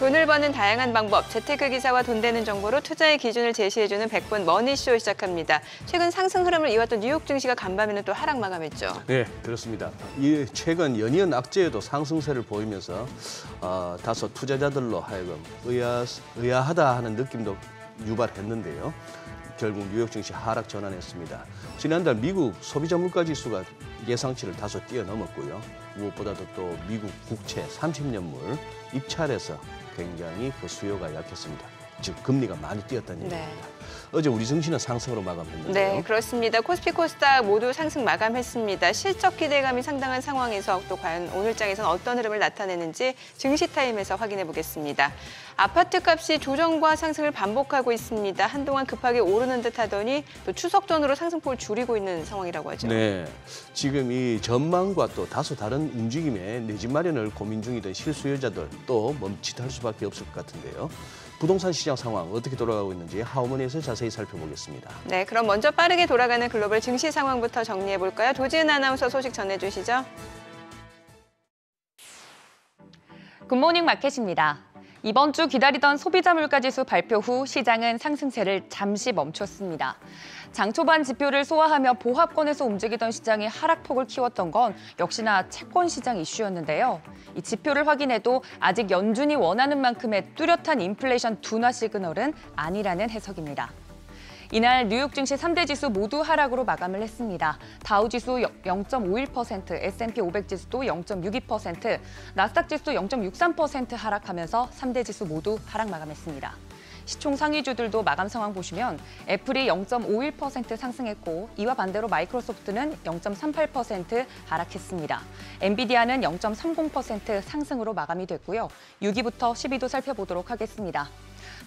돈을 버는 다양한 방법, 재테크 기사와 돈 되는 정보로 투자의 기준을 제시해주는 100분 머니쇼 시작합니다. 최근 상승 흐름을 이어왔던 뉴욕 증시가 간밤에는 또 하락 마감했죠. 네, 그렇습니다. 최근 연이은 악재에도 상승세를 보이면서 다소 투자자들로 하여금 의아하다 하는 느낌도 유발했는데요. 결국 뉴욕 증시 하락 전환했습니다. 지난달 미국 소비자 물가 지수가 예상치를 다소 뛰어넘었고요. 무엇보다도 또 미국 국채 30년물 입찰에서 굉장히 그 수요가 약했습니다. 즉 금리가 많이 뛰었다는 얘기입니다. 어제 우리 증시는 상승으로 마감했는데요. 네, 그렇습니다. 코스피, 코스닥 모두 상승 마감했습니다. 실적 기대감이 상당한 상황에서 또 과연 오늘 장에서는 어떤 흐름을 나타내는지 증시타임에서 확인해 보겠습니다. 아파트 값이 조정과 상승을 반복하고 있습니다. 한동안 급하게 오르는 듯 하더니 또 추석 전으로 상승폭을 줄이고 있는 상황이라고 하죠. 네, 지금 이 전망과 또 다소 다른 움직임에 내 집 마련을 고민 중이던 실수요자들 또 멈칫할 수밖에 없을 것 같은데요. 부동산 시장 상황 어떻게 돌아가고 있는지 하우머니에서 자세히 살펴보겠습니다. 네, 그럼 먼저 빠르게 돌아가는 글로벌 증시 상황부터 정리해 볼까요? 도지은 아나운서 소식 전해주시죠. 굿모닝 마켓입니다. 이번 주 기다리던 소비자 물가지수 발표 후 시장은 상승세를 잠시 멈췄습니다. 장 초반 지표를 소화하며 보합권에서 움직이던 시장이 하락폭을 키웠던 건 역시나 채권 시장 이슈였는데요. 이 지표를 확인해도 아직 연준이 원하는 만큼의 뚜렷한 인플레이션 둔화 시그널은 아니라는 해석입니다. 이날 뉴욕 증시 3대 지수 모두 하락으로 마감을 했습니다. 다우 지수 0.51%, S&P 500 지수도 0.62%, 나스닥 지수도 0.63% 하락하면서 3대 지수 모두 하락 마감했습니다. 시총 상위주들도 마감 상황 보시면 애플이 0.51% 상승했고 이와 반대로 마이크로소프트는 0.38% 하락했습니다. 엔비디아는 0.30% 상승으로 마감이 됐고요. 6위부터 10위도 살펴보도록 하겠습니다.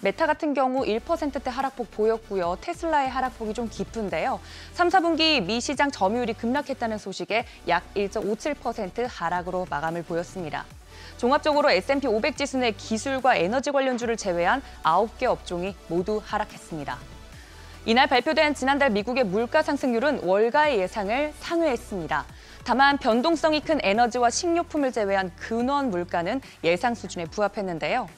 메타 같은 경우 1%대 하락폭 보였고요. 테슬라의 하락폭이 좀 깊은데요. 3, 4분기 미 시장 점유율이 급락했다는 소식에 약 1.57% 하락으로 마감을 보였습니다. 종합적으로 S&P 500 지수 내 기술과 에너지 관련주를 제외한 9개 업종이 모두 하락했습니다. 이날 발표된 지난달 미국의 물가 상승률은 월가의 예상을 상회했습니다. 다만 변동성이 큰 에너지와 식료품을 제외한 근원 물가는 예상 수준에 부합했는데요.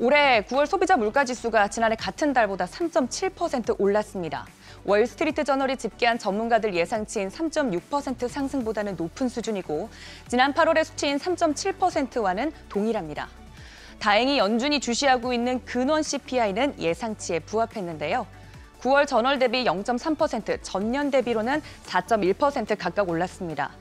올해 9월 소비자 물가 지수가 지난해 같은 달보다 3.7% 올랐습니다. 월스트리트 저널이 집계한 전문가들 예상치인 3.6% 상승보다는 높은 수준이고 지난 8월의 수치인 3.7%와는 동일합니다. 다행히 연준이 주시하고 있는 근원 CPI는 예상치에 부합했는데요. 9월 전월 대비 0.3%, 전년 대비로는 4.1% 각각 올랐습니다.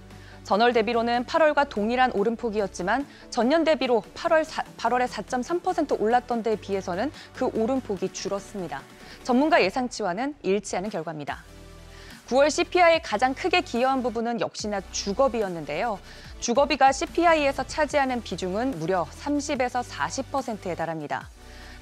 전월 대비로는 8월과 동일한 오름폭이었지만 전년 대비로 8월에 4.3% 올랐던 데에 비해서는 그 오름폭이 줄었습니다. 전문가 예상치와는 일치하는 결과입니다. 9월 CPI에 가장 크게 기여한 부분은 역시나 주거비였는데요. 주거비가 CPI에서 차지하는 비중은 무려 30에서 40%에 달합니다.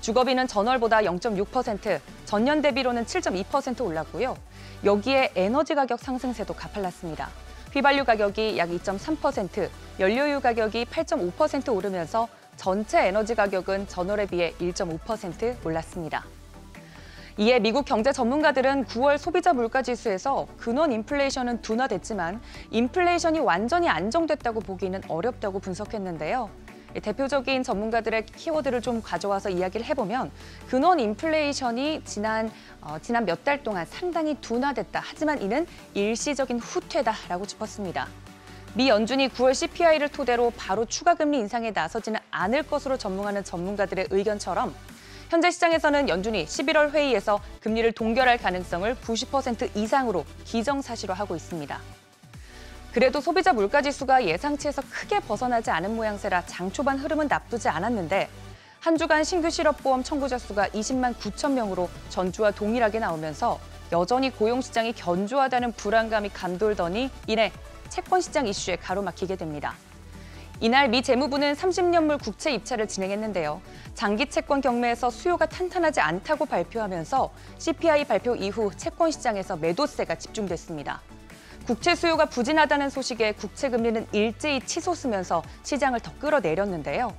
주거비는 전월보다 0.6%, 전년 대비로는 7.2% 올랐고요. 여기에 에너지 가격 상승세도 가팔랐습니다. 휘발유 가격이 약 2.3%, 연료유 가격이 8.5% 오르면서 전체 에너지 가격은 전월에 비해 1.5% 올랐습니다. 이에 미국 경제 전문가들은 9월 소비자 물가 지수에서 근원 인플레이션은 둔화됐지만 인플레이션이 완전히 안정됐다고 보기는 어렵다고 분석했는데요. 대표적인 전문가들의 키워드를 좀 가져와서 이야기를 해보면 근원 인플레이션이 지난 몇 달 동안 상당히 둔화됐다. 하지만 이는 일시적인 후퇴다라고 짚었습니다. 미 연준이 9월 CPI를 토대로 바로 추가 금리 인상에 나서지는 않을 것으로 전망하는 전문가들의 의견처럼 현재 시장에서는 연준이 11월 회의에서 금리를 동결할 가능성을 90% 이상으로 기정사실화하고 있습니다. 그래도 소비자 물가지수가 예상치에서 크게 벗어나지 않은 모양새라 장 초반 흐름은 나쁘지 않았는데 한 주간 신규 실업보험 청구자 수가 20만 9천 명으로 전주와 동일하게 나오면서 여전히 고용시장이 견조하다는 불안감이 감돌더니 이내 채권시장 이슈에 가로막히게 됩니다. 이날 미 재무부는 30년물 국채 입찰을 진행했는데요. 장기 채권 경매에서 수요가 탄탄하지 않다고 발표하면서 CPI 발표 이후 채권시장에서 매도세가 집중됐습니다. 국채 수요가 부진하다는 소식에 국채 금리는 일제히 치솟으면서 시장을 더 끌어내렸는데요.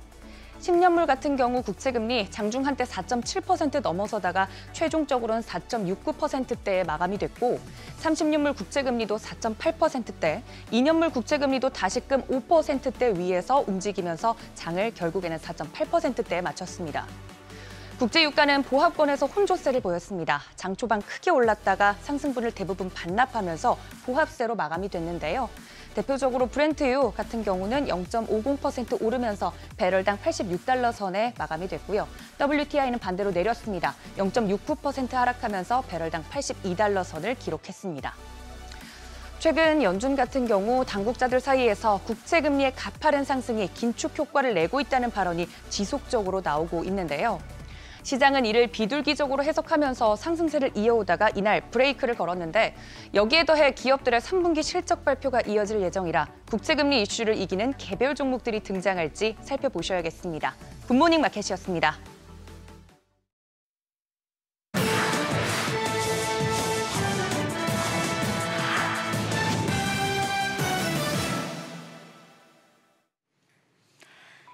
10년물 같은 경우 국채금리 장중 한때 4.7% 넘어서다가 최종적으로는 4.69%대에 마감이 됐고 30년물 국채금리도 4.8%대, 2년물 국채금리도 다시금 5%대 위에서 움직이면서 장을 결국에는 4.8%대에 마쳤습니다. 국제유가는 보합권에서 혼조세를 보였습니다. 장 초반 크게 올랐다가 상승분을 대부분 반납하면서 보합세로 마감이 됐는데요. 대표적으로 브렌트유 같은 경우는 0.50% 오르면서 배럴당 86달러 선에 마감이 됐고요. WTI는 반대로 내렸습니다. 0.69% 하락하면서 배럴당 82달러 선을 기록했습니다. 최근 연준 같은 경우 당국자들 사이에서 국채금리의 가파른 상승이 긴축 효과를 내고 있다는 발언이 지속적으로 나오고 있는데요. 시장은 이를 비둘기적으로 해석하면서 상승세를 이어오다가 이날 브레이크를 걸었는데 여기에 더해 기업들의 3분기 실적 발표가 이어질 예정이라 국채금리 이슈를 이기는 개별 종목들이 등장할지 살펴보셔야겠습니다. 굿모닝 마켓이었습니다.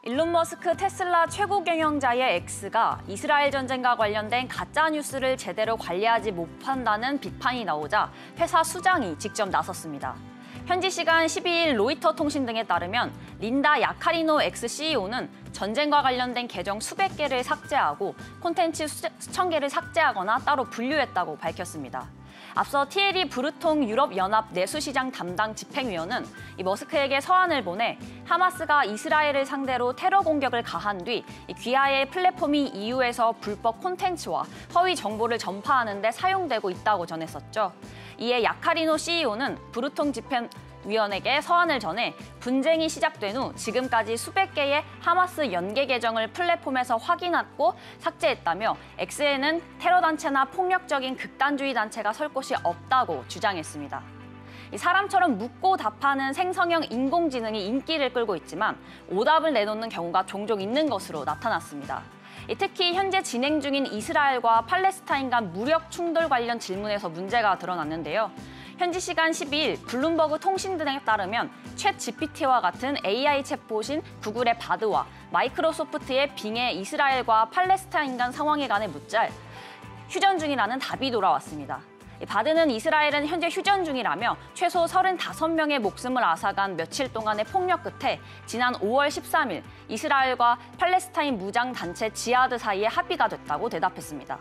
일론 머스크 테슬라 최고 경영자의 X가 이스라엘 전쟁과 관련된 가짜 뉴스를 제대로 관리하지 못한다는 비판이 나오자 회사 수장이 직접 나섰습니다. 현지 시간 12일 로이터 통신 등에 따르면 린다 야카리노 X CEO는 전쟁과 관련된 계정 수백 개를 삭제하고 콘텐츠 수천 개를 삭제하거나 따로 분류했다고 밝혔습니다. 앞서 티에리 브루통 유럽연합 내수시장 담당 집행위원은 이 머스크에게 서한을 보내 하마스가 이스라엘을 상대로 테러 공격을 가한 뒤 귀하의 플랫폼이 EU에서 불법 콘텐츠와 허위 정보를 전파하는 데 사용되고 있다고 전했었죠. 이에 야카리노 CEO는 브루통 집행위원에게 서한을 전해 분쟁이 시작된 후 지금까지 수백 개의 하마스 연계 계정을 플랫폼에서 확인했고 삭제했다며 X에는 테러단체나 폭력적인 극단주의 단체가 설 곳이 없다고 주장했습니다. 사람처럼 묻고 답하는 생성형 인공지능이 인기를 끌고 있지만 오답을 내놓는 경우가 종종 있는 것으로 나타났습니다. 특히 현재 진행 중인 이스라엘과 팔레스타인 간 무력 충돌 관련 질문에서 문제가 드러났는데요. 현지 시간 12일 블룸버그 통신 등에 따르면 챗 GPT와 같은 AI 챗봇인 구글의 바드와 마이크로소프트의 빙의 이스라엘과 팔레스타인 간 상황에 관해 묻자 휴전 중이라는 답이 돌아왔습니다. 바드는 이스라엘은 현재 휴전 중이라며 최소 35명의 목숨을 앗아간 며칠 동안의 폭력 끝에 지난 5월 13일 이스라엘과 팔레스타인 무장단체 지하드 사이에 합의가 됐다고 대답했습니다.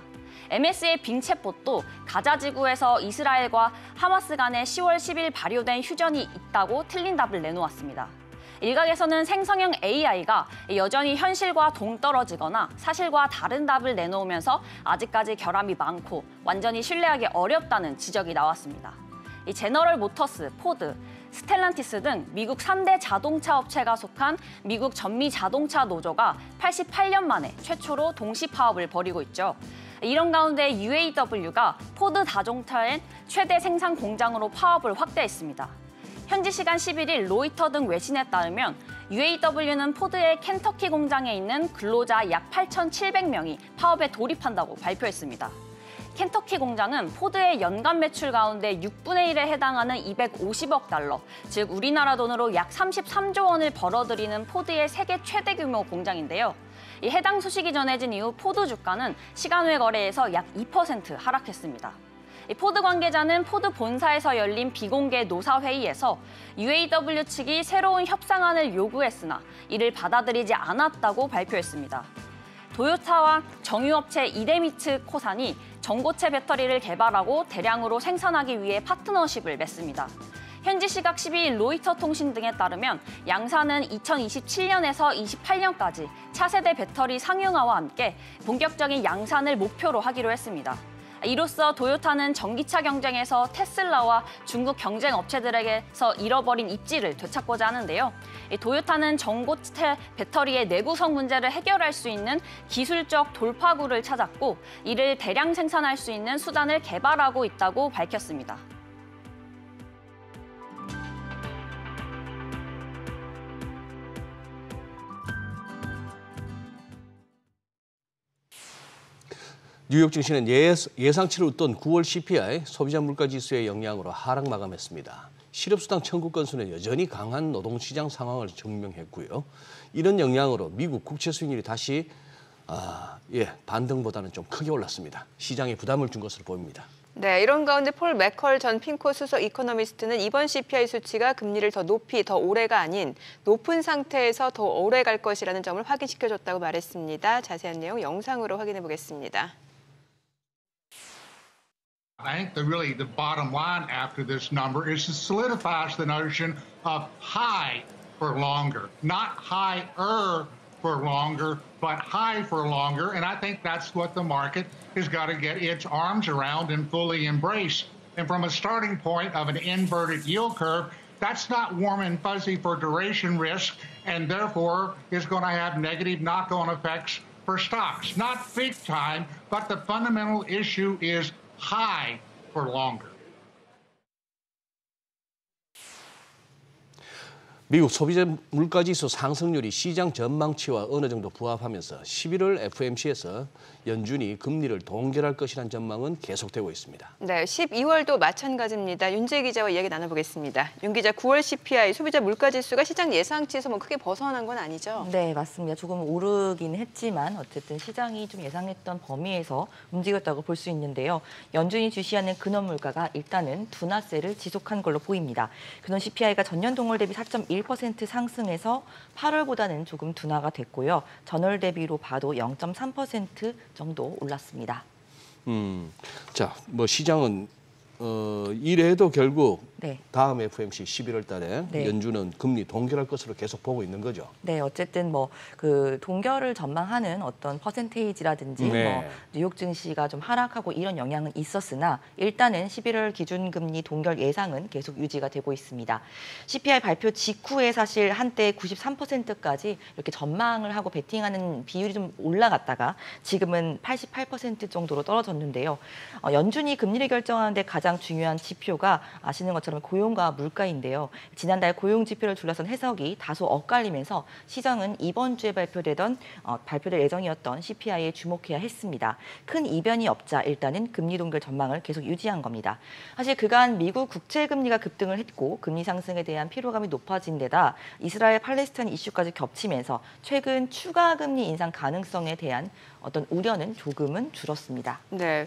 MS의 빙 챗봇도 가자 지구에서 이스라엘과 하마스 간에 10월 10일 발효된 휴전이 있다고 틀린 답을 내놓았습니다. 일각에서는 생성형 AI가 여전히 현실과 동떨어지거나 사실과 다른 답을 내놓으면서 아직까지 결함이 많고 완전히 신뢰하기 어렵다는 지적이 나왔습니다. 제너럴 모터스, 포드, 스텔란티스 등 미국 3대 자동차 업체가 속한 미국 전미 자동차 노조가 88년 만에 최초로 동시 파업을 벌이고 있죠. 이런 가운데 UAW가 포드 자동차의 최대 생산 공장으로 파업을 확대했습니다. 현지 시간 11일 로이터 등 외신에 따르면 UAW는 포드의 켄터키 공장에 있는 근로자 약 8,700명이 파업에 돌입한다고 발표했습니다. 켄터키 공장은 포드의 연간 매출 가운데 6분의 1에 해당하는 250억 달러, 즉 우리나라 돈으로 약 33조 원을 벌어들이는 포드의 세계 최대 규모 공장인데요. 이 해당 소식이 전해진 이후 포드 주가는 시간 외 거래에서 약 2% 하락했습니다. 포드 관계자는 포드 본사에서 열린 비공개 노사회의에서 UAW 측이 새로운 협상안을 요구했으나 이를 받아들이지 않았다고 발표했습니다. 도요타와 정유업체 이데미츠 코산이 전고체 배터리를 개발하고 대량으로 생산하기 위해 파트너십을 맺습니다. 현지 시각 12일 로이터 통신 등에 따르면 양사는 2027년에서 28년까지 차세대 배터리 상용화와 함께 본격적인 양산을 목표로 하기로 했습니다. 이로써 도요타는 전기차 경쟁에서 테슬라와 중국 경쟁 업체들에게서 잃어버린 입지를 되찾고자 하는데요. 도요타는 전고체 배터리의 내구성 문제를 해결할 수 있는 기술적 돌파구를 찾았고 이를 대량 생산할 수 있는 수단을 개발하고 있다고 밝혔습니다. 뉴욕 증시는 예상치를 웃돈 9월 CPI 소비자 물가 지수의 영향으로 하락 마감했습니다. 실업수당 청구 건수는 여전히 강한 노동시장 상황을 증명했고요. 이런 영향으로 미국 국채 수익률이 다시 반등보다는 좀 크게 올랐습니다. 시장에 부담을 준 것으로 보입니다. 네, 이런 가운데 폴 맥컬 전 핑코 수석 이코노미스트는 이번 CPI 수치가 금리를 더 높이, 더 오래가 아닌 높은 상태에서 더 오래 갈 것이라는 점을 확인시켜줬다고 말했습니다. 자세한 내용 영상으로 확인해 보겠습니다. I think the bottom line after this number is to solidify the notion of high for longer, not higher for longer, but high for longer. And I think that's what the market has got to get its arms around and fully embrace. And from a starting point of an inverted yield curve, that's not warm and fuzzy for duration risk, and therefore is going to have negative knock-on effects for stocks. Not big time, but the fundamental issue is high for longer. 미국 소비자 물가지수 상승률이 시장 전망치와 어느 정도 부합하면서 11월 FOMC에서 연준이 금리를 동결할 것이라는 전망은 계속되고 있습니다. 네, 12월도 마찬가지입니다. 윤재 기자와 이야기 나눠보겠습니다. 윤 기자, 9월 CPI 소비자 물가지수가 시장 예상치에서 크게 벗어난 건 아니죠? 네, 맞습니다. 조금 오르긴 했지만 어쨌든 시장이 좀 예상했던 범위에서 움직였다고 볼 수 있는데요. 연준이 주시하는 근원 물가가 일단은 둔화세를 지속한 걸로 보입니다. 근원 CPI가 전년 동월 대비 4.1% 상승해서 8월보다는 조금 둔화가 됐고요. 전월 대비로 봐도 0.3% 정도 올랐습니다. 자, 뭐 시장은 이래도 결국 네. 다음 FOMC 11월 달에 네. 연준은 금리 동결할 것으로 계속 보고 있는 거죠. 네, 어쨌든 뭐 그 동결을 전망하는 어떤 퍼센테이지라든지 네. 뭐 뉴욕 증시가 좀 하락하고 이런 영향은 있었으나 일단은 11월 기준금리 동결 예상은 계속 유지가 되고 있습니다. CPI 발표 직후에 사실 한때 93%까지 이렇게 전망을 하고 베팅하는 비율이 좀 올라갔다가 지금은 88% 정도로 떨어졌는데요. 연준이 금리를 결정하는데 가장 중요한 지표가 아시는 것처럼 고용과 물가인데요. 지난달 고용 지표를 둘러싼 해석이 다소 엇갈리면서 시장은 이번 주에 발표될 예정이었던 CPI에 주목해야 했습니다. 큰 이변이 없자 일단은 금리 동결 전망을 계속 유지한 겁니다. 사실 그간 미국 국채 금리가 급등을 했고 금리 상승에 대한 피로감이 높아진 데다 이스라엘 팔레스타인 이슈까지 겹치면서 최근 추가 금리 인상 가능성에 대한 어떤 우려는 조금은 줄었습니다. 네,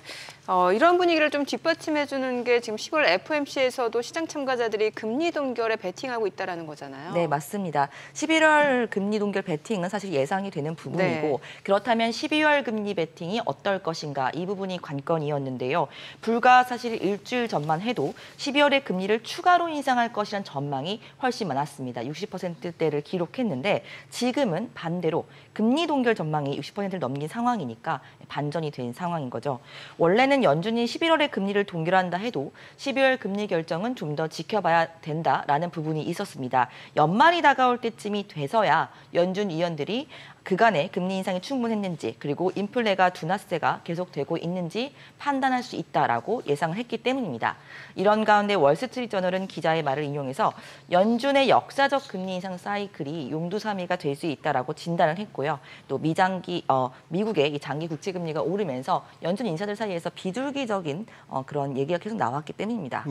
이런 분위기를 좀 뒷받침해주는 게 지금 10월 FOMC에서도 시장 참가자들이 금리 동결에 베팅하고 있다는 거잖아요. 네, 맞습니다. 11월 금리 동결 베팅은 사실 예상이 되는 부분이고 네. 그렇다면 12월 금리 베팅이 어떨 것인가 이 부분이 관건이었는데요. 불과 사실 일주일 전만 해도 12월에 금리를 추가로 인상할 것이라는 전망이 훨씬 많았습니다. 60%대를 기록했는데 지금은 반대로 금리 동결 전망이 60%를 넘긴 상황이니까 반전이 된 상황인 거죠. 원래는 연준이 11월에 금리를 동결한다 해도 12월 금리 결정은 좀 더 지켜봐야 된다라는 부분이 있었습니다. 연말이 다가올 때쯤이 돼서야 연준 위원들이 그간의 금리 인상이 충분했는지 그리고 인플레가 둔화세가 계속되고 있는지 판단할 수 있다라고 예상을 했기 때문입니다. 이런 가운데 월스트리트저널은 기자의 말을 인용해서 연준의 역사적 금리 인상 사이클이 용두사미가 될 수 있다라고 진단을 했고요. 또 미국의 이 장기 국채 금리가 오르면서 연준 인사들 사이에서 비둘기적인 그런 얘기가 계속 나왔기 때문입니다.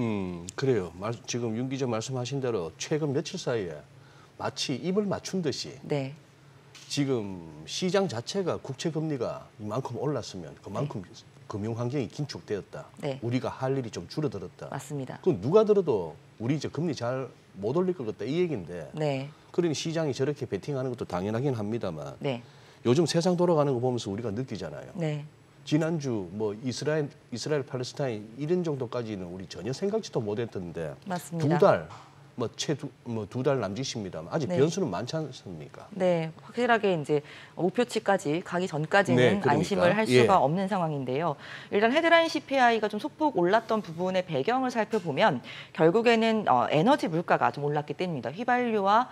그래요. 지금 윤 기자 말씀하신 대로 최근 며칠 사이에 마치 입을 맞춘 듯이 네. 지금 시장 자체가 국채 금리가 이만큼 올랐으면 그만큼 네. 금융 환경이 긴축되었다. 네. 우리가 할 일이 좀 줄어들었다. 맞습니다. 그럼 누가 들어도 우리 이제 금리 잘 못 올릴 것 같다 이 얘기인데. 네. 그러니 시장이 저렇게 베팅하는 것도 당연하긴 합니다만 네. 요즘 세상 돌아가는 거 보면서 우리가 느끼잖아요. 네. 지난주 뭐 이스라엘 팔레스타인 이런 정도까지는 우리 전혀 생각지도 못했던데 맞습니다. 두 달 남짓입니다만 아직 네. 변수는 많지 않습니까? 네, 확실하게 이제 목표치까지 가기 전까지는 네, 그러니까. 안심을 할 수가 없는 상황인데요. 일단 헤드라인 CPI가 좀 소폭 올랐던 부분의 배경을 살펴보면 결국에는 에너지 물가가 좀 올랐기 때문입니다. 휘발유와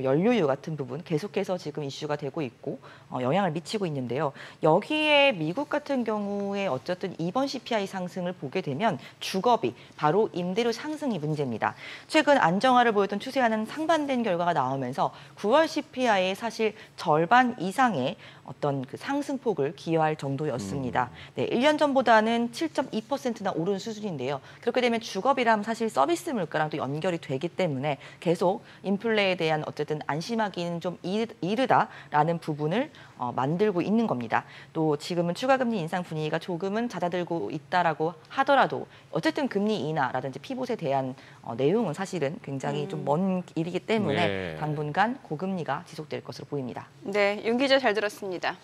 연료유 같은 부분 계속해서 지금 이슈가 되고 있고 영향을 미치고 있는데요. 여기에 미국 같은 경우에 어쨌든 이번 CPI 상승을 보게 되면 주거비, 바로 임대료 상승이 문제입니다. 최근 안전 안정화를 보였던 추세와는 상반된 결과가 나오면서 9월 CPI의 사실 절반 이상의 어떤 그 상승폭을 기여할 정도였습니다. 네, 1년 전보다는 7.2%나 오른 수준인데요. 그렇게 되면 주거비랑 사실 서비스 물가랑 또 연결이 되기 때문에 계속 인플레에 대한 어쨌든 안심하기는 좀 이르다라는 부분을 만들고 있는 겁니다. 또 지금은 추가금리 인상 분위기가 조금은 잦아들고 있다라고 하더라도 어쨌든 금리 인하라든지 피봇에 대한 내용은 사실은 굉장히 좀 먼 일이기 때문에 네. 당분간 고금리가 지속될 것으로 보입니다. 네, 윤 기자 잘 들었습니다.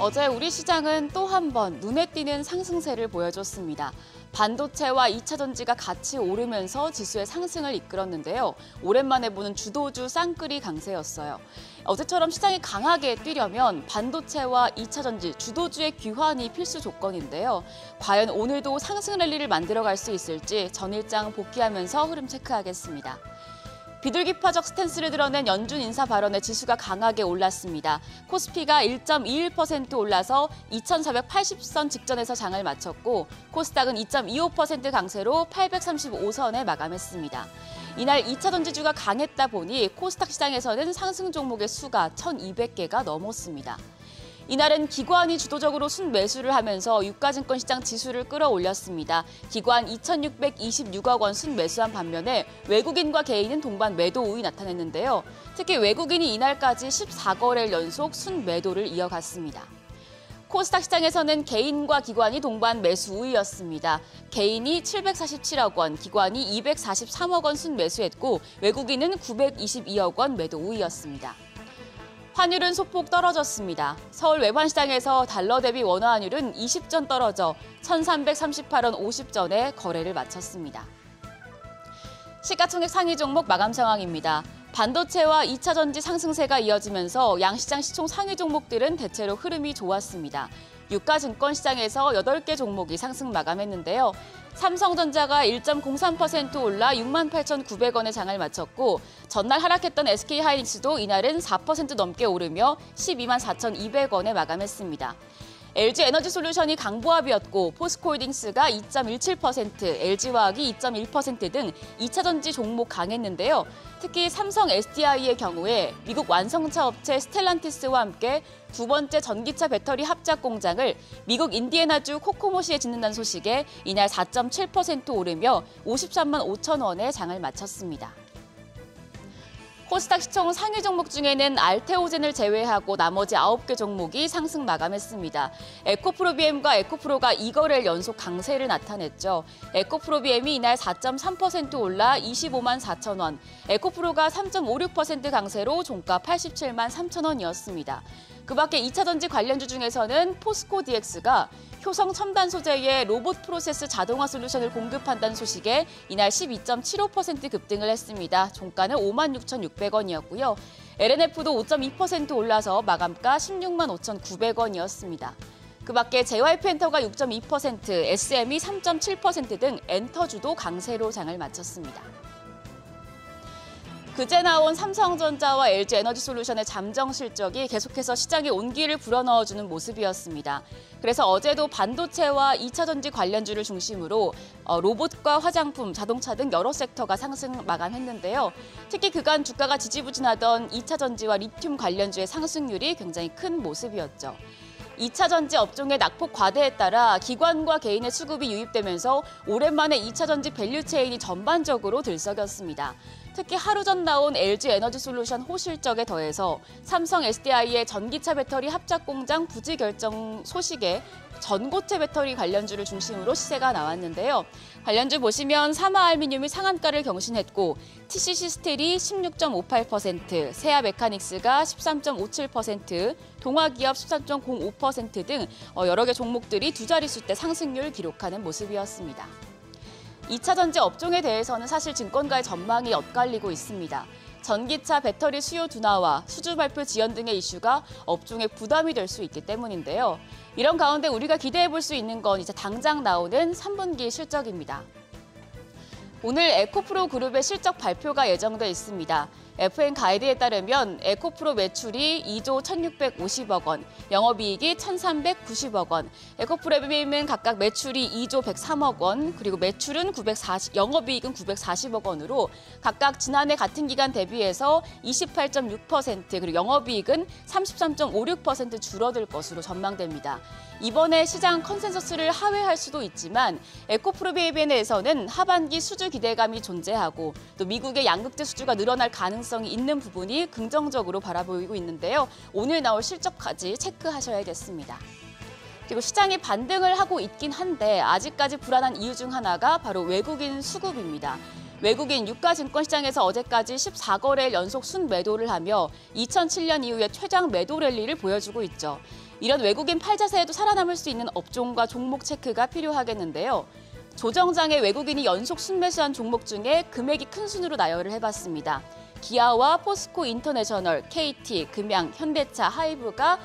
어제 우리 시장은 또 한 번 눈에 띄는 상승세를 보여줬습니다. 반도체와 2차 전지가 같이 오르면서 지수의 상승을 이끌었는데요. 오랜만에 보는 주도주 쌍끌이 강세였어요. 어제처럼 시장이 강하게 뛰려면 반도체와 2차 전지 주도주의 귀환이 필수 조건인데요. 과연 오늘도 상승 랠리를 만들어갈 수 있을지 전일장 복귀하면서 흐름 체크하겠습니다. 비둘기파적 스탠스를 드러낸 연준 인사 발언에 지수가 강하게 올랐습니다. 코스피가 1.21% 올라서 2,480선 직전에서 장을 마쳤고 코스닥은 2.25% 강세로 835선에 마감했습니다. 이날 2차 전지주가 강했다 보니 코스닥 시장에서는 상승 종목의 수가 1,200개가 넘었습니다. 이날은 기관이 주도적으로 순매수를 하면서 유가증권 시장 지수를 끌어올렸습니다. 기관 2,626억 원 순매수한 반면에 외국인과 개인은 동반 매도 우위 나타냈는데요. 특히 외국인이 이날까지 14거래일 연속 순매도를 이어갔습니다. 코스닥 시장에서는 개인과 기관이 동반 매수 우위였습니다. 개인이 747억 원, 기관이 243억 원 순매수했고 외국인은 922억 원 매도 우위였습니다. 환율은 소폭 떨어졌습니다. 서울 외환시장에서 달러 대비 원화 환율은 20전 떨어져 1,338원 50전에 거래를 마쳤습니다. 시가총액 상위 종목 마감 상황입니다. 반도체와 2차 전지 상승세가 이어지면서 양시장 시총 상위 종목들은 대체로 흐름이 좋았습니다. 유가증권 시장에서 8개 종목이 상승 마감했는데요. 삼성전자가 1.03% 올라 68,900원에 장을 마쳤고 전날 하락했던 SK하이닉스도 이날은 4% 넘게 오르며 124,200원에 마감했습니다. LG에너지솔루션이 강보합이었고 포스코홀딩스가 2.17%, LG화학이 2.1% 등 2차 전지 종목 강했는데요. 특히 삼성 SDI의 경우에 미국 완성차 업체 스텔란티스와 함께 두 번째 전기차 배터리 합작 공장을 미국 인디애나주 코코모시에 짓는다는 소식에 이날 4.7% 오르며 53만 5천 원에 장을 마쳤습니다. 코스닥 시총 상위 종목 중에는 알테오젠을 제외하고 나머지 9개 종목이 상승 마감했습니다. 에코프로비엠과 에코프로가 2거래일 연속 강세를 나타냈죠. 에코프로비엠이 이날 4.3% 올라 25만 4천 원, 에코프로가 3.56% 강세로 종가 87만 3천 원이었습니다. 그 밖에 2차 전지 관련주 중에서는 포스코 DX가 효성 첨단 소재의 로봇 프로세스 자동화 솔루션을 공급한다는 소식에 이날 12.75% 급등을 했습니다. 종가는 56,600원이었고요. LNF도 5.2% 올라서 마감가 16만 5,900원이었습니다. 그 밖에 JYP엔터가 6.2%, SM이 3.7% 등 엔터주도 강세로 장을 마쳤습니다. 그제 나온 삼성전자와 LG에너지솔루션의 잠정 실적이 계속해서 시장에 온기를 불어넣어주는 모습이었습니다. 그래서 어제도 반도체와 2차 전지 관련주를 중심으로 로봇과 화장품, 자동차 등 여러 섹터가 상승 마감했는데요. 특히 그간 주가가 지지부진하던 2차 전지와 리튬 관련주의 상승률이 굉장히 큰 모습이었죠. 2차 전지 업종의 낙폭 과대에 따라 기관과 개인의 수급이 유입되면서 오랜만에 2차 전지 밸류체인이 전반적으로 들썩였습니다. 특히 하루 전 나온 LG 에너지솔루션 호실적에 더해서 삼성 SDI의 전기차 배터리 합작 공장 부지 결정 소식에 전고체 배터리 관련주를 중심으로 시세가 나왔는데요. 관련주 보시면 사마알미늄이 상한가를 경신했고 TCC 스틸이 16.58%, 세아 메카닉스가 13.57%, 동아기업 13.05% 등 여러 개 종목들이 두 자릿수대 상승률 기록하는 모습이었습니다. 2차 전지 업종에 대해서는 사실 증권가의 전망이 엇갈리고 있습니다. 전기차 배터리 수요 둔화와 수주 발표 지연 등의 이슈가 업종에 부담이 될 수 있기 때문인데요. 이런 가운데 우리가 기대해 볼 수 있는 건 이제 당장 나오는 3분기 실적입니다. 오늘 에코프로 그룹의 실적 발표가 예정돼 있습니다. FN 가이드에 따르면 에코프로 매출이 2조 1,650억 원, 영업이익이 1,390억 원, 에코프로 에비빔은 각각 매출이 2조 103억 원, 그리고 매출은 영업이익은 940억 원으로 각각 지난해 같은 기간 대비해서 28.6%, 그리고 영업이익은 33.56% 줄어들 것으로 전망됩니다. 이번에 시장 컨센서스를 하회할 수도 있지만 에코프로비엔에서는 하반기 수주 기대감이 존재하고 또 미국의 양극재 수주가 늘어날 가능성이 있는 부분이 긍정적으로 바라보이고 있는데요. 오늘 나올 실적까지 체크하셔야겠습니다. 그리고 시장이 반등을 하고 있긴 한데 아직까지 불안한 이유 중 하나가 바로 외국인 수급입니다. 외국인 유가 증권시장에서 어제까지 14거래일 연속 순매도를 하며 2007년 이후에 최장 매도 랠리를 보여주고 있죠. 이런 외국인 팔자세에도 살아남을 수 있는 업종과 종목 체크가 필요하겠는데요. 조정장에 외국인이 연속 순매수한 종목 중에 금액이 큰 순으로 나열을 해봤습니다. 기아와 포스코 인터내셔널, KT, 금양, 현대차, 하이브가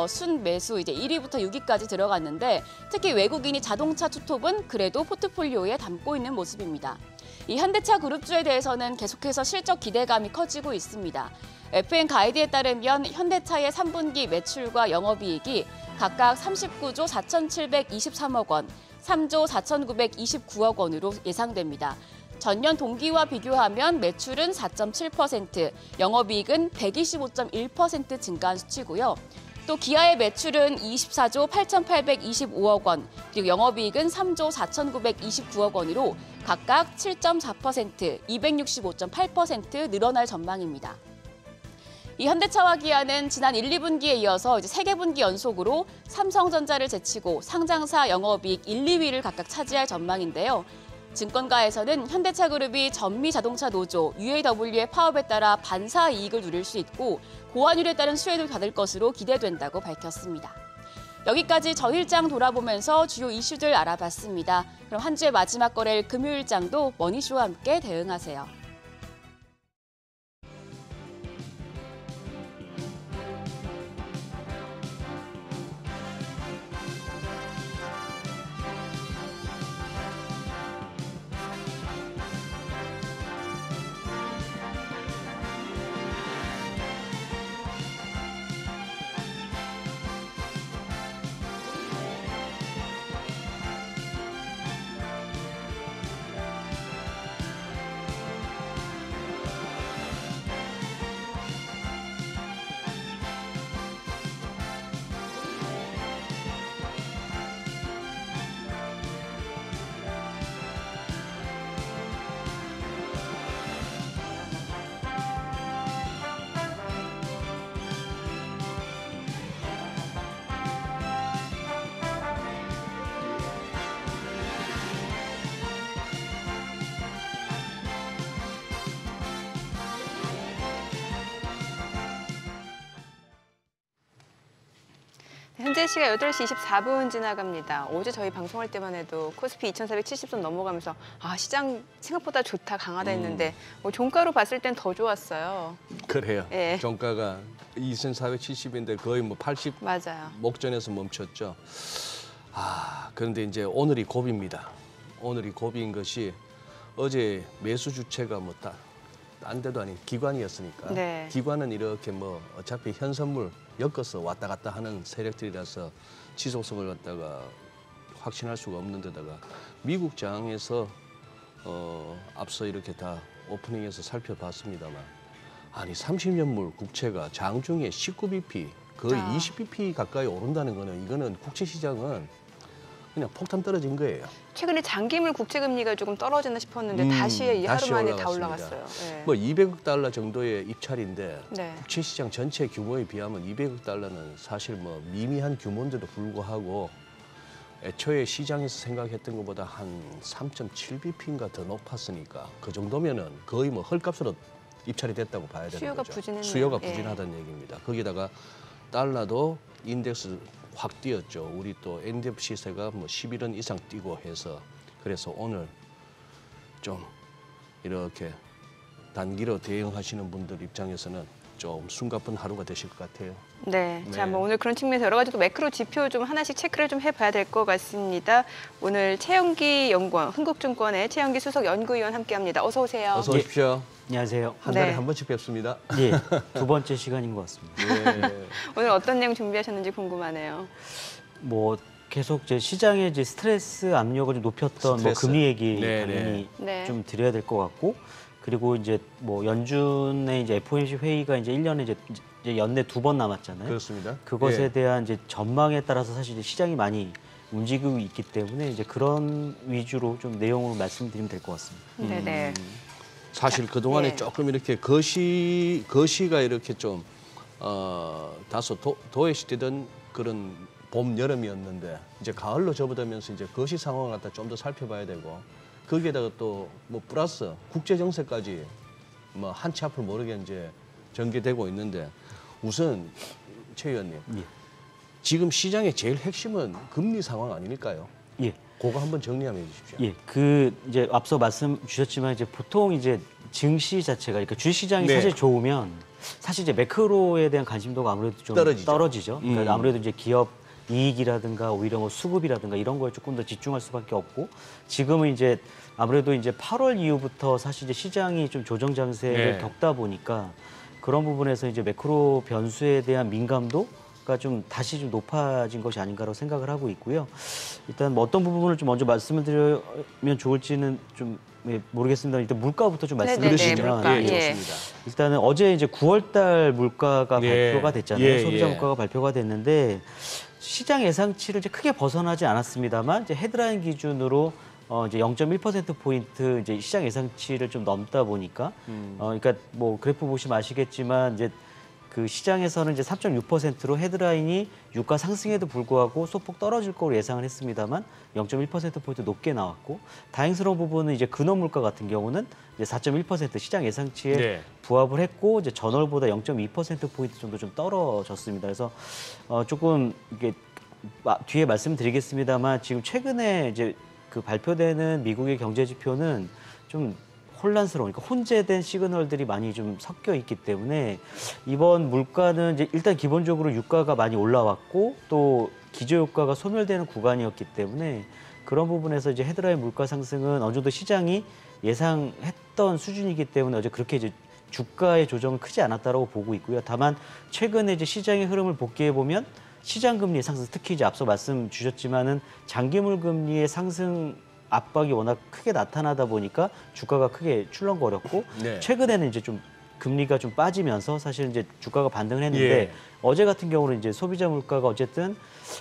순매수 이제 1위부터 6위까지 들어갔는데 특히 외국인이 자동차 투톱은 그래도 포트폴리오에 담고 있는 모습입니다. 이 현대차 그룹주에 대해서는 계속해서 실적 기대감이 커지고 있습니다. FN 가이드에 따르면 현대차의 3분기 매출과 영업이익이 각각 39조 4,723억 원, 3조 4,929억 원으로 예상됩니다. 전년 동기와 비교하면 매출은 4.7%, 영업이익은 125.1% 증가한 수치고요. 또 기아의 매출은 24조 8,825억 원, 그리고 영업이익은 3조 4,929억 원으로 각각 7.4%, 265.8% 늘어날 전망입니다. 이 현대차와 기아는 지난 1, 2분기에 이어서 이제 3분기 연속으로 삼성전자를 제치고 상장사 영업이익 1, 2위를 각각 차지할 전망인데요. 증권가에서는 현대차그룹이 전미자동차 노조, UAW의 파업에 따라 반사 이익을 누릴 수 있고 고환율에 따른 수혜도 받을 것으로 기대된다고 밝혔습니다. 여기까지 전일장 돌아보면서 주요 이슈들 알아봤습니다. 그럼 한 주의 마지막 거래일 금요일장도 머니쇼와 함께 대응하세요. 현재 시각 8시 24분 지나갑니다. 어제 저희 방송할 때만 해도 코스피 2,470선 넘어가면서 시장 생각보다 좋다, 강하다 했는데 종가로 봤을 땐 더 좋았어요. 그래요. 예. 종가가 2,470인데 거의 뭐 80 맞아요. 목전에서 멈췄죠. 그런데 이제 오늘이 고비입니다. 오늘이 고비인 것이 어제 매수 주체가 딴 데도 아닌 기관이었으니까 네. 기관은 이렇게 어차피 현선물 엮어서 왔다 갔다 하는 세력들이라서 지속성을 갖다가 확신할 수가 없는 데다가 미국 장에서 앞서 이렇게 다 오프닝에서 살펴봤습니다만 아니 30년물 국채가 장중에 19bp 거의 20bp 가까이 오른다는 거는 이거는 국채 시장은 그냥 폭탄 떨어진 거예요. 최근에 장기물 국채 금리가 조금 떨어지나 싶었는데 다시 이 하루 다시 만에 다 올라갔습니다. 올라갔어요. 네. 뭐 200억 달러 정도의 입찰인데 네. 국채 시장 전체 규모에 비하면 200억 달러는 사실 뭐 미미한 규모인데도 불구하고 애초에 시장에서 생각했던 것보다 한 3.7bp인가 더 높았으니까 그 정도면은 거의 뭐 헐값으로 입찰이 됐다고 봐야 되는 수요가 거죠. 부진했네요. 수요가 예. 부진하다는 얘기입니다. 거기다가 달러도 인덱스 확 뛰었죠. 우리 또 엔뎁 시세가 뭐 11원 이상 뛰고 해서 그래서 오늘 좀 이렇게 단기로 대응하시는 분들 입장에서는 좀 숨가쁜 하루가 되실 것 같아요. 네. 자, 네. 뭐 오늘 그런 측면에서 여러 가지 또 매크로 지표 좀 하나씩 체크를 좀 해봐야 될 것 같습니다. 오늘 최영기 연구원, 흥국증권의 최영기 수석 연구위원 함께합니다. 어서 오세요. 어서 오십시오. 안녕하세요. 한 달에 네. 한 번씩 뵙습니다. 예, 두 번째 시간인 것 같습니다. 예. 오늘 어떤 내용 준비하셨는지 궁금하네요. 뭐 계속 이제 시장의 이제 스트레스 압력을 좀 높였던 뭐 스트레스. 금리 얘기 네, 당연히 네. 좀 드려야 될 것 같고, 그리고 이제 뭐 연준의 이제 FOMC 회의가 이제 1년에 이제 연내 2번 남았잖아요. 그렇습니다. 그것에 예. 대한 이제 전망에 따라서 사실 이제 시장이 많이 움직이고 있기 때문에 이제 그런 위주로 좀 내용으로 말씀드리면 될 것 같습니다. 네네. 사실 그동안에 예. 조금 이렇게 거시가 이렇게 좀 다소 도외시되던 그런 봄, 여름이었는데 이제 가을로 접어들면서 이제 거시 상황을 갖다 좀 더 살펴봐야 되고 거기에다가 또 뭐 플러스 국제 정세까지 뭐 한치 앞을 모르게 이제 전개되고 있는데 우선 최 의원님 예. 지금 시장의 제일 핵심은 금리 상황 아닐까요? 예. 그거 한번 정리 한번 해주십시오. 예, 그 이제 앞서 말씀 주셨지만 이제 보통 이제 증시 자체가 그러니까 주식시장이 네. 사실 좋으면 사실 이제 매크로에 대한 관심도가 아무래도 좀 떨어지죠. 그러니까 아무래도 이제 기업 이익이라든가 오히려 뭐 수급이라든가 이런 거에 조금 더 집중할 수밖에 없고 지금은 이제 아무래도 이제 8월 이후부터 사실 이제 시장이 좀 조정 장세를 네. 겪다 보니까 그런 부분에서 이제 매크로 변수에 대한 민감도가 좀 다시 좀 높아진 것이 아닌가라고 생각을 하고 있고요. 일단 뭐 어떤 부분을 좀 먼저 말씀을 드리면 좋을지는 좀 모르겠습니다. 일단 물가부터 좀 말씀을 네네네, 드리면 물가. 예, 예. 좋습니다. 일단은 어제 이제 9월달 물가가 예. 발표가 됐잖아요. 예, 소비자 예. 물가가 발표가 됐는데 시장 예상치를 이제 크게 벗어나지 않았습니다만 이제 헤드라인 기준으로 이제 0.1% 포인트 이제 시장 예상치를 좀 넘다 보니까 그러니까 뭐 그래프 보시면 아시겠지만 이제 그 시장에서는 이제 3.6%로 헤드라인이 유가 상승에도 불구하고 소폭 떨어질 거로 예상을 했습니다만 0.1%포인트 높게 나왔고 다행스러운 부분은 이제 근원 물가 같은 경우는 이제 4.1% 시장 예상치에 네. 부합을 했고 이제 전월보다 0.2%포인트 정도 좀 떨어졌습니다. 그래서 조금 이게 뒤에 말씀드리겠습니다만 지금 최근에 이제 그 발표되는 미국의 경제 지표는 좀 혼란스러운, 그러니까 혼재된 시그널들이 많이 좀 섞여 있기 때문에 이번 물가는 이제 일단 기본적으로 유가가 많이 올라왔고 또 기저효과가 소멸되는 구간이었기 때문에 그런 부분에서 이제 헤드라인 물가 상승은 어느 정도 시장이 예상했던 수준이기 때문에 어제 그렇게 이제 주가의 조정은 크지 않았다라고 보고 있고요. 다만 최근에 이제 시장의 흐름을 복귀해 보면 시장 금리 상승, 특히 이제 앞서 말씀 주셨지만은 장기물 금리의 상승 압박이 워낙 크게 나타나다 보니까 주가가 크게 출렁거렸고 네. 최근에는 이제 좀 금리가 좀 빠지면서 사실 이제 주가가 반등을 했는데 예. 어제 같은 경우는 이제 소비자 물가가 어쨌든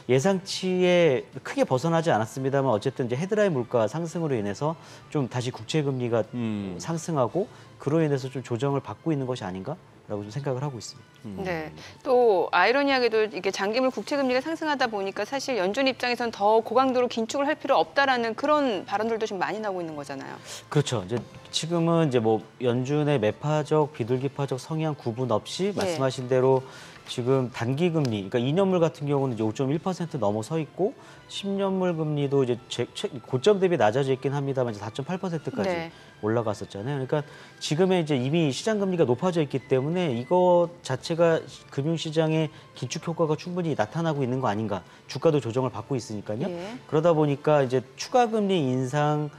예상치에 크게 벗어나지 않았습니다만 어쨌든 이제 헤드라인 물가 상승으로 인해서 좀 다시 국채 금리가 상승하고 그로 인해서 좀 조정을 받고 있는 것이 아닌가라고 좀 생각을 하고 있습니다. 네. 또 아이러니하게도 이게 장기물 국채 금리가 상승하다 보니까 사실 연준 입장에선 더 고강도로 긴축을 할 필요 없다라는 그런 발언들도 지금 많이 나오고 있는 거잖아요. 그렇죠. 이제 지금은 이제 뭐 연준의 매파적, 비둘기파적 성향 구분 없이 말씀하신 대로 지금 단기 금리, 그러니까 2년물 같은 경우는 이제 5.1% 넘어서 있고 10년물 금리도 이제 고점 대비 낮아져 있긴 합니다만 이제 4.8%까지 네. 올라갔었잖아요. 그러니까 지금의 이제 이미 시장 금리가 높아져 있기 때문에 이것 자체가 금융시장의 긴축 효과가 충분히 나타나고 있는 거 아닌가. 주가도 조정을 받고 있으니까요. 예. 그러다 보니까 이제 추가 금리 인상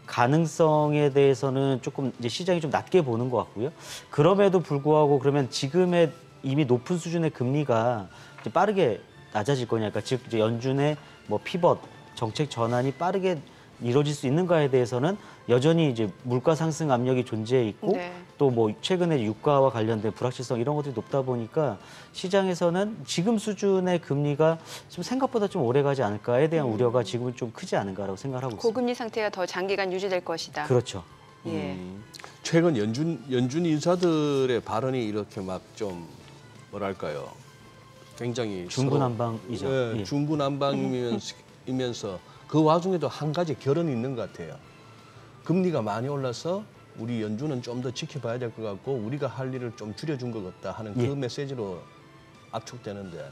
가능성에 대해서는 조금 이제 시장이 좀 낮게 보는 것 같고요. 그럼에도 불구하고 그러면 지금의 이미 높은 수준의 금리가 이제 빠르게 낮아질 거냐, 그러니까 즉 이제 연준의 뭐 피벗 정책 전환이 빠르게 이루어질 수 있는가에 대해서는 여전히 이제 물가 상승 압력이 존재해 있고 네. 또 뭐 최근에 유가와 관련된 불확실성 이런 것들이 높다 보니까 시장에서는 지금 수준의 금리가 좀 생각보다 좀 오래 가지 않을까에 대한 우려가 지금은 좀 크지 않은가라고 생각하고 있습니다. 고금리 상태가 더 장기간 유지될 것이다. 그렇죠. 예. 최근 연준 인사들의 발언이 이렇게 막 좀 뭐랄까요? 굉장히 중구난방이죠. 서로, 예. 중구난방이면서 그 와중에도 한 가지 결언이 있는 것 같아요. 금리가 많이 올라서 우리 연준은 좀 더 지켜봐야 될 것 같고 우리가 할 일을 좀 줄여준 것 같다 하는 그 예. 메시지로 압축되는데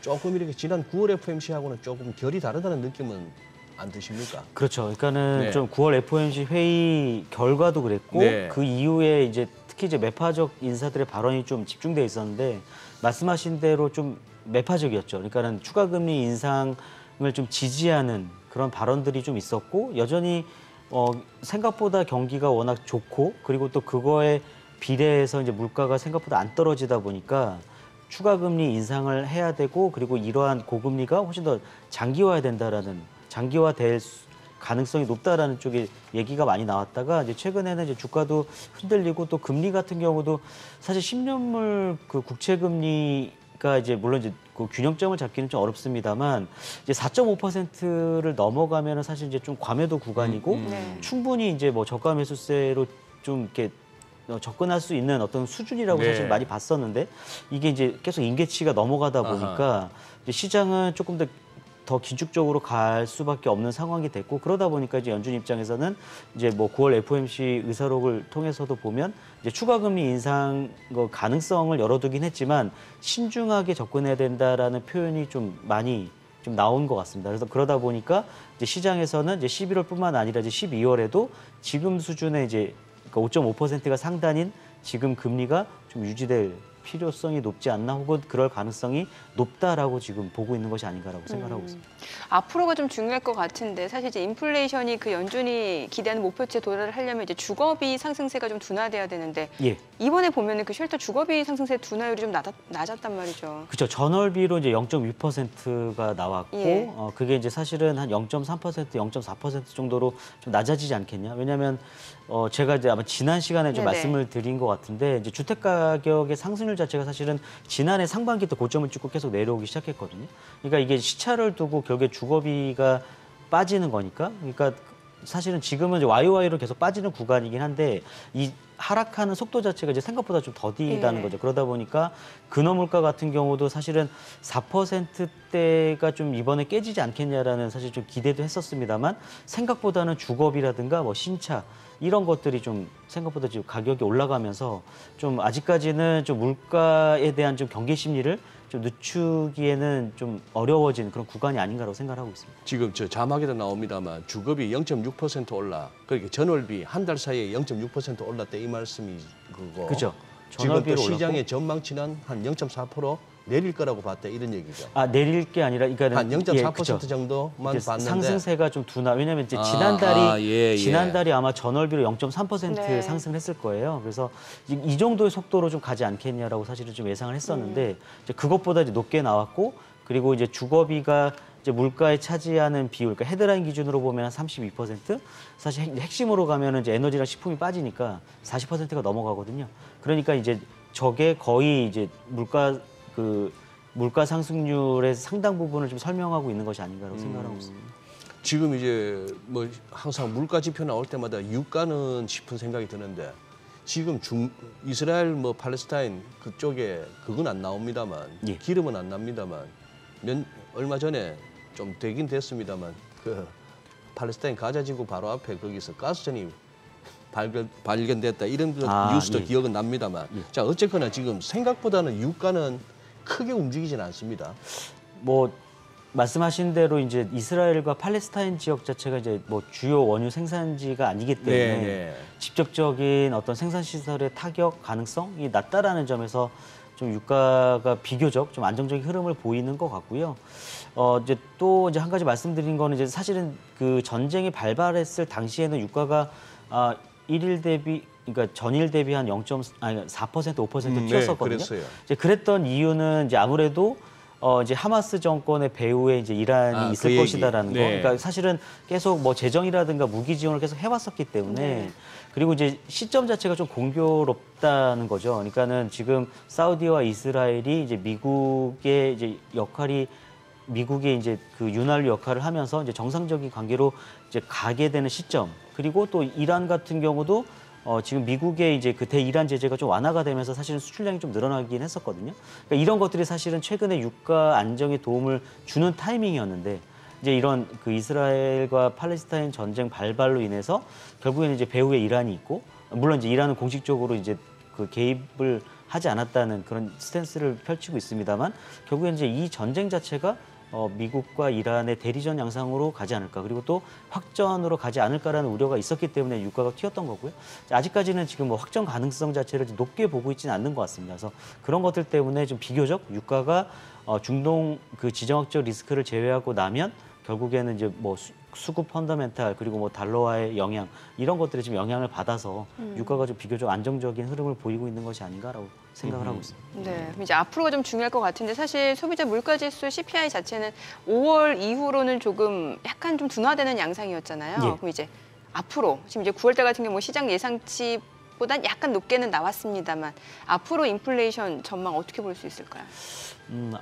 조금 이렇게 지난 9월 FOMC하고는 조금 결이 다르다는 느낌은 안 드십니까? 그렇죠. 그러니까는 네. 좀 9월 FOMC 회의 결과도 그랬고 네. 그 이후에 이제 특히 이제 매파적 인사들의 발언이 좀 집중돼 있었는데 말씀하신 대로 좀 매파적이었죠. 그러니까는 추가 금리 인상을 좀 지지하는 그런 발언들이 좀 있었고 여전히 생각보다 경기가 워낙 좋고 그리고 또 그거에 비례해서 이제 물가가 생각보다 안 떨어지다 보니까 추가 금리 인상을 해야 되고 그리고 이러한 고금리가 훨씬 더 장기화될 가능성이 높다라는 쪽에 얘기가 많이 나왔다가 이제 최근에는 이제 주가도 흔들리고 또 금리 같은 경우도 사실 10년물 그 국채 금리가 이제 물론 이제 그 균형점을 잡기는 좀 어렵습니다만 이제 4.5%를 넘어가면은 사실 이제 좀 과매도 구간이고 네. 충분히 이제 뭐 저가 매수세로 좀 이렇게 접근할 수 있는 어떤 수준이라고 네. 사실 많이 봤었는데 이게 이제 계속 임계치가 넘어가다 보니까 이제 시장은 조금 더 긴축적으로 갈 수밖에 없는 상황이 됐고 그러다 보니까 이제 연준 입장에서는 이제 뭐 9월 FOMC 의사록을 통해서도 보면 이제 추가 금리 인상 가능성을 열어두긴 했지만 신중하게 접근해야 된다라는 표현이 좀 많이 좀 나온 것 같습니다. 그래서 그러다 보니까 이제 시장에서는 이제 11월뿐만 아니라 이제 12월에도 지금 수준의 이제 5.5%가 상단인 지금 금리가 좀 유지될 필요성이 높지 않나 혹은 그럴 가능성이 높다라고 지금 보고 있는 것이 아닌가라고 생각하고 있습니다. 앞으로가 좀 중요할 것 같은데 사실 이제 인플레이션이 그 연준이 기대하는 목표치에 도달을 하려면 이제 주거비 상승세가 좀 둔화돼야 되는데 예. 이번에 보면은 그 쉘터 주거비 상승세 둔화율이 좀 낮았단 말이죠. 그렇죠. 전월비로 이제 0.6%가 나왔고 예. 그게 이제 사실은 한 0.3%, 0.4% 정도로 좀 낮아지지 않겠냐? 왜냐하면 제가 이제 아마 지난 시간에 좀 네네. 말씀을 드린 것 같은데 이제 주택 가격의 상승률 자체가 사실은 지난해 상반기 때 고점을 찍고 계속 내려오기 시작했거든요. 그러니까 이게 시차를 두고 결국에 주거비가 빠지는 거니까. 그러니까 사실은 지금은 이제 YOY로 계속 빠지는 구간이긴 한데 이 하락하는 속도 자체가 이제 생각보다 좀 더디다는 예. 거죠. 그러다 보니까 근원 물가 같은 경우도 사실은 4%대가 좀 이번에 깨지지 않겠냐라는 사실 좀 기대도 했었습니다만 생각보다는 주거비라든가 뭐 신차 이런 것들이 좀 생각보다 지금 가격이 올라가면서 좀 아직까지는 좀 물가에 대한 좀 경계 심리를 좀 늦추기에는 좀 어려워진 그런 구간이 아닌가라고 생각하고 있습니다. 지금 저 자막에도 나옵니다만 주급이 0.6% 올라. 그러니까 전월비 한 달 사이에 0.6% 올랐다 이 말씀이 그거. 그죠. 지금 전월비로 또 시장의 올랐고. 전망치는 한 0.4% 내릴 거라고 봤다 이런 얘기죠. 아 내릴 게 아니라 그러니까 한 0.4% 그죠. 정도만 이제 봤는데 상승세가 좀 둔화. 왜냐하면 이제 예. 지난달이 아마 전월비로 0.3% 네. 상승했을 거예요. 그래서 이 정도의 속도로 좀 가지 않겠냐라고 사실은 좀 예상을 했었는데 이제 그것보다 이제 높게 나왔고 그리고 이제 주거비가 이제 물가에 차지하는 비율, 그러니까 헤드라인 기준으로 보면 한 32%. 사실 핵심으로 가면은 이제 에너지랑 식품이 빠지니까 40%가 넘어가거든요. 그러니까 이제 저게 거의 이제 물가 상승률의 상당 부분을 좀 설명하고 있는 것이 아닌가라고 생각하고 있습니다. 지금 이제 뭐 항상 물가 지표 나올 때마다 유가는 싶은 생각이 드는데 지금 이스라엘 뭐 팔레스타인 그쪽에 그건 안 나옵니다만 예. 기름은 안 납니다만 얼마 전에 좀 되긴 됐습니다만 그 팔레스타인 가자 지구 바로 앞에 거기서 가스전이 발견됐다 이런 뉴스도 예. 기억은 납니다만 자 어쨌거나 지금 생각보다는 유가는 크게 움직이진 않습니다. 뭐 말씀하신 대로 이제 이스라엘과 팔레스타인 지역 자체가 이제 뭐 주요 원유 생산지가 아니기 때문에 네. 직접적인 어떤 생산 시설의 타격 가능성이 낮다라는 점에서 좀 유가가 비교적 좀 안정적인 흐름을 보이는 것 같고요. 이제 또 이제 한 가지 말씀드린 거는 이제 사실은 그 전쟁이 발발했을 당시에는 유가가 일일 대비 그러니까 전일 대비 한 4% 5% 튀었었거든요. 그랬어요. 이제 그랬던 이유는 이제 아무래도 이제 하마스 정권의 배후에 이제 이란이 있을 그 것이다라는 거. 네. 그러니까 사실은 계속 뭐 재정이라든가 무기 지원을 계속 해왔었기 때문에 그리고 이제 시점 자체가 좀 공교롭다는 거죠. 그러니까는 지금 사우디와 이스라엘이 이제 미국의 이제 역할이 미국의 이제 그 윤활유 역할을 하면서 이제 정상적인 관계로 이제 가게 되는 시점. 그리고 또 이란 같은 경우도 지금 미국의 이제 그 대이란 제재가 좀 완화가 되면서 사실은 수출량이 좀 늘어나긴 했었거든요. 그러니까 이런 것들이 사실은 최근에 유가 안정에 도움을 주는 타이밍이었는데 이제 이런 그 이스라엘과 팔레스타인 전쟁 발발로 인해서 결국에는 이제 배후에 이란이 있고 물론 이제 이란은 공식적으로 이제 그 개입을 하지 않았다는 그런 스탠스를 펼치고 있습니다만 결국에는 이제 이 전쟁 자체가 미국과 이란의 대리전 양상으로 가지 않을까 그리고 또 확전으로 가지 않을까라는 우려가 있었기 때문에 유가가 튀었던 거고요. 아직까지는 지금 뭐 확전 가능성 자체를 높게 보고 있지는 않는 것 같습니다. 그래서 그런 것들 때문에 좀 비교적 유가가 중동 그 지정학적 리스크를 제외하고 나면 결국에는 이제 뭐 수급 펀더멘탈 그리고 뭐 달러와의 영향 이런 것들이 지금 영향을 받아서 유가가 좀 비교적 안정적인 흐름을 보이고 있는 것이 아닌가라고 생각을 하고 있습니다. 네, 그럼 이제 앞으로가 좀 중요할 것 같은데 사실 소비자 물가지수 CPI 자체는 5월 이후로는 조금 약간 좀 둔화되는 양상이었잖아요. 예. 그럼 이제 앞으로 지금 이제 9월달 같은 경우 뭐 시장 예상치보단 약간 높게는 나왔습니다만 앞으로 인플레이션 전망 어떻게 볼 수 있을까요?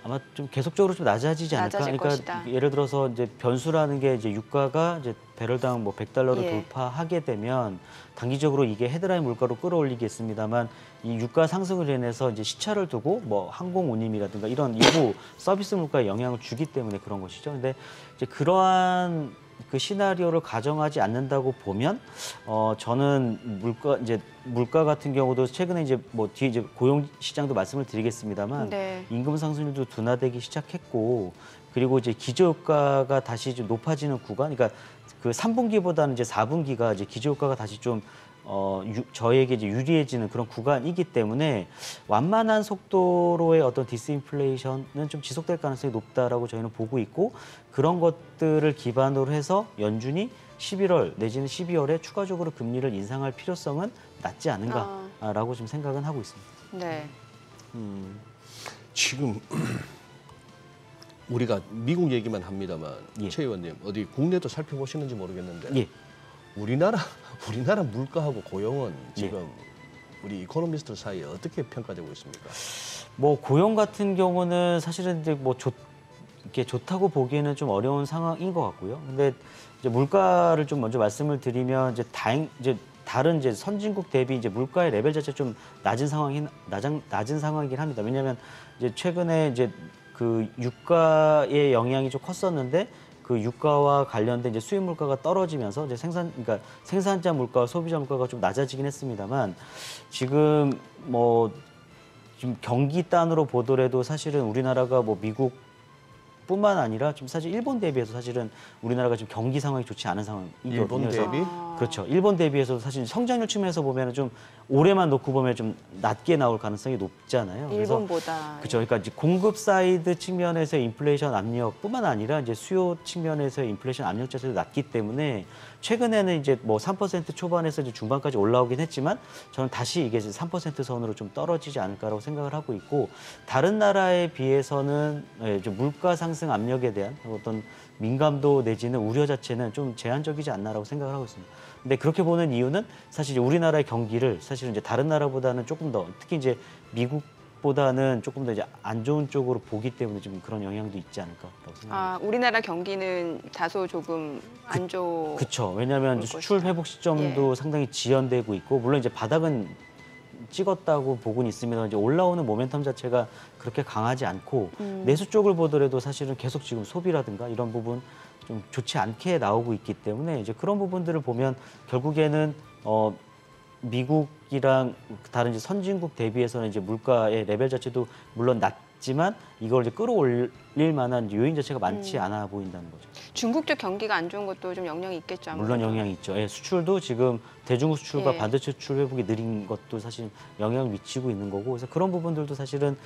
아마 좀 계속적으로 좀 낮아지지 않을까. 낮아질 그러니까 것이다. 예를 들어서 이제 변수라는 게 이제 유가가 이제 배럴당 뭐 $100를 예. 돌파하게 되면 단기적으로 이게 헤드라인 물가로 끌어올리겠습니다만 이 유가 상승을 인해서 이제 시차를 두고 뭐 항공 운임이라든가 이런 일부 서비스 물가에 영향을 주기 때문에 그런 것이죠. 근데 이제 그러한 그 시나리오를 가정하지 않는다고 보면 저는 물가 같은 경우도 최근에 이제 뭐 뒤에 이제 고용 시장도 말씀을 드리겠습니다만 네. 임금 상승률도 둔화되기 시작했고 그리고 이제 기저효과가 다시 좀 높아지는 구간 그러니까 그 3분기보다는 이제 4분기가 이제 기저효과가 다시 좀 저에게 이제 유리해지는 그런 구간이기 때문에 완만한 속도로의 어떤 디스인플레이션은 좀 지속될 가능성이 높다라고 저희는 보고 있고 그런 것들을 기반으로 해서 연준이 11월 내지는 12월에 추가적으로 금리를 인상할 필요성은 낮지 않은가라고 좀 생각은 하고 있습니다. 네. 지금 우리가 미국 얘기만 합니다만 예. 최 의원님 어디 국내도 살펴보시는지 모르겠는데 예. 우리나라 물가하고 고용은 지금 우리 이코노미스트 사이에 어떻게 평가되고 있습니까? 뭐 고용 같은 경우는 사실은 이제 뭐 이렇게 좋다고 보기에는 좀 어려운 상황인 것 같고요. 근데 이제 물가를 좀 먼저 말씀을 드리면 이제 다른 이제 선진국 대비 이제 물가의 레벨 자체 좀 낮은 상황이긴 합니다. 왜냐하면 이제 최근에 이제 그 유가의 영향이 좀 컸었는데 그 유가와 관련된 이제 수입 물가가 떨어지면서 이제 그러니까 생산자 물가와 소비자 물가가 좀 낮아지긴 했습니다만 지금 뭐 지금 경기 단으로 보더라도 사실은 우리나라가 뭐 미국뿐만 아니라 지금 사실 일본 대비해서 사실은 우리나라가 지금 경기 상황이 좋지 않은 상황이거든요. 일본 대비? 그렇죠. 일본 대비해서 사실 성장률 측면에서 보면은 좀 올해만 놓고 보면 좀 낮게 나올 가능성이 높잖아요. 그래서 일본보다. 그렇죠. 그러니까 이제 공급 사이드 측면에서의 인플레이션 압력뿐만 아니라 이제 수요 측면에서의 인플레이션 압력 자체도 낮기 때문에 최근에는 이제 뭐 3% 초반에서 이제 중반까지 올라오긴 했지만 저는 다시 이게 3% 선으로 좀 떨어지지 않을까라고 생각을 하고 있고 다른 나라에 비해서는 좀 물가 상승 압력에 대한 어떤 민감도 내지는 우려 자체는 좀 제한적이지 않나라고 생각을 하고 있습니다. 근데 그렇게 보는 이유는 사실 우리나라의 경기를 사실은 이제 다른 나라보다는 조금 더 특히 이제 미국보다는 조금 더 이제 안 좋은 쪽으로 보기 때문에 좀 그런 영향도 있지 않을까라고 생각합니다. 우리나라 경기는 다소 조금 안 좋. 그렇죠. 왜냐하면 수출 회복 시점도 상당히 지연되고 있고 물론 이제 바닥은 찍었다고 보고는 있습니다. 이제 올라오는 모멘텀 자체가 그렇게 강하지 않고 내수 쪽을 보더라도 사실은 계속 지금 소비라든가 이런 부분 좀 좋지 않게 나오고 있기 때문에 이제 그런 부분들을 보면 결국에는 미국이랑 다른 이제 선진국 대비해서는 이제 물가의 레벨 자체도 물론 낮지만 이걸 이제 끌어올릴 만한 요인 자체가 많지 않아 보인다는 거죠. 중국 쪽 경기가 안 좋은 것도 좀 영향이 있겠죠. 아무래도. 물론 영향이 있죠. 예, 수출도 지금 대중국 수출과 예. 반도체 수출 회복이 느린 것도 사실 영향을 미치고 있는 거고 그래서 그런 부분들도 사실은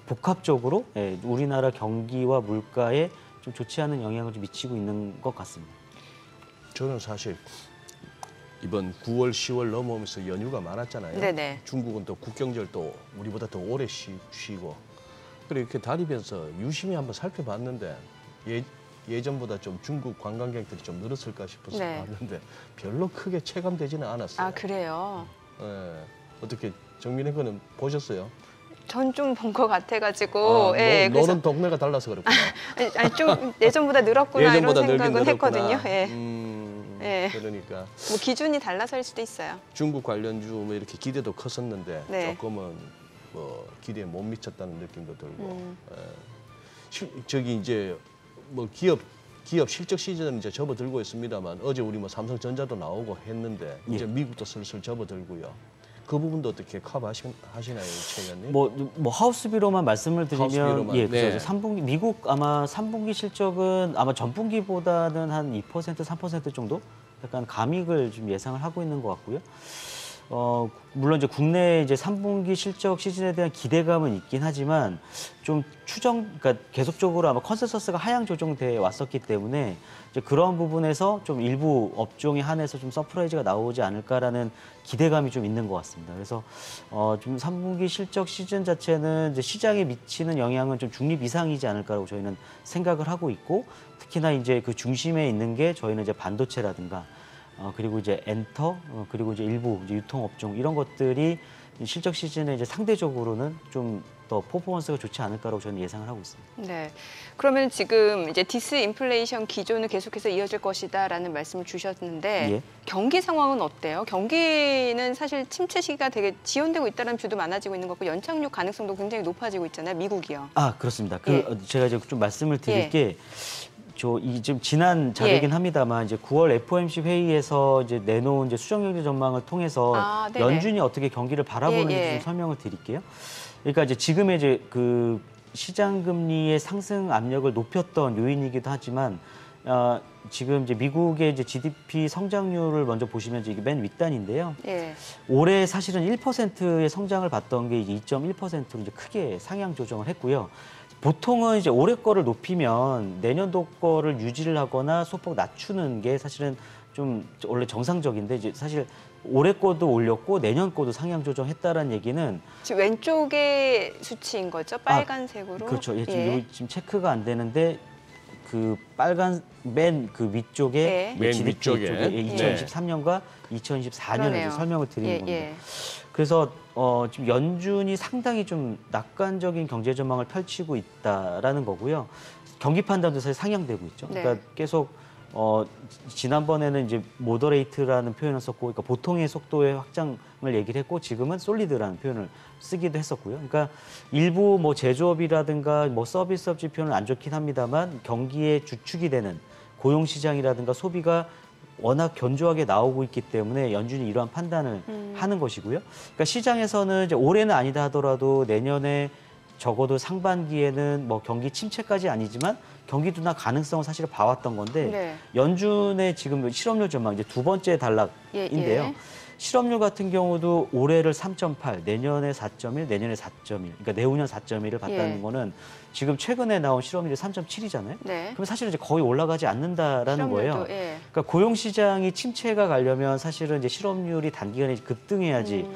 복합적으로 우리나라 경기와 물가에 좀 좋지 않은 영향을 좀 미치고 있는 것 같습니다. 저는 사실 이번 9월, 10월 넘어오면서 연휴가 많았잖아요. 네네. 중국은 또 국경절도 우리보다 더 오래 쉬고 그래 이렇게 다니면서 유심히 한번 살펴봤는데 예전보다 좀 중국 관광객들이 좀 늘었을까 싶어서 네. 봤는데 별로 크게 체감되지는 않았어요. 아, 그래요? 예. 어떻게 정민혜 거는 보셨어요? 전 좀 본 것 같아가지고. 아, 예, 그래서 노는 동네가 달라서 그렇구나. 아니, 좀 예전보다 늘었구나 예전보다 이런 생각은 늘긴 했거든요. 늘었구나. 예. 예. 그러니까 뭐 기준이 달라서일 수도 있어요. 중국 관련주 뭐 이렇게 기대도 컸었는데 네. 조금은 뭐 기대에 못 미쳤다는 느낌도 들고 저기 이제 뭐 기업 실적 시즌은 이제 접어들고 있습니다만 어제 우리 뭐 삼성전자도 나오고 했는데 이제 미국도 슬슬 접어들고요. 그 부분도 어떻게 커버하시나요, 최 의원님? 뭐 하우스비로만 말씀을 드리면 하우스비로만. 예, 네. 그래서 3분기 미국 아마 3분기 실적은 아마 전분기보다는 한 2% 3% 정도 약간 감익을 좀 예상을 하고 있는 것 같고요. 물론 이제 국내 이제 3분기 실적 시즌에 대한 기대감은 있긴 하지만 좀 그러니까 계속적으로 아마 컨센서스가 하향 조정돼 왔었기 때문에 이제 그런 부분에서 좀 일부 업종에 한해서 좀 서프라이즈가 나오지 않을까라는 기대감이 좀 있는 것 같습니다. 그래서 좀 3분기 실적 시즌 자체는 이제 시장에 미치는 영향은 좀 중립 이상이지 않을까라고 저희는 생각을 하고 있고 특히나 이제 그 중심에 있는 게 저희는 이제 반도체라든가 그리고 이제 엔터, 그리고 이제 일부 이제 유통업종 이런 것들이 실적 시즌에 이제 상대적으로는 좀 더 퍼포먼스가 좋지 않을까라고 저는 예상을 하고 있습니다. 네. 그러면 지금 이제 디스인플레이션 기조는 계속해서 이어질 것이다라는 말씀을 주셨는데 예. 경기 상황은 어때요? 경기는 사실 침체 시기가 되게 지연되고 있다는 뷰도 많아지고 있는 거고 연착륙 가능성도 굉장히 높아지고 있잖아요, 미국이요. 아 그렇습니다. 예. 제가 이제 좀 말씀을 드릴 예. 게. 좀 지난 자료긴 합니다만 이제 9월 FOMC 회의에서 이제 내놓은 이제 수정 경제 전망을 통해서 네네. 연준이 어떻게 경기를 바라보는지 예. 좀 설명을 드릴게요. 그러니까 이제 지금의 이제 그 시장 금리의 상승 압력을 높였던 요인이기도 하지만 지금 이제 미국의 이제 GDP 성장률을 먼저 보시면 이게 맨 윗단인데요. 예. 올해 사실은 1%의 성장을 봤던 게 이제 2.1%로 이제 크게 상향 조정을 했고요. 보통은 이제 올해 거를 높이면 내년도 거를 유지를 하거나 소폭 낮추는 게 사실은 좀 원래 정상적인데 이제 사실 올해 거도 올렸고 내년 거도 상향 조정했다라는 얘기는 지금 왼쪽의 수치인 거죠? 빨간색으로. 그렇죠. 예, 예. 지금 체크가 안 되는데 그 빨간 맨 그 위쪽에 예. 맨 GDP 위쪽에. 쪽에 2023년과 2024년을 그러네요. 설명을 드리는 예, 겁니다. 예. 그래서 지금 연준이 상당히 좀 낙관적인 경제 전망을 펼치고 있다라는 거고요. 경기 판단도 사실 상향되고 있죠. 네. 그러니까 계속 지난번에는 이제 모더레이트라는 표현을 썼고, 그러니까 보통의 속도의 확장을 얘기를 했고, 지금은 솔리드라는 표현을 쓰기도 했었고요. 그러니까 일부 뭐 제조업이라든가 뭐 서비스업 지표는 안 좋긴 합니다만 경기의 주축이 되는 고용 시장이라든가 소비가 워낙 견조하게 나오고 있기 때문에 연준이 이러한 판단을 하는 것이고요. 그러니까 시장에서는 이제 올해는 아니다 하더라도 내년에 적어도 상반기에는 뭐 경기 침체까지 아니지만 경기 둔화 가능성을 사실 봐왔던 건데 네. 연준의 지금 실업률 전망 이제 두 번째 단락인데요. 예. 실업률 같은 경우도 올해를 3.8, 내년에 4.1, 내년에 4.1, 그러니까 내후년 4.1을 봤다는 예. 거는 지금 최근에 나온 실업률이 3.7이잖아요. 네. 그럼 사실 이제 거의 올라가지 않는다라는 거예요. 실업률도, 예. 그러니까 고용 시장이 침체가 가려면 사실은 이제 실업률이 단기간에 급등해야지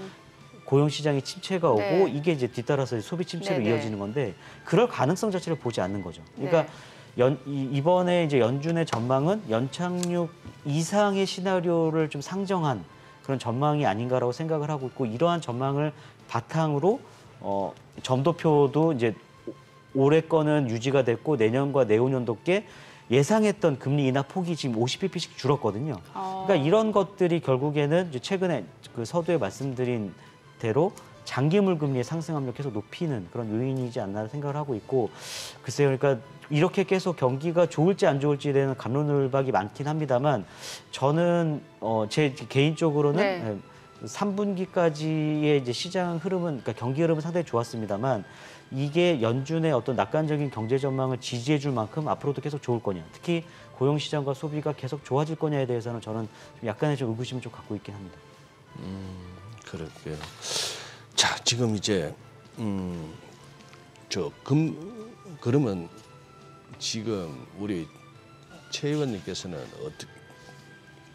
고용 시장이 침체가 오고 네. 이게 이제 뒤따라서 소비 침체로 네네. 이어지는 건데 그럴 가능성 자체를 보지 않는 거죠. 그러니까 네. 이번에 이제 연준의 전망은 연착륙 이상의 시나리오를 좀 상정한 그런 전망이 아닌가라고 생각을 하고 있고 이러한 전망을 바탕으로 점도표도 이제 올해 거는 유지가 됐고 내년과 내후년도께 예상했던 금리 인하 폭이 지금 50bp씩 줄었거든요. 그러니까 이런 것들이 결국에는 이제 최근에 그 서두에 말씀드린 대로 장기물 금리의 상승 압력 계속 높이는 그런 요인이지 않나 생각을 하고 있고 글쎄요. 그러니까 이렇게 계속 경기가 좋을지 안 좋을지에 대한 갑론을박이 많긴 합니다만 저는 제 개인적으로는 네. 3분기까지의 이제 시장 흐름은 그러니까 경기 흐름은 상당히 좋았습니다만 이게 연준의 어떤 낙관적인 경제 전망을 지지해 줄 만큼 앞으로도 계속 좋을 거냐. 특히 고용 시장과 소비가 계속 좋아질 거냐에 대해서는 저는 좀 약간의 좀 의구심을 좀 갖고 있긴 합니다. 그럴게요. 자, 지금 이제 그러면 지금 우리 최 의원님께서는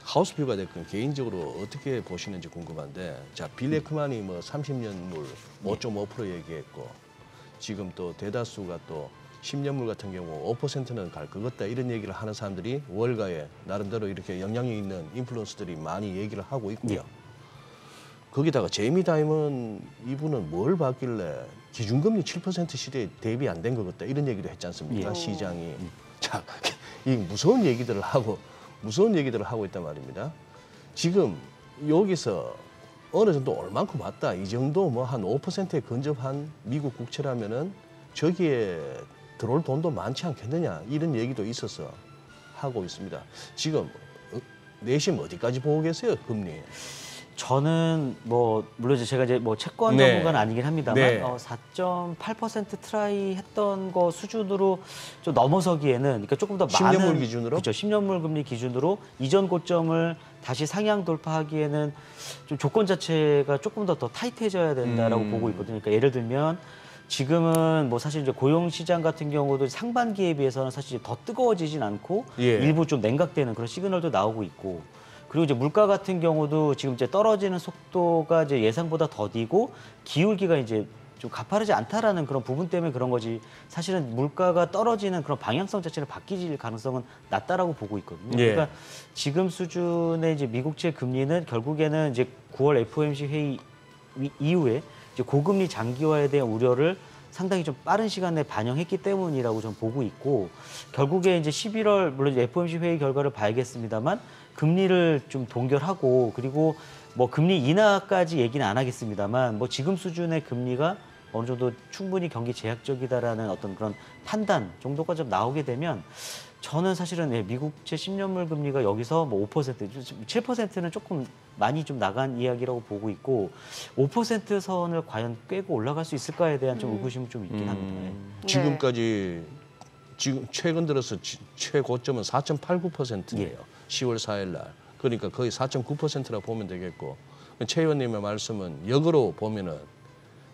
하우스뷰가 됐건 개인적으로 어떻게 보시는지 궁금한데, 자, 빌 에크만이 뭐 30년물 5.5% 얘기했고, 지금 또 대다수가 또 10년물 같은 경우 5%는 갈 것 같다 이런 얘기를 하는 사람들이 월가에 나름대로 이렇게 영향력 있는 인플루언서들이 많이 얘기를 하고 있고요. 거기다가 제이미 다이먼 이분은 뭘 봤길래 기준금리 7% 시대에 대비 안 된 것 같다 이런 얘기도 했지 않습니까? 시장이. 자, 이 무서운 얘기들을 하고 있단 말입니다. 지금 여기서 어느 정도 얼만큼 왔다 이 정도 뭐 한 5%에 근접한 미국 국채라면은 저기에 들어올 돈도 많지 않겠느냐 이런 얘기도 있어서 하고 있습니다. 지금 내심 어디까지 보고 계세요, 금리? 저는 뭐 물론 제가 이제 뭐 채권 네. 전문가는 아니긴 합니다만 네. 4.8% 트라이 했던 거 수준으로 좀 넘어서기에는 그러니까 조금 더 10년물 많은 기준으로? 그렇죠. 10년물 금리 기준으로 이전 고점을 다시 상향 돌파하기에는 좀 조건 자체가 조금 더 타이트해져야 된다라고 보고 있거든요. 그러니까 예를 들면 지금은 뭐 사실 이제 고용 시장 같은 경우도 상반기에 비해서는 사실 더 뜨거워지진 않고 예. 일부 좀 냉각되는 그런 시그널도 나오고 있고 그리고 이제 물가 같은 경우도 지금 이제 떨어지는 속도가 이제 예상보다 더디고 기울기가 이제 좀 가파르지 않다라는 그런 부분 때문에 그런 거지 사실은 물가가 떨어지는 그런 방향성 자체를 바뀔 가능성은 낮다라고 보고 있거든요. 예. 그러니까 지금 수준의 이제 미국채 금리는 결국에는 이제 9월 FOMC 회의 이후에 이제 고금리 장기화에 대한 우려를 상당히 좀 빠른 시간 내에 반영했기 때문이라고 저는 보고 있고 결국에 이제 11월 물론 FOMC 회의 결과를 봐야겠습니다만 금리를 좀 동결하고 그리고 뭐 금리 인하까지 얘기는 안 하겠습니다만 뭐 지금 수준의 금리가 어느 정도 충분히 경기 제약적이다라는 어떤 그런 판단 정도가 좀 나오게 되면 저는 사실은 미국채 10년물 금리가 여기서 뭐 5%, 7%는 조금 많이 좀 나간 이야기라고 보고 있고 5% 선을 과연 꿰고 올라갈 수 있을까에 대한 좀 의구심이 좀 있긴 합니다. 지금까지 지금 최근 들어서 최고점은 4.89%예요. 10월 4일 날. 그러니까 거의 4.9%라고 보면 되겠고 최 의원님의 말씀은 역으로 보면은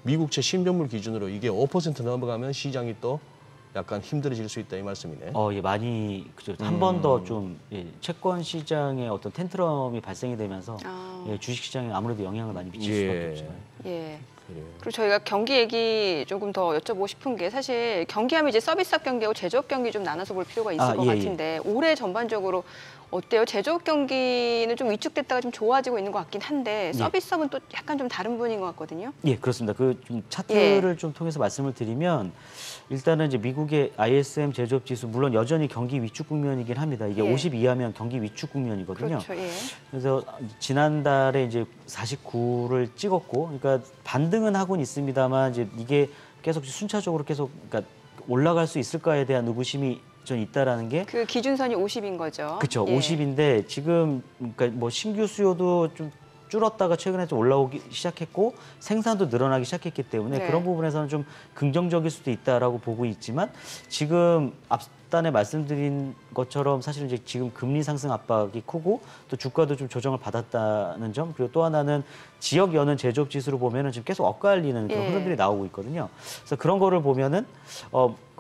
미국채 10년물 기준으로 이게 5% 넘어가면 시장이 또 약간 힘들어질 수 있다 이 말씀이네. 예, 많이 그죠. 한 번 더 좀 채권 시장에 어떤 텐트럼이 발생이 되면서 주식 시장에 아무래도 영향을 많이 미칠 수밖에 없죠. 예. 그리고 저희가 경기 얘기 조금 더 여쭤보고 싶은 게 사실 경기하면 이제 서비스업 경기하고 제조업 경기 좀 나눠서 볼 필요가 있을 것 같은데 올해 전반적으로 어때요? 제조업 경기는 좀 위축됐다가 좀 좋아지고 있는 것 같긴 한데 서비스업은 또 약간 좀 다른 분인 것 같거든요. 예, 그렇습니다. 그 좀 차트를 좀 통해서 말씀을 드리면 일단은 이제 미국의 ISM 제조업 지수 물론 여전히 경기 위축 국면이긴 합니다. 이게 50 이하면 경기 위축 국면이거든요. 그렇죠. 예. 그래서 지난달에 이제 49를 찍었고, 그러니까 반등은 하고는 있습니다만 이제 이게 계속 순차적으로 계속 그러니까 올라갈 수 있을까에 대한 의구심이 좀 있다라는 게 그 기준선이 50인 거죠. 그렇죠. 예. 50인데 지금 그러니까 뭐 신규 수요도 좀 줄었다가 최근에 좀 올라오기 시작했고 생산도 늘어나기 시작했기 때문에 그런 부분에서는 좀 긍정적일 수도 있다라고 보고 있지만 지금 앞단에 말씀드린 것처럼 사실은 이제 지금 금리 상승 압박이 크고 또 주가도 좀 조정을 받았다는 점 그리고 또 하나는 지역 연은 제조업 지수로 보면은 지금 계속 엇갈리는 그런 흐름들이 나오고 있거든요. 그래서 그런 거를 보면은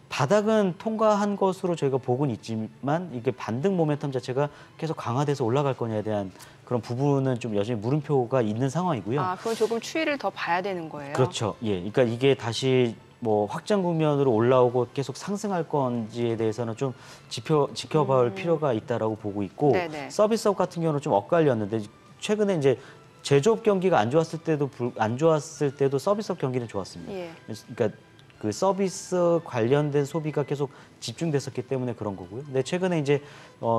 바닥은 통과한 것으로 저희가 보고는 있지만 이게 반등 모멘텀 자체가 계속 강화돼서 올라갈 거냐에 대한 그런 부분은 좀 여전히 물음표가 있는 상황이고요. 아, 그건 조금 추이를 더 봐야 되는 거예요. 그렇죠. 예, 그러니까 이게 다시 뭐 확장 국면으로 올라오고 계속 상승할 건지에 대해서는 좀 지켜볼 필요가 있다라고 보고 있고 서비스업 같은 경우는 좀 엇갈렸는데 최근에 이제 제조업 경기가 안 좋았을 때도 서비스업 경기는 좋았습니다. 그러니까 그 서비스 관련된 소비가 계속 집중됐었기 때문에 그런 거고요. 근데 최근에 이제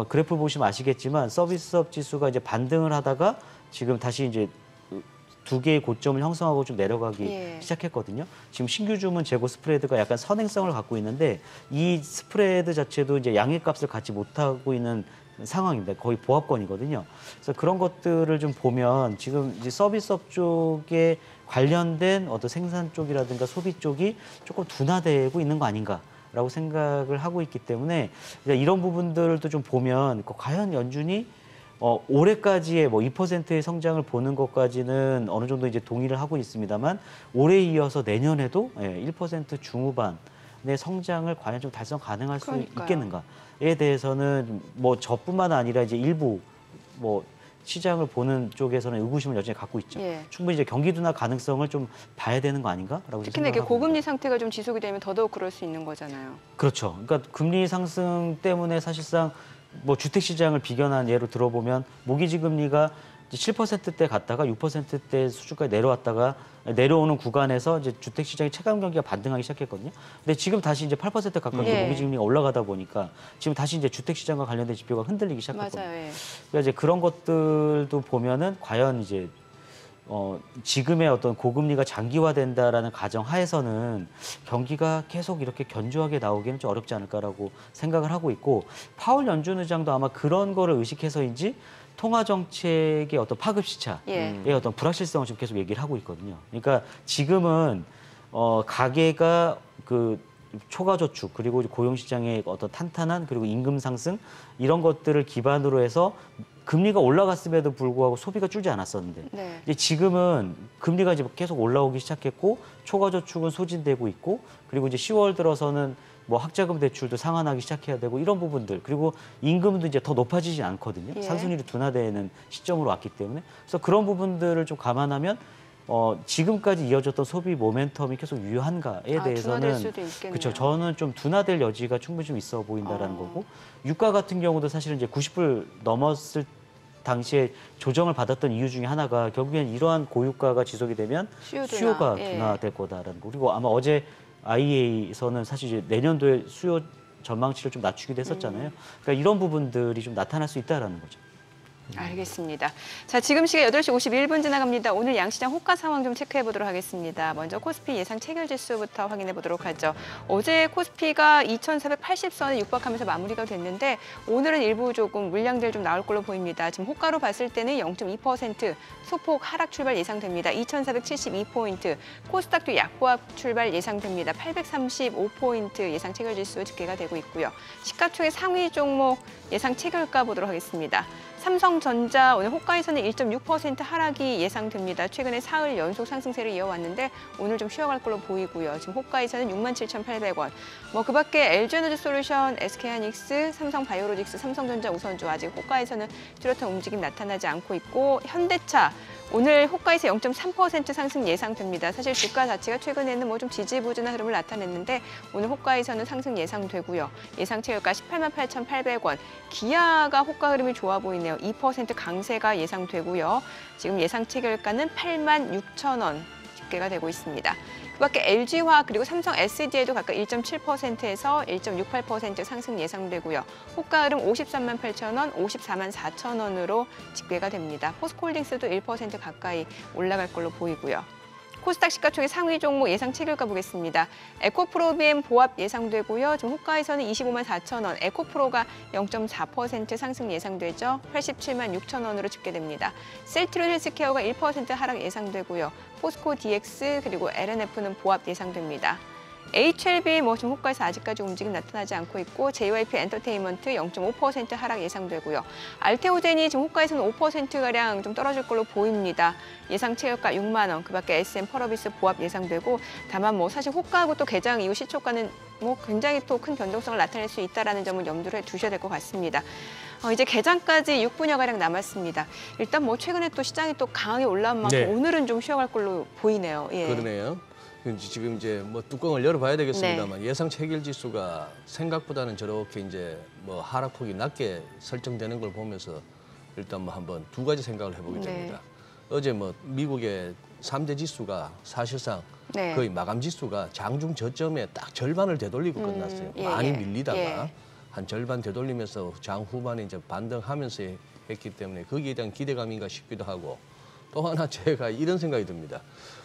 그래프 보시면 아시겠지만 서비스업 지수가 이제 반등을 하다가 지금 다시 이제 두 개의 고점을 형성하고 좀 내려가기 시작했거든요. 지금 신규 주문 재고 스프레드가 약간 선행성을 갖고 있는데 이 스프레드 자체도 이제 양해값을 갖지 못하고 있는 상황입니다. 거의 보합권이거든요. 그래서 그런 것들을 좀 보면 지금 이제 서비스업 쪽에 관련된 어떤 생산 쪽이라든가 소비 쪽이 조금 둔화되고 있는 거 아닌가라고 생각을 하고 있기 때문에 이런 부분들도 좀 보면 과연 연준이 올해까지의 뭐 2%의 성장을 보는 것까지는 어느 정도 이제 동의를 하고 있습니다만 올해 이어서 내년에도 1% 중후반의 성장을 과연 좀 달성 가능할 수 있겠는가에 대해서는 뭐 저뿐만 아니라 이제 일부 뭐 시장을 보는 쪽에서는 의구심을 여전히 갖고 있죠. 예. 충분히 이제 경기 둔화 가능성을 좀 봐야 되는 거 아닌가라고 특히나 이게 생각합니다. 고금리 상태가 좀 지속이 되면 더더욱 그럴 수 있는 거잖아요. 그렇죠. 그러니까 금리 상승 때문에 사실상 뭐 주택 시장을 비견한 예로 들어보면 모기지 금리가 7%대 갔다가 6%대 수준까지 내려왔다가 내려오는 구간에서 이제 주택 시장의 체감 경기가 반등하기 시작했거든요. 근데 지금 다시 이제 8% 가까운 예. 모기지 금리가 올라가다 보니까 지금 다시 이제 주택 시장과 관련된 지표가 흔들리기 시작했거든요. 맞아요. 예. 그러니까 이제 그런 것들도 보면은 과연 이제 지금의 어떤 고금리가 장기화된다라는 가정 하에서는 경기가 계속 이렇게 견조하게 나오기는 좀 어렵지 않을까라고 생각을 하고 있고 파월 연준 의장도 아마 그런 거를 의식해서인지 통화 정책의 어떤 파급 시차의 어떤 불확실성을 지금 계속 얘기를 하고 있거든요. 그러니까 지금은 가계가 그 초과 저축 그리고 고용 시장의 어떤 탄탄한 그리고 임금 상승 이런 것들을 기반으로 해서 금리가 올라갔음에도 불구하고 소비가 줄지 않았었는데 네. 이제 지금은 금리가 이제 계속 올라오기 시작했고 초과 저축은 소진되고 있고 그리고 이제 10월 들어서는 뭐 학자금 대출도 상환하기 시작해야 되고 이런 부분들 그리고 임금도 이제 더 높아지지 않거든요. 예. 상승률이 둔화되는 시점으로 왔기 때문에 그래서 그런 부분들을 좀 감안하면 지금까지 이어졌던 소비 모멘텀이 계속 유효한가에 둔화될 대해서는 수도 있겠네요. 그렇죠. 저는 좀 둔화될 여지가 충분히 좀 있어 보인다라는 거고 유가 같은 경우도 사실은 이제 90불 넘었을 당시에 조정을 받았던 이유 중에 하나가 결국엔 이러한 고유가가 지속이 되면 수요가 예. 둔화될 거다라는 거. 그리고 아마 어제 IEA에서는 사실 이제 내년도에 수요 전망치를 좀 낮추기도 했었잖아요. 그러니까 이런 부분들이 좀 나타날 수 있다라는 거죠. 알겠습니다. 자, 지금 시각 8시 51분 지나갑니다. 오늘 양시장 호가 상황 좀 체크해 보도록 하겠습니다. 먼저 코스피 예상 체결 지수부터 확인해 보도록 하죠. 어제 코스피가 2,480선에 육박하면서 마무리가 됐는데 오늘은 일부 조금 물량들 좀 나올 걸로 보입니다. 지금 호가로 봤을 때는 0.2% 소폭 하락 출발 예상됩니다. 2,472포인트. 코스닥도 약보합 출발 예상됩니다. 835포인트 예상 체결 지수 집계가 되고 있고요. 시가총액 상위 종목 예상 체결가 보도록 하겠습니다. 삼성전자 오늘 호가에서는 1.6% 하락이 예상됩니다. 최근에 사흘 연속 상승세를 이어왔는데 오늘 좀 쉬어갈 걸로 보이고요. 지금 호가에서는 67,800원. 뭐 그밖에 LG에너지솔루션, SK하이닉스, 삼성바이오로직스, 삼성전자 우선주 아직 호가에서는 뚜렷한 움직임 나타나지 않고 있고 현대차 오늘 호가에서 0.3% 상승 예상됩니다. 사실 주가 자체가 최근에는 뭐 좀 지지부진한 흐름을 나타냈는데 오늘 호가에서는 상승 예상되고요. 예상 체결가 188,800원. 기아가 호가 흐름이 좋아 보이네요. 2% 강세가 예상되고요. 지금 예상 체결가는 86,000원 집계가 되고 있습니다. 그밖에 LG화학 그리고 삼성 SDI도 각각 1.7%에서 1.68% 상승 예상되고요. 호가 흐름 538,000원, 544,000원으로 집계가 됩니다. 포스코홀딩스도 1% 가까이 올라갈 걸로 보이고요. 코스닥 시가총액 상위 종목 예상 체결가 보겠습니다. 에코프로비엠 보합 예상되고요. 지금 호가에서는 254,000원, 에코프로가 0.4% 상승 예상되죠. 876,000원으로 집계됩니다. 셀트론 헬스케어가 1% 하락 예상되고요. 포스코 DX 그리고 LNF는 보합 예상됩니다. HLB 뭐 지금 호가에서 아직까지 움직임 나타나지 않고 있고 JYP 엔터테인먼트 0.5% 하락 예상되고요. 알테오젠이 지금 호가에서는 5%가량 좀 떨어질 걸로 보입니다. 예상 체결가 6만 원. 그밖에 SM 펄어비스 보합 예상되고 다만 뭐 사실 호가하고 또 개장 이후 시초가는 뭐 굉장히 또 큰 변동성을 나타낼 수 있다라는 점을 염두에 두셔야 될 것 같습니다. 이제 개장까지 6분여가량 남았습니다. 일단 뭐 최근에 또 시장이 또 강하게 올라온 만큼 네. 오늘은 좀 쉬어갈 걸로 보이네요. 예. 그러네요. 지금 이제 뭐 뚜껑을 열어봐야 되겠습니다만 예상 체결 지수가 생각보다는 저렇게 이제 뭐 하락폭이 낮게 설정되는 걸 보면서 일단 뭐 한번 두 가지 생각을 해보게 됩니다. 어제 뭐 미국의 3대 지수가 사실상 거의 마감 지수가 장중 저점에 딱 절반을 되돌리고 끝났어요. 많이 밀리다가 한 절반 되돌리면서 장 후반에 이제 반등하면서 했기 때문에 거기에 대한 기대감인가 싶기도 하고 또 하나 제가 이런 생각이 듭니다.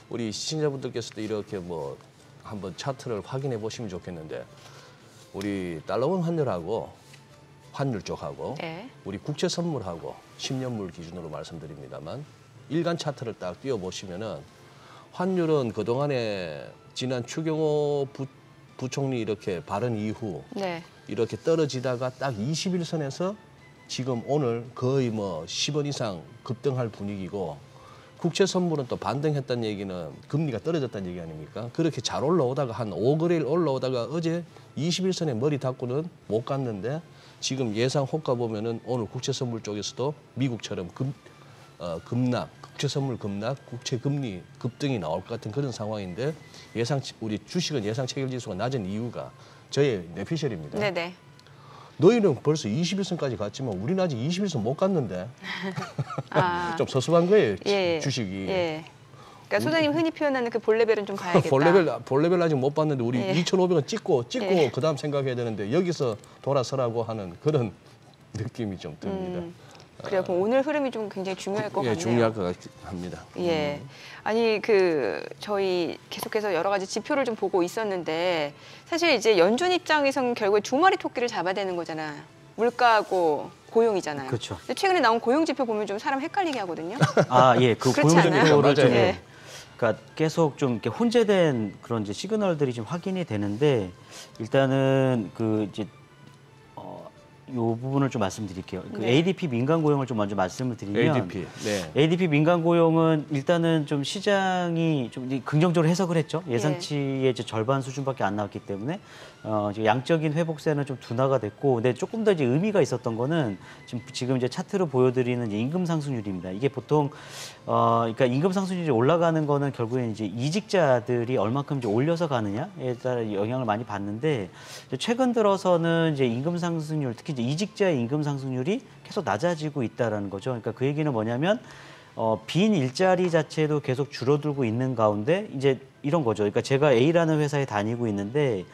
우리 시청자분들께서도 이렇게 뭐 한번 차트를 확인해 보시면 좋겠는데 우리 달러원 환율하고 환율 쪽하고 우리 국채 선물하고 10년물 기준으로 말씀드립니다만 일간 차트를 딱 띄워 보시면은 환율은 그동안에 지난 추경호 부총리 이렇게 발언 이후 이렇게 떨어지다가 딱 21선에서 지금 오늘 거의 뭐 10원 이상 급등할 분위기고 국채 선물은 또 반등했다는 얘기는 금리가 떨어졌다는 얘기 아닙니까? 그렇게 잘 올라오다가 한 5거래일 올라오다가 어제 21선에 머리 닫고는 못 갔는데 지금 예상 호가 보면은 오늘 국채 선물 쪽에서도 미국처럼 급락, 국채 선물 급락, 국채 금리 급등이 나올 것 같은 그런 상황인데 우리 주식은 예상 체결 지수가 낮은 이유가 저의 뇌피셜입니다. 네네. 너희는 벌써 21선까지 갔지만 우리는 아직 21선 못 갔는데 아. 좀 서슴한 거예요, 예. 주식이. 예. 그러니까 소장님 흔히 표현하는 그 볼레벨은 좀 봐야겠다. 볼레벨 아직 못 봤는데 우리 예. 2,500원 찍고 예. 그다음 생각해야 되는데 여기서 돌아서라고 하는 그런 느낌이 좀 듭니다. 그래요. 그럼 오늘 흐름이 좀 굉장히 중요할 것 예, 같네요. 중요할 것 합니다. 예. 아니 저희 계속해서 여러 가지 지표를 좀 보고 있었는데 사실 이제 연준 입장에서는 결국에 두 마리 토끼를 잡아야 되는 거잖아. 물가하고 고용이잖아요. 그렇죠. 근데 최근에 나온 고용 지표 보면 좀 사람 헷갈리게 하거든요. 예, 그 그렇지 고용 않아요? 지표를 좀 네. 그러니까 계속 좀 이렇게 혼재된 그런 이제 시그널들이 좀 확인이 되는데 일단은 그 이제 요 부분을 좀 말씀드릴게요. 그 네. ADP 민간 고용을 좀 먼저 말씀을 드리면 ADP. 네. ADP 민간 고용은 일단은 좀 시장이 좀 긍정적으로 해석을 했죠. 예상치의 이제 절반 수준밖에 안 나왔기 때문에 이제 양적인 회복세는 좀 둔화가 됐고, 근데 조금 더 이제 의미가 있었던 거는 지금 이제 차트로 보여드리는 이제 임금 상승률입니다. 이게 보통 그러니까 임금 상승률이 올라가는 거는 결국엔 이제 이직자들이 얼마큼 이제 올려서 가느냐에 따라 영향을 많이 받는데 최근 들어서는 이제 임금 상승률, 특히 이제 이직자의 임금 상승률이 계속 낮아지고 있다라는 거죠. 그러니까 그 얘기는 뭐냐면 빈 일자리 자체도 계속 줄어들고 있는 가운데 이제 이런 거죠. 그러니까 제가 A라는 회사에 다니고 있는데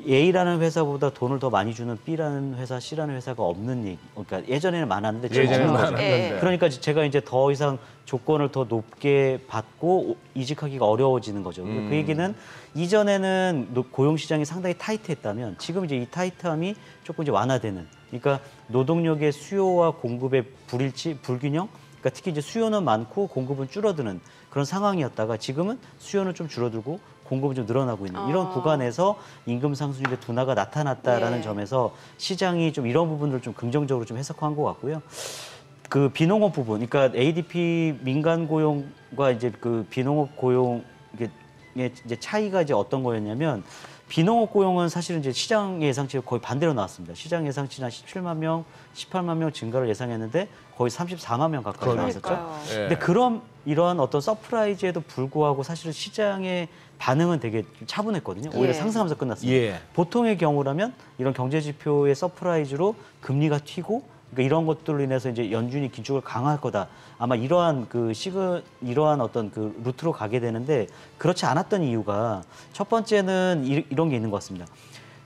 A라는 회사보다 돈을 더 많이 주는 B라는 회사, C라는 회사가 없는 얘기. 그러니까 예전에는 많았는데 지금 예전에는 없는 거죠. 많았는데. 그러니까 제가 이제 더 이상 조건을 더 높게 받고 이직하기가 어려워지는 거죠. 그 얘기는 이전에는 고용 시장이 상당히 타이트했다면 지금 이제 이 타이트함이 조금 이제 완화되는. 그러니까 노동력의 수요와 공급의 불균형. 그러니까 특히 이제 수요는 많고 공급은 줄어드는 그런 상황이었다가 지금은 수요는 좀 줄어들고 공급은 좀 늘어나고 있는 이런 구간에서 임금 상승률의 둔화가 나타났다라는 예. 점에서 시장이 좀 이런 부분들을 좀 긍정적으로 좀 해석한 것 같고요. 그 비농업 부분, 그러니까 ADP 민간 고용과 이제 그 비농업 고용 이제 차이가 이제 어떤 거였냐면 비농업 고용은 사실은 이제 시장 예상치가 거의 반대로 나왔습니다. 시장 예상치는 한 17만 명, 18만 명 증가를 예상했는데 거의 34만 명 가까이 나왔었죠. 그러니까요. 근데 이러한 어떤 서프라이즈에도 불구하고 사실은 시장의 반응은 되게 차분했거든요. 오히려 예. 상승하면서 끝났습니다. 예. 보통의 경우라면 이런 경제 지표의 서프라이즈로 금리가 튀고 그러니까 이런 것들로 인해서 이제 연준이 긴축을 강화할 거다. 아마 이러한 어떤 그 루트로 가게 되는데 그렇지 않았던 이유가 첫 번째는 이런 게 있는 것 같습니다.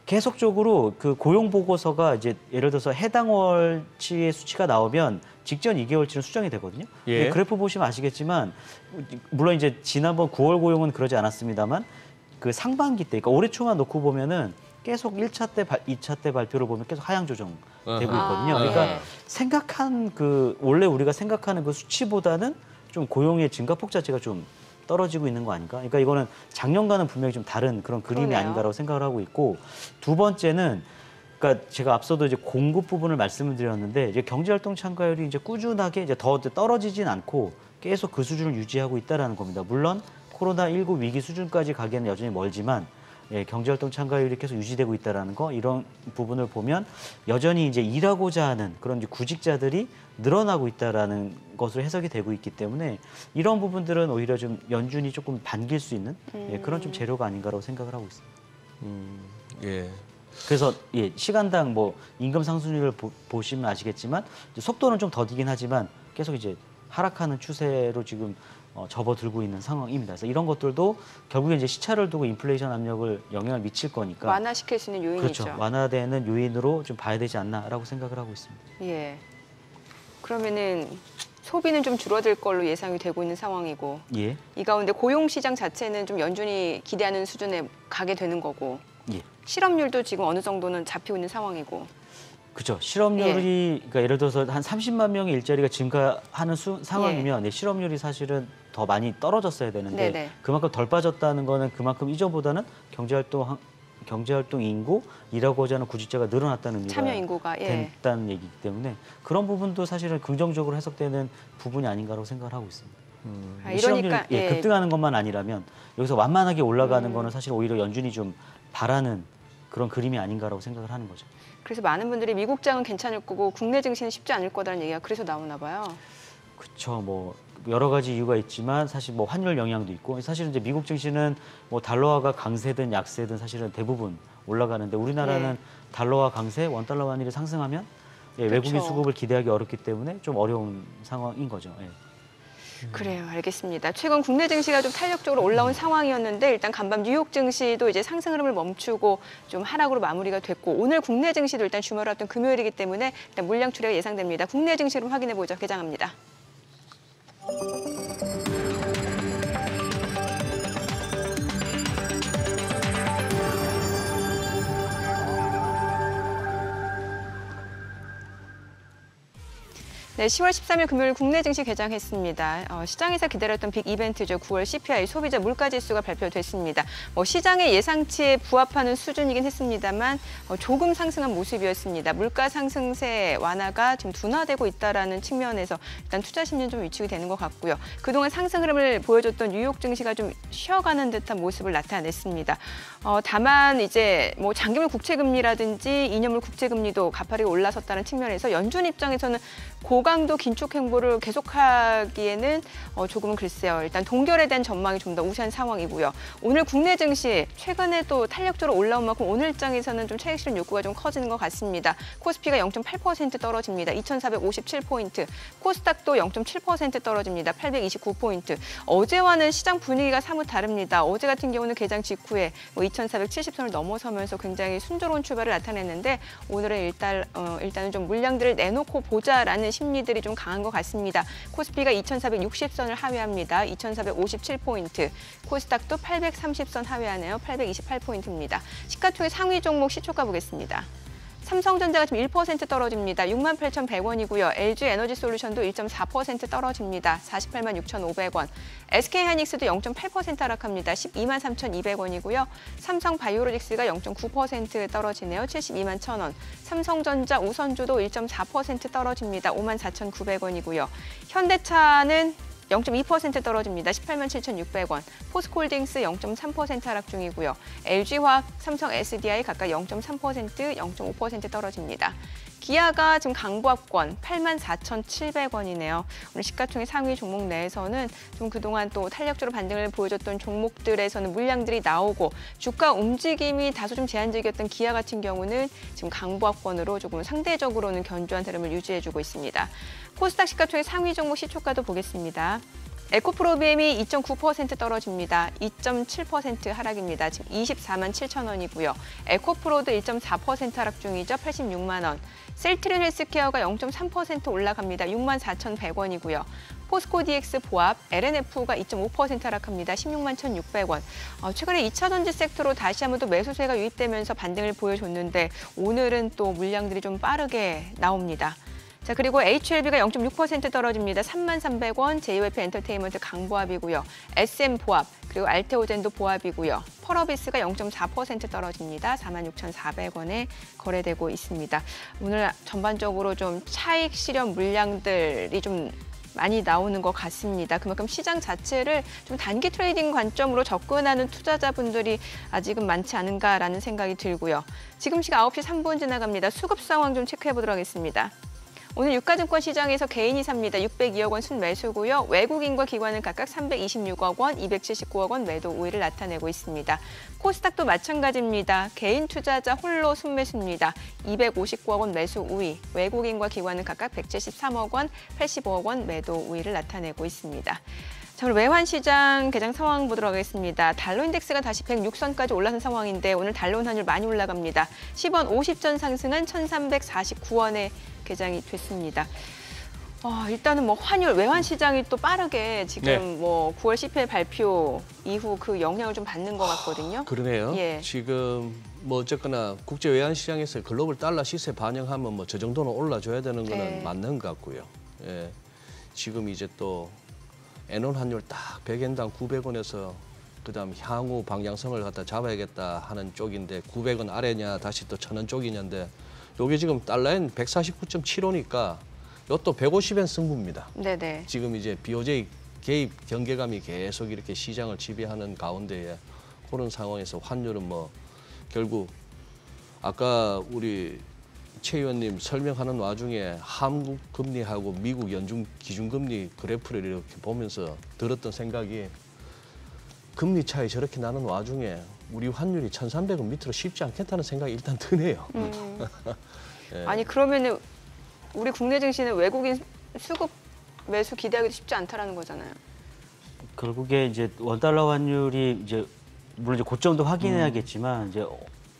계속적으로 그 고용 보고서가 이제 예를 들어서 해당 월치의 수치가 나오면 직전 2개월치는 수정이 되거든요. 예. 그래프 보시면 아시겠지만 물론 이제 지난번 9월 고용은 그러지 않았습니다만 그 상반기 때, 그러니까 올해 초만 놓고 보면은 계속 1차 때, 2차 때 발표를 보면 계속 하향 조정되고 있거든요. 그러니까 네. 원래 우리가 생각하는 그 수치보다는 좀 고용의 증가폭 자체가 좀 떨어지고 있는 거 아닌가? 그러니까 이거는 작년과는 분명히 좀 다른 그런 그림이 그러네요. 아닌가라고 생각을 하고 있고 두 번째는 그러니까 제가 앞서도 이제 공급 부분을 말씀을 드렸는데 이제 경제활동 참가율이 이제 꾸준하게 이제 더 떨어지진 않고 계속 그 수준을 유지하고 있다라는 겁니다. 물론 코로나19 위기 수준까지 가기에는 여전히 멀지만 경제활동 참가율이 계속 유지되고 있다라는 거 이런 부분을 보면 여전히 이제 일하고자 하는 그런 이제 구직자들이 늘어나고 있다라는 것으로 해석이 되고 있기 때문에 이런 부분들은 오히려 좀 연준이 조금 반길 수 있는 그런 좀 재료가 아닌가라고 생각을 하고 있습니다. 예. 그래서 시간당 뭐 임금 상승률을 보시면 아시겠지만 속도는 좀 더디긴 하지만 계속 이제 하락하는 추세로 지금 접어들고 있는 상황입니다. 그래서 이런 것들도 결국에 이제 시차를 두고 인플레이션 압력을 영향을 미칠 거니까 완화시킬 수 있는 요인이죠. 그렇죠. 완화되는 요인으로 좀 봐야 되지 않나라고 생각을 하고 있습니다. 예. 그러면은 소비는 좀 줄어들 걸로 예상이 되고 있는 상황이고 예. 이 가운데 고용 시장 자체는 좀 연준이 기대하는 수준에 가게 되는 거고 예. 실업률도 지금 어느 정도는 잡히고 있는 상황이고 그렇죠. 실업률이 그러니까 예를 들어서 한 30만 명의 일자리가 증가하는 상황이면 실업률이 사실은 더 많이 떨어졌어야 되는데 네네. 그만큼 덜 빠졌다는 거는 그만큼 이전보다는 경제활동 인구, 일하고자 하는 구직자가 늘어났다는 의미가 참여 인구가 됐다는 얘기이기 때문에 그런 부분도 사실은 긍정적으로 해석되는 부분이 아닌가라고 생각을 하고 있습니다. 이러니까 실업률이 급등하는 것만 아니라면 여기서 완만하게 올라가는 거는 사실 오히려 연준이 좀 바라는 그런 그림이 아닌가라고 생각을 하는 거죠. 그래서 많은 분들이 미국장은 괜찮을 거고 국내 증시는 쉽지 않을 거다라는 얘기가 그래서 나오나 봐요. 그렇죠. 뭐 여러 가지 이유가 있지만 사실 뭐 환율 영향도 있고 사실은 이제 미국 증시는 뭐 달러화가 강세든 약세든 사실은 대부분 올라가는데 우리나라는 네. 달러화 강세, 원달러 환율이 상승하면 외국인 그렇죠. 수급을 기대하기 어렵기 때문에 좀 어려운 상황인 거죠. 예. 그래요, 알겠습니다. 최근 국내 증시가 좀 탄력적으로 올라온 상황이었는데 일단 간밤 뉴욕 증시도 이제 상승 흐름을 멈추고 좀 하락으로 마무리가 됐고 오늘 국내 증시도 일단 주말을 앞둔 금요일이기 때문에 일단 물량 출회가 예상됩니다. 국내 증시로 확인해 보죠. 개장합니다. 네, 10월 13일 금요일 국내 증시 개장했습니다. 시장에서 기다렸던 빅 이벤트죠. 9월 CPI 소비자 물가지수가 발표됐습니다. 시장의 예상치에 부합하는 수준이긴 했습니다만 조금 상승한 모습이었습니다. 물가 상승세 완화가 지금 둔화되고 있다라는 측면에서 일단 투자 심리는 좀 위축이 되는 것 같고요. 그동안 상승 흐름을 보여줬던 뉴욕 증시가 좀 쉬어가는 듯한 모습을 나타냈습니다. 다만 이제 뭐 장기물 국채금리라든지 2년물 국채금리도 가파르게 올라섰다는 측면에서 연준 입장에서는 고강도 긴축 행보를 계속하기에는 조금은 글쎄요. 일단 동결에 대한 전망이 좀 더 우세한 상황이고요. 오늘 국내 증시 최근에 또 탄력적으로 올라온 만큼 오늘장에서는 좀 차익 실현 욕구가 좀 커지는 것 같습니다. 코스피가 0.8% 떨어집니다. 2,457포인트. 코스닥도 0.7% 떨어집니다. 829포인트. 어제와는 시장 분위기가 사뭇 다릅니다. 어제 같은 경우는 개장 직후에 2,470선을 넘어서면서 굉장히 순조로운 출발을 나타냈는데 오늘은 일단은 좀 물량들을 내놓고 보자라는 심리들이 좀 강한 것 같습니다. 코스피가 2,460선을 하회합니다. 2,457포인트. 코스닥도 830선 하회하네요. 828포인트입니다. 시가총액 상위 종목 시초가 보겠습니다. 삼성전자가 지금 1% 떨어집니다. 68,100원이고요. LG에너지솔루션도 1.4% 떨어집니다. 486,500원. SK하이닉스도 0.8% 하락합니다. 123,200원이고요. 삼성바이오로직스가 0.9% 떨어지네요. 721,000원. 삼성전자 우선주도 1.4% 떨어집니다. 54,900원이고요. 현대차는 0.2% 떨어집니다. 187,600원. 포스코홀딩스 0.3% 하락 중이고요. LG화학, 삼성 SDI 각각 0.3%, 0.5% 떨어집니다. 기아가 지금 강보합권 84,700원이네요. 오늘 시가총액 상위 종목 내에서는 좀 그동안 또 탄력적으로 반등을 보여줬던 종목들에서는 물량들이 나오고 주가 움직임이 다소 좀 제한적이었던 기아 같은 경우는 지금 강보합권으로 조금 상대적으로는 견조한 흐름을 유지해주고 있습니다. 코스닥 시가총액 상위 종목 시초가도 보겠습니다. 에코프로비엠이 2.9% 떨어집니다. 2.7% 하락입니다. 지금 24만 7천 원이고요. 에코프로도 1.4% 하락 중이죠. 86만 원. 셀트린 헬스케어가 0.3% 올라갑니다. 6만 4,100원이고요. 포스코 DX 보합, LNF가 2.5% 하락합니다. 16만 1,600원. 최근에 2차 전지 섹터로 다시 한번 또 매수세가 유입되면서 반등을 보여줬는데 오늘은 또 물량들이 좀 빠르게 나옵니다. 자, 그리고 HLB가 0.6% 떨어집니다. 33,300원, JYP 엔터테인먼트 강보합이고요. SM 보합, 그리고 알테오젠도 보합이고요. 펄어비스가 0.4% 떨어집니다. 46,400원에 거래되고 있습니다. 오늘 전반적으로 좀 차익 실현 물량들이 좀 많이 나오는 것 같습니다. 그만큼 시장 자체를 좀 단기 트레이딩 관점으로 접근하는 투자자분들이 아직은 많지 않은가라는 생각이 들고요. 지금 시각 9시 3분 지나갑니다. 수급 상황 좀 체크해 보도록 하겠습니다. 오늘 유가증권 시장에서 개인이 삽니다. 602억 원 순매수고요. 외국인과 기관은 각각 326억 원, 279억 원 매도 우위를 나타내고 있습니다. 코스닥도 마찬가지입니다. 개인 투자자 홀로 순매수입니다. 259억 원 매수 우위, 외국인과 기관은 각각 173억 원, 85억 원 매도 우위를 나타내고 있습니다. 자, 오늘 외환시장 개장 상황 보도록 하겠습니다. 달러 인덱스가 다시 106선까지 올라선 상황인데 오늘 달러원 환율 많이 올라갑니다. 10원 50전 상승한 1,349원에 개장이 됐습니다. 일단은 뭐 환율, 외환시장이 또 빠르게 지금 네. 뭐 9월 CPI 발표 이후 그 영향을 좀 받는 것 같거든요. 그러네요. 예. 지금 뭐 어쨌거나 국제 외환 시장에서 글로벌 달러 시세 반영하면 뭐 저 정도는 올라줘야 되는 거는 네. 맞는 것 같고요. 예. 지금 이제 또 엔원 환율 딱 100엔당 900원에서 그다음 향후 방향성을 갖다 잡아야겠다 하는 쪽인데 900원 아래냐 다시 또 1,000원 쪽이냐인데 요게 지금 달러엔 149.75니까 요것도 150엔 승부입니다. 네네. 지금 이제 BOJ 개입 경계감이 계속 이렇게 시장을 지배하는 가운데에 그런 상황에서 환율은 뭐 결국 아까 우리 최 의원님 설명하는 와중에 한국 금리하고 미국 연준 기준금리 그래프를 이렇게 보면서 들었던 생각이 금리 차이 저렇게 나는 와중에 우리 환율이 1,300원 밑으로 쉽지 않겠다는 생각이 일단 드네요. 예. 아니 그러면은 우리 국내 증시는 외국인 수급 매수 기대하기도 쉽지 않다라는 거잖아요. 결국에 이제 원달러 환율이 이제 물론 이제 고점도 확인해야겠지만 이제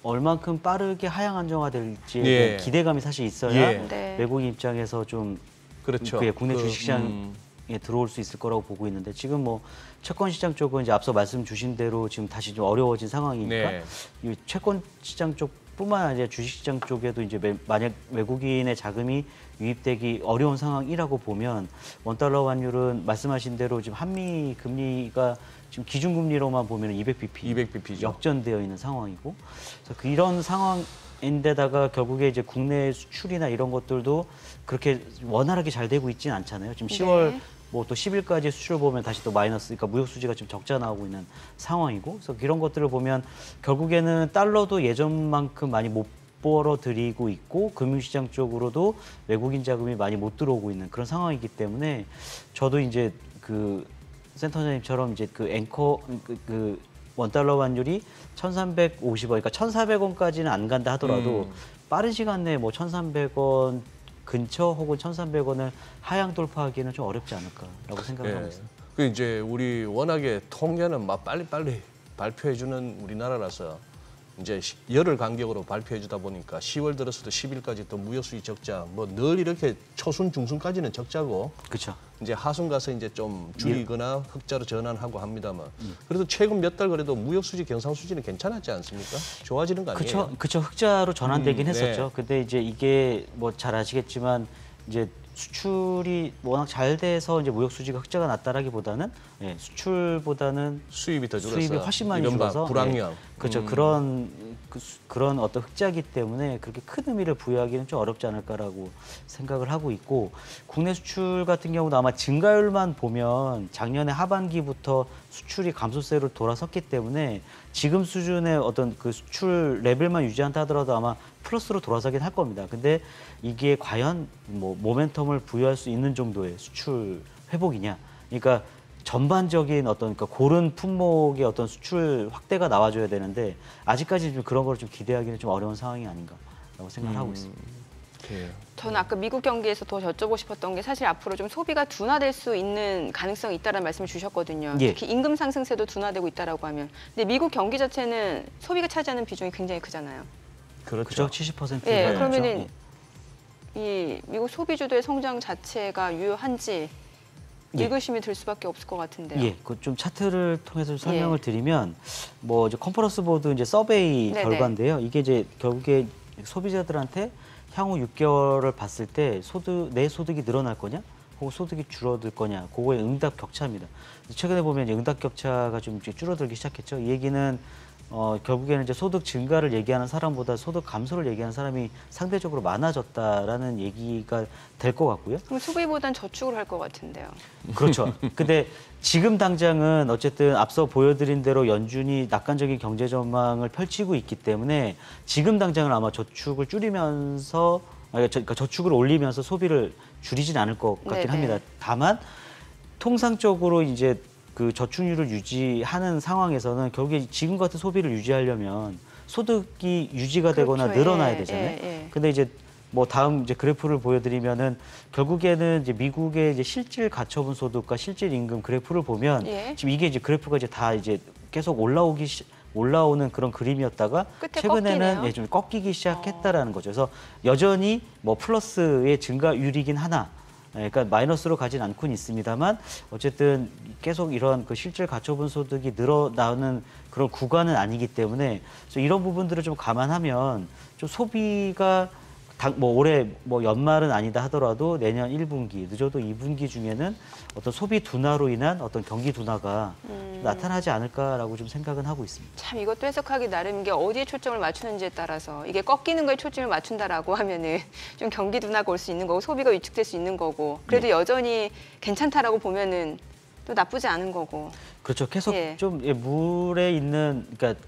얼만큼 빠르게 하향 안정화될지에 예. 대한 기대감이 사실 있어야 예. 네. 외국인 입장에서 좀 그렇죠. 국내 주식시장에 들어올 수 있을 거라고 보고 있는데 지금 뭐 채권 시장 쪽은 이제 앞서 말씀 주신 대로 지금 다시 좀 어려워진 상황이니까 네. 이 채권 시장 쪽뿐만 아니라 주식 시장 쪽에도 이제 만약 외국인의 자금이 유입되기 어려운 상황이라고 보면 원달러 환율은 말씀하신 대로 지금 한미 금리가 지금 기준금리로만 보면 200bp 역전되어 있는 상황이고 그래서 이런 상황인데다가 결국에 이제 국내 수출이나 이런 것들도 그렇게 원활하게 잘 되고 있지는 않잖아요. 지금 10월 네. 뭐 또 10일까지 수출 보면 다시 또 마이너스, 그러니까 무역 수지가 지금 적자 나오고 있는 상황이고, 그래서 이런 것들을 보면 결국에는 달러도 예전만큼 많이 못 벌어들이고 있고 금융시장 쪽으로도 외국인 자금이 많이 못 들어오고 있는 그런 상황이기 때문에 저도 이제 그 센터장님처럼 이제 그 앵커 그 원달러 환율이 1,350원, 그러니까 1,400원까지는 안 간다 하더라도 빠른 시간 내에 뭐 1,300원 근처 혹은 1,300원을 하향 돌파하기는 좀 어렵지 않을까라고 생각을 하고 있습니다. 그 이제 우리 워낙에 통계는 막 빨리빨리 발표해주는 우리나라라서 이제 열흘 간격으로 발표해주다 보니까 10월 들어서도 10일까지 또 무역수지 적자, 뭐 늘 이렇게 초순 중순까지는 적자고, 그렇죠. 이제 하순 가서 이제 좀 줄이거나 흑자로 전환하고 합니다만, 그래도 최근 몇 달 그래도 무역수지 경상수지는 괜찮았지 않습니까? 좋아지는 거 아니에요? 그렇죠. 흑자로 전환되긴 네. 했었죠. 근데 이제 이게 뭐 잘 아시겠지만 이제 수출이 워낙 잘 돼서 이제 무역 수지가 흑자가 났다라기보다는 수출보다는 수입이 더 줄어서 수입이 훨씬 많이 이른바 줄어서 불황형. 그렇죠. 그런 어떤 흑자기 때문에 그렇게 큰 의미를 부여하기는 좀 어렵지 않을까라고 생각을 하고 있고, 국내 수출 같은 경우도 아마 증가율만 보면 작년에 하반기부터 수출이 감소세로 돌아섰기 때문에 지금 수준의 어떤 그 수출 레벨만 유지한다 하더라도 아마 플러스로 돌아서긴 할 겁니다. 근데 이게 과연 뭐 모멘텀을 부여할 수 있는 정도의 수출 회복이냐? 그러니까 전반적인 어떤 그러니까 고른 품목의 어떤 수출 확대가 나와줘야 되는데 아직까지 좀 그런 걸 좀 기대하기는 좀 어려운 상황이 아닌가라고 생각을 하고 있습니다. 저는 아까 미국 경기에서 더 여쭤보고 싶었던 게 사실 앞으로 좀 소비가 둔화될 수 있는 가능성이 있다는 말씀을 주셨거든요. 예. 특히 임금 상승세도 둔화되고 있다라고 하면. 근데 미국 경기 자체는 소비가 차지하는 비중이 굉장히 크잖아요. 그렇죠. 70%. 예, 그러면은 이 미국 소비주도의 성장 자체가 유효한지 의구심이 들 수밖에 없을 것 같은데요. 예, 그 좀 차트를 통해서 설명을 드리면 뭐 이제 컨퍼런스 보드 이제 서베이 네네. 결과인데요. 이게 이제 결국에 소비자들한테 향후 6개월을 봤을 때 내 소득이 늘어날 거냐, 혹은 소득이 줄어들 거냐, 그거의 응답 격차입니다. 최근에 보면 이제 응답 격차가 좀 이제 줄어들기 시작했죠. 이 얘기는 결국에는 이제 소득 증가를 얘기하는 사람보다 소득 감소를 얘기하는 사람이 상대적으로 많아졌다라는 얘기가 될 것 같고요. 그럼 소비보단 저축을 할 것 같은데요. 그렇죠. 근데 지금 당장은 어쨌든 앞서 보여드린 대로 연준이 낙관적인 경제 전망을 펼치고 있기 때문에 지금 당장은 아마 저축을 줄이면서, 그러니까 저축을 올리면서 소비를 줄이진 않을 것 같긴 네네. 합니다. 다만 통상적으로 이제 그 저축률을 유지하는 상황에서는 결국에 지금 같은 소비를 유지하려면 소득이 유지가 되거나 그렇죠. 늘어나야 예, 되잖아요. 예, 예. 근데 이제 뭐 다음 이제 그래프를 보여드리면은 결국에는 이제 미국의 이제 실질 가처분 소득과 실질 임금 그래프를 보면 예. 지금 이게 이제 그래프가 이제 다 이제 계속 올라오는 그런 그림이었다가 끝에 최근에는 꺾이네요. 좀 꺾이기 시작했다라는 거죠. 그래서 여전히 뭐 플러스의 증가율이긴 하나, 그러니까 마이너스로 가진 않고는 있습니다만 어쨌든 계속 이런 그 실질 가처분 소득이 늘어나는 그런 구간은 아니기 때문에 그래서 이런 부분들을 좀 감안하면 좀 소비가 뭐 올해 뭐 연말은 아니다 하더라도 내년 1분기 늦어도 2분기 중에는 어떤 소비 둔화로 인한 어떤 경기 둔화가 나타나지 않을까라고 좀 생각은 하고 있습니다. 참 이것도 해석하기 나름인 게 어디에 초점을 맞추는지에 따라서 이게 꺾이는 거에 초점을 맞춘다라고 하면은 좀 경기 둔화가 올 수 있는 거고 소비가 위축될 수 있는 거고 그래도 여전히 괜찮다라고 보면은 또 나쁘지 않은 거고. 그렇죠. 계속 예. 좀 물에 있는 그러니까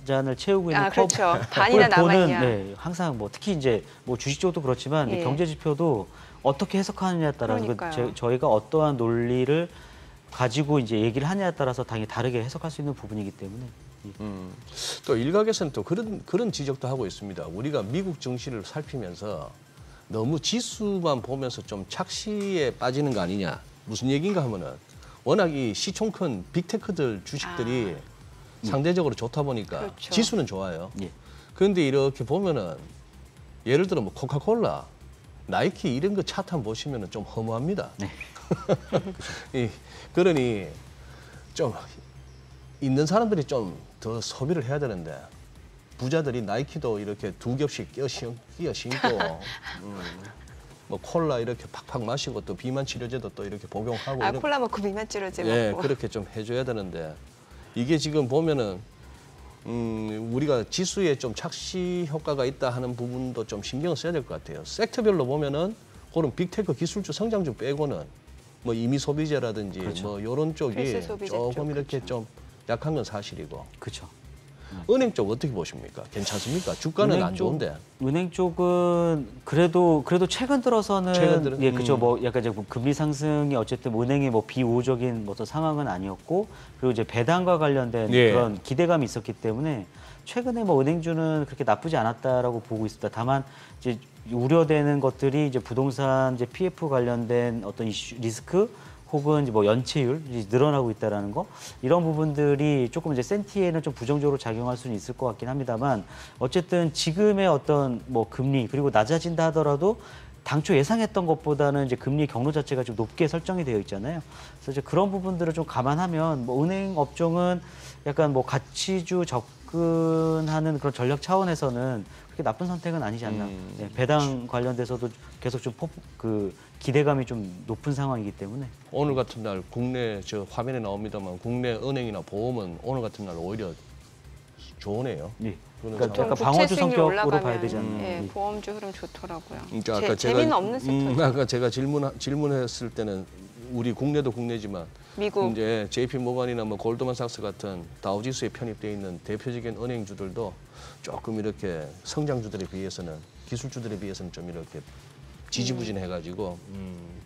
잔을 채우고 있는 그렇죠. 반이나 남아있냐. 네, 항상 뭐 특히 이제 뭐 주식 쪽도 그렇지만 예. 경제 지표도 어떻게 해석하느냐에 따라서 그러니까요. 저희가 어떠한 논리를 가지고 이제 얘기를 하냐에 따라서 당연히 다르게 해석할 수 있는 부분이기 때문에. 또 일각에서는 또 그런 지적도 하고 있습니다. 우리가 미국 증시를 살피면서 너무 지수만 보면서 좀 착시에 빠지는 거 아니냐. 무슨 얘기인가 하면은 워낙 이 시총 큰 빅테크들 주식들이 상대적으로 좋다 보니까 그렇죠. 지수는 좋아요. 예. 그런데 이렇게 보면은 예를 들어 뭐 코카콜라, 나이키 이런 거 차트 한번 보시면은 좀 허무합니다. 네. 그러니 좀 있는 사람들이 좀 더 소비를 해야 되는데 부자들이 나이키도 이렇게 2겹씩 끼어 신고 뭐 콜라 이렇게 팍팍 마시고 또 비만 치료제도 또 이렇게 복용하고 이런 콜라 먹고 비만 치료제 예, 먹고. 그렇게 좀 해줘야 되는데 이게 지금 보면은 우리가 지수에 좀 착시 효과가 있다 하는 부분도 좀 신경을 써야 될 것 같아요. 섹터별로 보면은 그런 빅테크 기술주 성장주 빼고는 뭐 임의 소비재라든지 그렇죠. 뭐 이런 쪽이 필수 소비재 조금 쪽, 이렇게 그렇죠. 좀 약한 건 사실이고. 그렇죠. 은행 쪽 어떻게 보십니까? 괜찮습니까? 주가는 안 좋은데. 은행 쪽은 그래도 최근 들어서는 예, 그죠. 뭐 약간 이제 금리 상승이 어쨌든 은행의 뭐 비우호적인 어떤 상황은 아니었고 그리고 이제 배당과 관련된 예. 그런 기대감이 있었기 때문에 최근에 뭐 은행주는 그렇게 나쁘지 않았다라고 보고 있습니다. 다만 이제 우려되는 것들이 이제 부동산 이제 PF 관련된 어떤 이슈, 리스크 혹은 이제 뭐 연체율이 늘어나고 있다라는 거 이런 부분들이 조금 이제 센티에는 좀 부정적으로 작용할 수는 있을 것 같긴 합니다만 어쨌든 지금의 어떤 뭐 금리 그리고 낮아진다 하더라도 당초 예상했던 것보다는 이제 금리 경로 자체가 좀 높게 설정이 되어 있잖아요. 그래서 이제 그런 부분들을 좀 감안하면 뭐 은행 업종은 약간 뭐 가치주 접근하는 그런 전략 차원에서는 그렇게 나쁜 선택은 아니지 않나. 네, 배당 관련돼서도 계속 좀 기대감이 좀 높은 상황이기 때문에. 오늘 같은 날 국내 저 화면에 나옵니다만 국내 은행이나 보험은 오늘 같은 날 오히려 좋으네요. 예. 그러니까 좀 약간 부채 방어주 수익률 성격으로 올라가면, 봐야 되지 않나. 예, 보험주 흐름 좋더라고요. 그러니까 아까 재미는 없는 섹터죠. 아까 제가 질문했을 때는 우리 국내도 국내지만 미국. 이제 JP 모건이나 뭐 골드만삭스 같은 다우지수에 편입돼 있는 대표적인 은행주들도 조금 이렇게 성장주들에 비해서는 기술주들에 비해서는 좀 이렇게 지지부진해가지고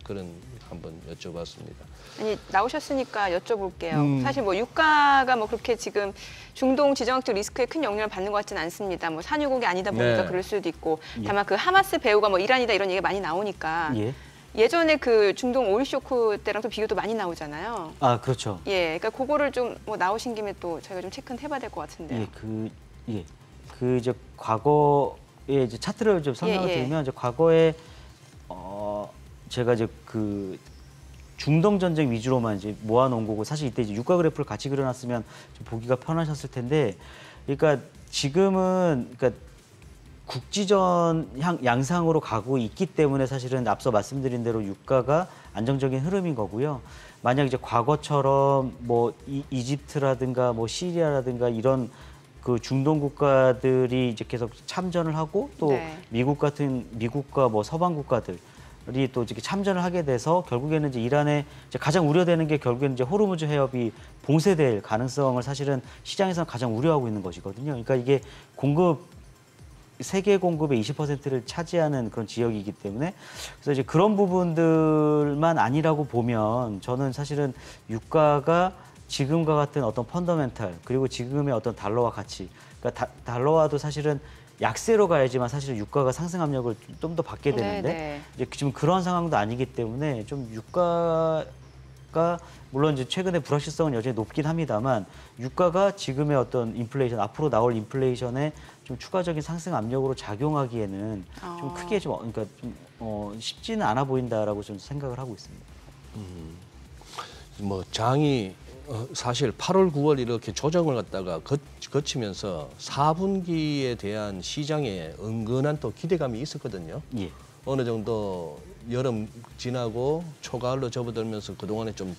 그런 한번 여쭤봤습니다. 아니 나오셨으니까 여쭤볼게요. 사실 뭐 유가가 뭐 그렇게 지금 중동 지정학적 리스크에 큰 영향을 받는 것 같지는 않습니다. 뭐 산유국이 아니다 보니까 네. 그럴 수도 있고 다만 그 하마스 배후가 뭐 이란이다 이런 얘기가 많이 나오니까 예. 예전에 그 중동 오일 쇼크 때랑 또 비교도 많이 나오잖아요. 아, 그렇죠. 예, 그러니까 그거를 좀 뭐 나오신 김에 또 저희가 좀 체크는 해봐야 될 것 같은데요. 그 이제 과거에 이제 차트를 좀 설명을 예, 예. 드리면 이제 과거에 제가 이제 그 중동 전쟁 위주로만 이제 모아놓은 거고 사실 이때 이제 유가 그래프를 같이 그려놨으면 좀 보기가 편하셨을 텐데, 그러니까 지금은 그러니까 국지전 양상으로 가고 있기 때문에 사실은 앞서 말씀드린 대로 유가가 안정적인 흐름인 거고요. 만약 이제 과거처럼 뭐 이집트라든가 뭐 시리아라든가 이런 그 중동 국가들이 이제 계속 참전을 하고 또 네. 미국과 뭐 서방 국가들이 또 이렇게 참전을 하게 돼서 결국에는 이제 이란에 이제 가장 우려되는 게 결국에는 이제 호르무즈 해협이 봉쇄될 가능성을 사실은 시장에서는 가장 우려하고 있는 것이거든요. 그러니까 이게 세계 공급의 20%를 차지하는 그런 지역이기 때문에 그래서 이제 그런 부분들만 아니라고 보면 저는 사실은 유가가 지금과 같은 어떤 펀더멘탈 그리고 지금의 어떤 달러와 가치, 그러니까 달러와도 사실은 약세로 가야지만 사실은 유가가 상승 압력을 좀 더 받게 되는데 네. 이제 지금 그런 상황도 아니기 때문에 좀 유가가 물론 이제 최근에 불확실성은 여전히 높긴 합니다만 유가가 지금의 어떤 인플레이션 앞으로 나올 인플레이션에 좀 추가적인 상승 압력으로 작용하기에는 좀 크게 그러니까 좀 쉽지는 않아 보인다라고 좀 생각을 하고 있습니다. 뭐 장이 사실 8월, 9월 이렇게 조정을 갖다가 거치면서 4분기에 대한 시장에 은근한 또 기대감이 있었거든요. 예. 어느 정도 여름 지나고 초가을로 접어들면서 그동안에 좀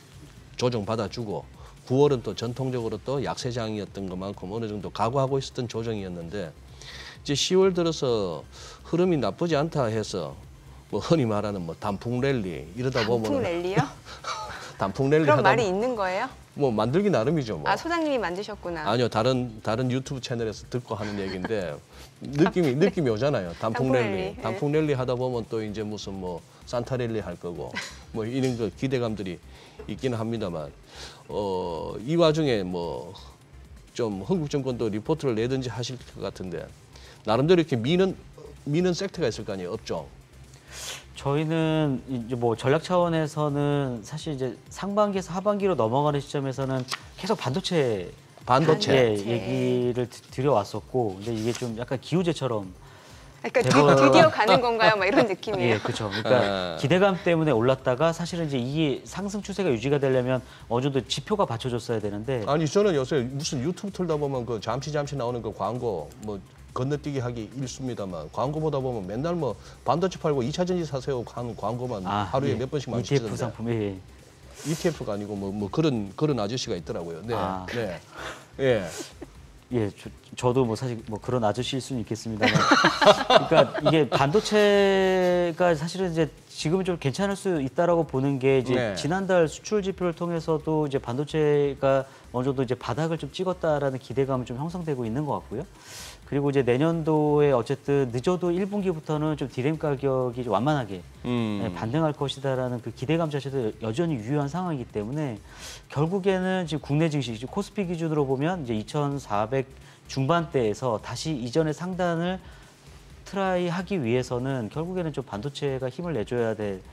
조정 받아주고 9월은 또 전통적으로 또 약세장이었던 것만큼 어느 정도 각오하고 있었던 조정이었는데 이제 10월 들어서 흐름이 나쁘지 않다 해서 뭐 흔히 말하는 뭐 단풍 랠리 이러다 보면 단풍 랠리요? 단풍 랠리 그런 하다 말이 있는 거예요? 뭐 만들기 나름이죠. 뭐. 아, 소장님이 만드셨구나. 아니요, 다른 유튜브 채널에서 듣고 하는 얘기인데 느낌이 오잖아요. 단풍 랠리. 네. 단풍 랠리 하다 보면 또 이제 무슨 뭐 산타 랠리 할 거고 뭐 이런 거 기대감들이 있기는 합니다만 이 와중에 뭐 좀 한국 정권도 리포트를 내든지 하실 것 같은데 나름대로 이렇게 미는 섹터가 있을 거 아니에요, 업종. 저희는 이제 뭐 전략 차원에서는 사실 이제 상반기에서 하반기로 넘어가는 시점에서는 계속 반도체 예, 얘기를 드려왔었고, 근데 이게 좀 약간 기우제처럼 그러니까 드디어 가는 건가요? 막 이런 느낌이에요. 예, 그렇죠. 그러니까 기대감 때문에 올랐다가 사실은 이제 이게 상승 추세가 유지가 되려면 어느 정도 지표가 받쳐줬어야 되는데. 아니 저는 요새 무슨 유튜브 틀다 보면 그 잠시 나오는 그 광고 뭐 건너뛰기 하기 일쑤입니다만 광고 보다 보면 맨날 뭐 반도체 팔고 2차 전지 사세요 하는 광고만 하루에 예. 몇 번씩만 ETF 시키던데. 상품, 예. ETF가 아니고 뭐 그런 아저씨가 있더라고요. 네, 아. 네, 예. 예, 저도 뭐 사실 뭐 그런 아저씨일 수는 있겠습니다만, 그러니까 이게 반도체가 사실은 이제 지금은 좀 괜찮을 수 있다라고 보는 게 이제 네. 지난달 수출 지표를 통해서도 이제 반도체가 어느 정도 이제 바닥을 좀 찍었다라는 기대감이 좀 형성되고 있는 것 같고요. 그리고 이제 내년도에 어쨌든 늦어도 1분기부터는 좀 디램 가격이 좀 완만하게 반등할 것이다라는 그 기대감 자체도 여전히 유효한 상황이기 때문에 결국에는 지금 국내 증시, 코스피 기준으로 보면 이제 2,400 중반대에서 다시 이전의 상단을 트라이 하기 위해서는 결국에는 좀 반도체가 힘을 내줘야 되는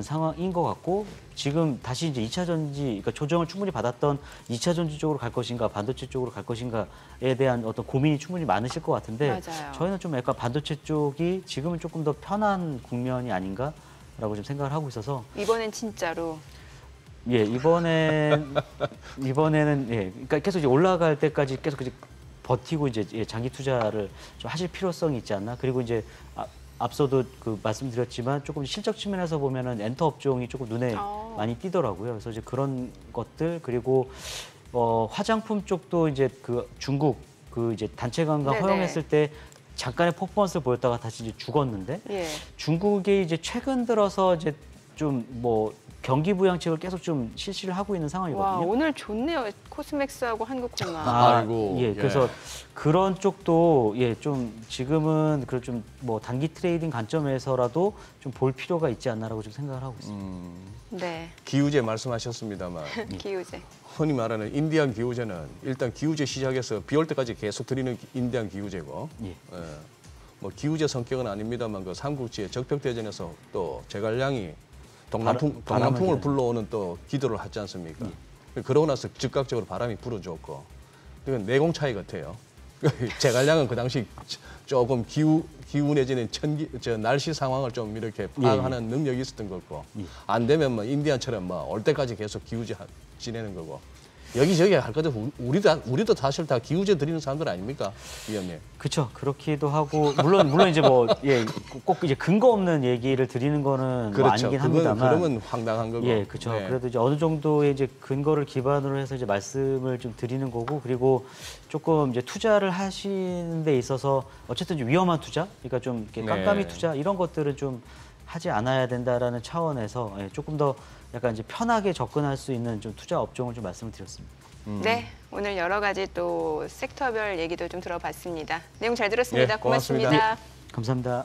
상황인 것 같고, 지금 다시 이제 2차 전지, 그러니까 조정을 충분히 받았던 2차 전지 쪽으로 갈 것인가, 반도체 쪽으로 갈 것인가에 대한 어떤 고민이 충분히 많으실 것 같은데, 맞아요. 저희는 좀 약간 반도체 쪽이 지금은 조금 더 편한 국면이 아닌가라고 좀 생각을 하고 있어서. 이번엔 진짜로. 예, 이번에는 예, 그러니까 계속 이제 올라갈 때까지 계속 이제 버티고 이제 장기 투자를 좀 하실 필요성이 있지 않나. 그리고 이제 앞서도 그 말씀드렸지만 조금 실적 측면에서 보면은 엔터 업종이 조금 눈에 많이 띄더라고요. 그래서 이제 그런 것들, 그리고 화장품 쪽도 이제 그 중국 그 이제 단체 관광 네네. 허용했을 때 잠깐의 퍼포먼스를 보였다가 다시 이제 죽었는데, 예. 중국이 이제 최근 들어서 이제 좀 뭐 경기 부양책을 계속 좀 실시를 하고 있는 와, 상황이거든요. 오늘 좋네요. 코스맥스하고 한국콘만. 아이고, 예, 예. 그래서 그런 쪽도 예, 좀 지금은 그 좀 뭐 단기 트레이딩 관점에서라도 좀 볼 필요가 있지 않나라고 좀 생각을 하고 있습니다. 네, 기우제 말씀하셨습니다만 기우제. 흔히 말하는 인디안 기우제는 일단 기우제 시작해서 비 올 때까지 계속 드리는 인디안 기우제고, 예. 뭐 기우제 성격은 아닙니다만 그 삼국지의 적벽대전에서 또 제갈량이 동남풍을 바람을 불러오는 또 기도를 하지 않습니까? 그러고 나서 즉각적으로 바람이 불어줬고, 이건 내공 차이 같아요. 제갈량은 그 당시 조금 기운해지는 날씨 상황을 좀 이렇게 파악하는 능력이 있었던 거고, 안 되면 뭐 인디안처럼 뭐 올 때까지 계속 기우제 지내는 거고. 여기저기 할 거죠. 우리도 사실 다 기우제 드리는 사람들 아닙니까, 위원님? 그렇죠. 그렇기도 하고 물론 이제 뭐 예, 꼭 이제 근거 없는 얘기를 드리는 거는 뭐 아니긴 합니다만. 그러면 황당한 거고. 예, 그렇죠. 네. 그래도 이제 어느 정도의 이제 근거를 기반으로 해서 이제 말씀을 좀 드리는 거고, 그리고 조금 이제 투자를 하시는 데 있어서 어쨌든 좀 위험한 투자, 그러니까 좀 이렇게 깜깜이 네. 투자 이런 것들은 좀 하지 않아야 된다라는 차원에서 예, 조금 더 약간 이제 편하게 접근할 수 있는 좀 투자 업종을 좀 말씀을 드렸습니다. 네, 오늘 여러 가지 또 섹터별 얘기도 좀 들어봤습니다. 내용 잘 들었습니다. 예, 고맙습니다. 고맙습니다. 감사합니다.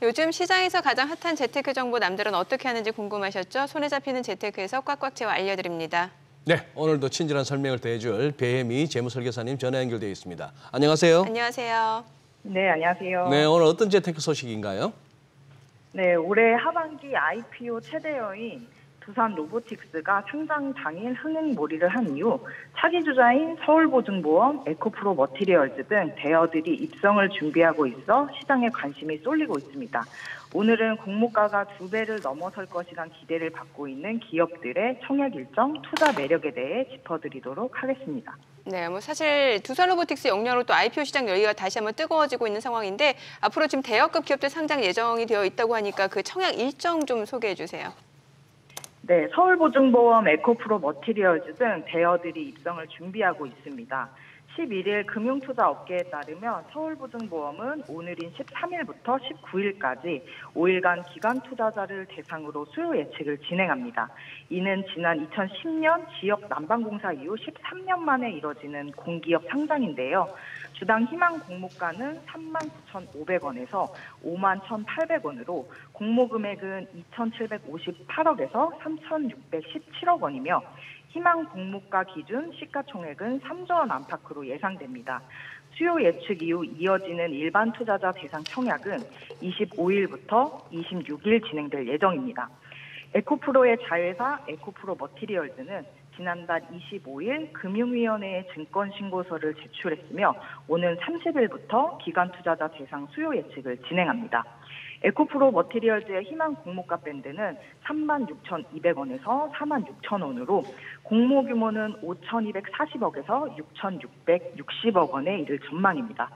요즘 시장에서 가장 핫한 재테크 정보 남들은 어떻게 하는지 궁금하셨죠? 손에 잡히는 재테크에서 꽉꽉 채워 알려드립니다. 네, 오늘도 친절한 설명을 더해줄 배혜미 재무설계사님 전화 연결되어 있습니다. 안녕하세요. 안녕하세요. 네, 안녕하세요. 네, 오늘 어떤 재테크 소식인가요? 네, 올해 하반기 IPO 최대여인 두산 로보틱스가 상장 당일 흥행몰이를 한 이후 차기 주자인 서울보증보험, 에코프로 머티리얼즈 등 대여들이 입성을 준비하고 있어 시장에 관심이 쏠리고 있습니다. 오늘은 공모가가 2배를 넘어설 것이란 기대를 받고 있는 기업들의 청약 일정, 투자 매력에 대해 짚어드리도록 하겠습니다. 네, 사실 두산 로보틱스 역량으로 또 IPO 시장 열기가 다시 한번 뜨거워지고 있는 상황인데 앞으로 지금 대여급 기업들 상장 예정이 되어 있다고 하니까 그 청약 일정 좀 소개해 주세요. 네, 서울보증보험, 에코프로 머티리얼즈 등 대여들이 입성을 준비하고 있습니다. 11일 금융투자업계에 따르면 서울보증보험은 오늘인 13일부터 19일까지 5일간 기관 투자자를 대상으로 수요 예측을 진행합니다. 이는 지난 2010년 지역 난방공사 이후 13년 만에 이뤄지는 공기업 상장인데요. 주당 희망 공모가는 39,500원에서 51,800원으로 공모 금액은 2,758억에서 3,617억 원이며 희망 공모가 기준 시가총액은 3조 원 안팎으로 예상됩니다. 수요 예측 이후 이어지는 일반 투자자 대상 청약은 25일부터 26일 진행될 예정입니다. 에코프로의 자회사 에코프로 머티리얼즈는 지난달 25일 금융위원회에 증권신고서를 제출했으며 오는 30일부터 기관 투자자 대상 수요 예측을 진행합니다. 에코프로 머티리얼즈의 희망 공모가 밴드는 36,200원에서 46,000원으로 공모 규모는 5,240억에서 6,660억 원에 이를 전망입니다.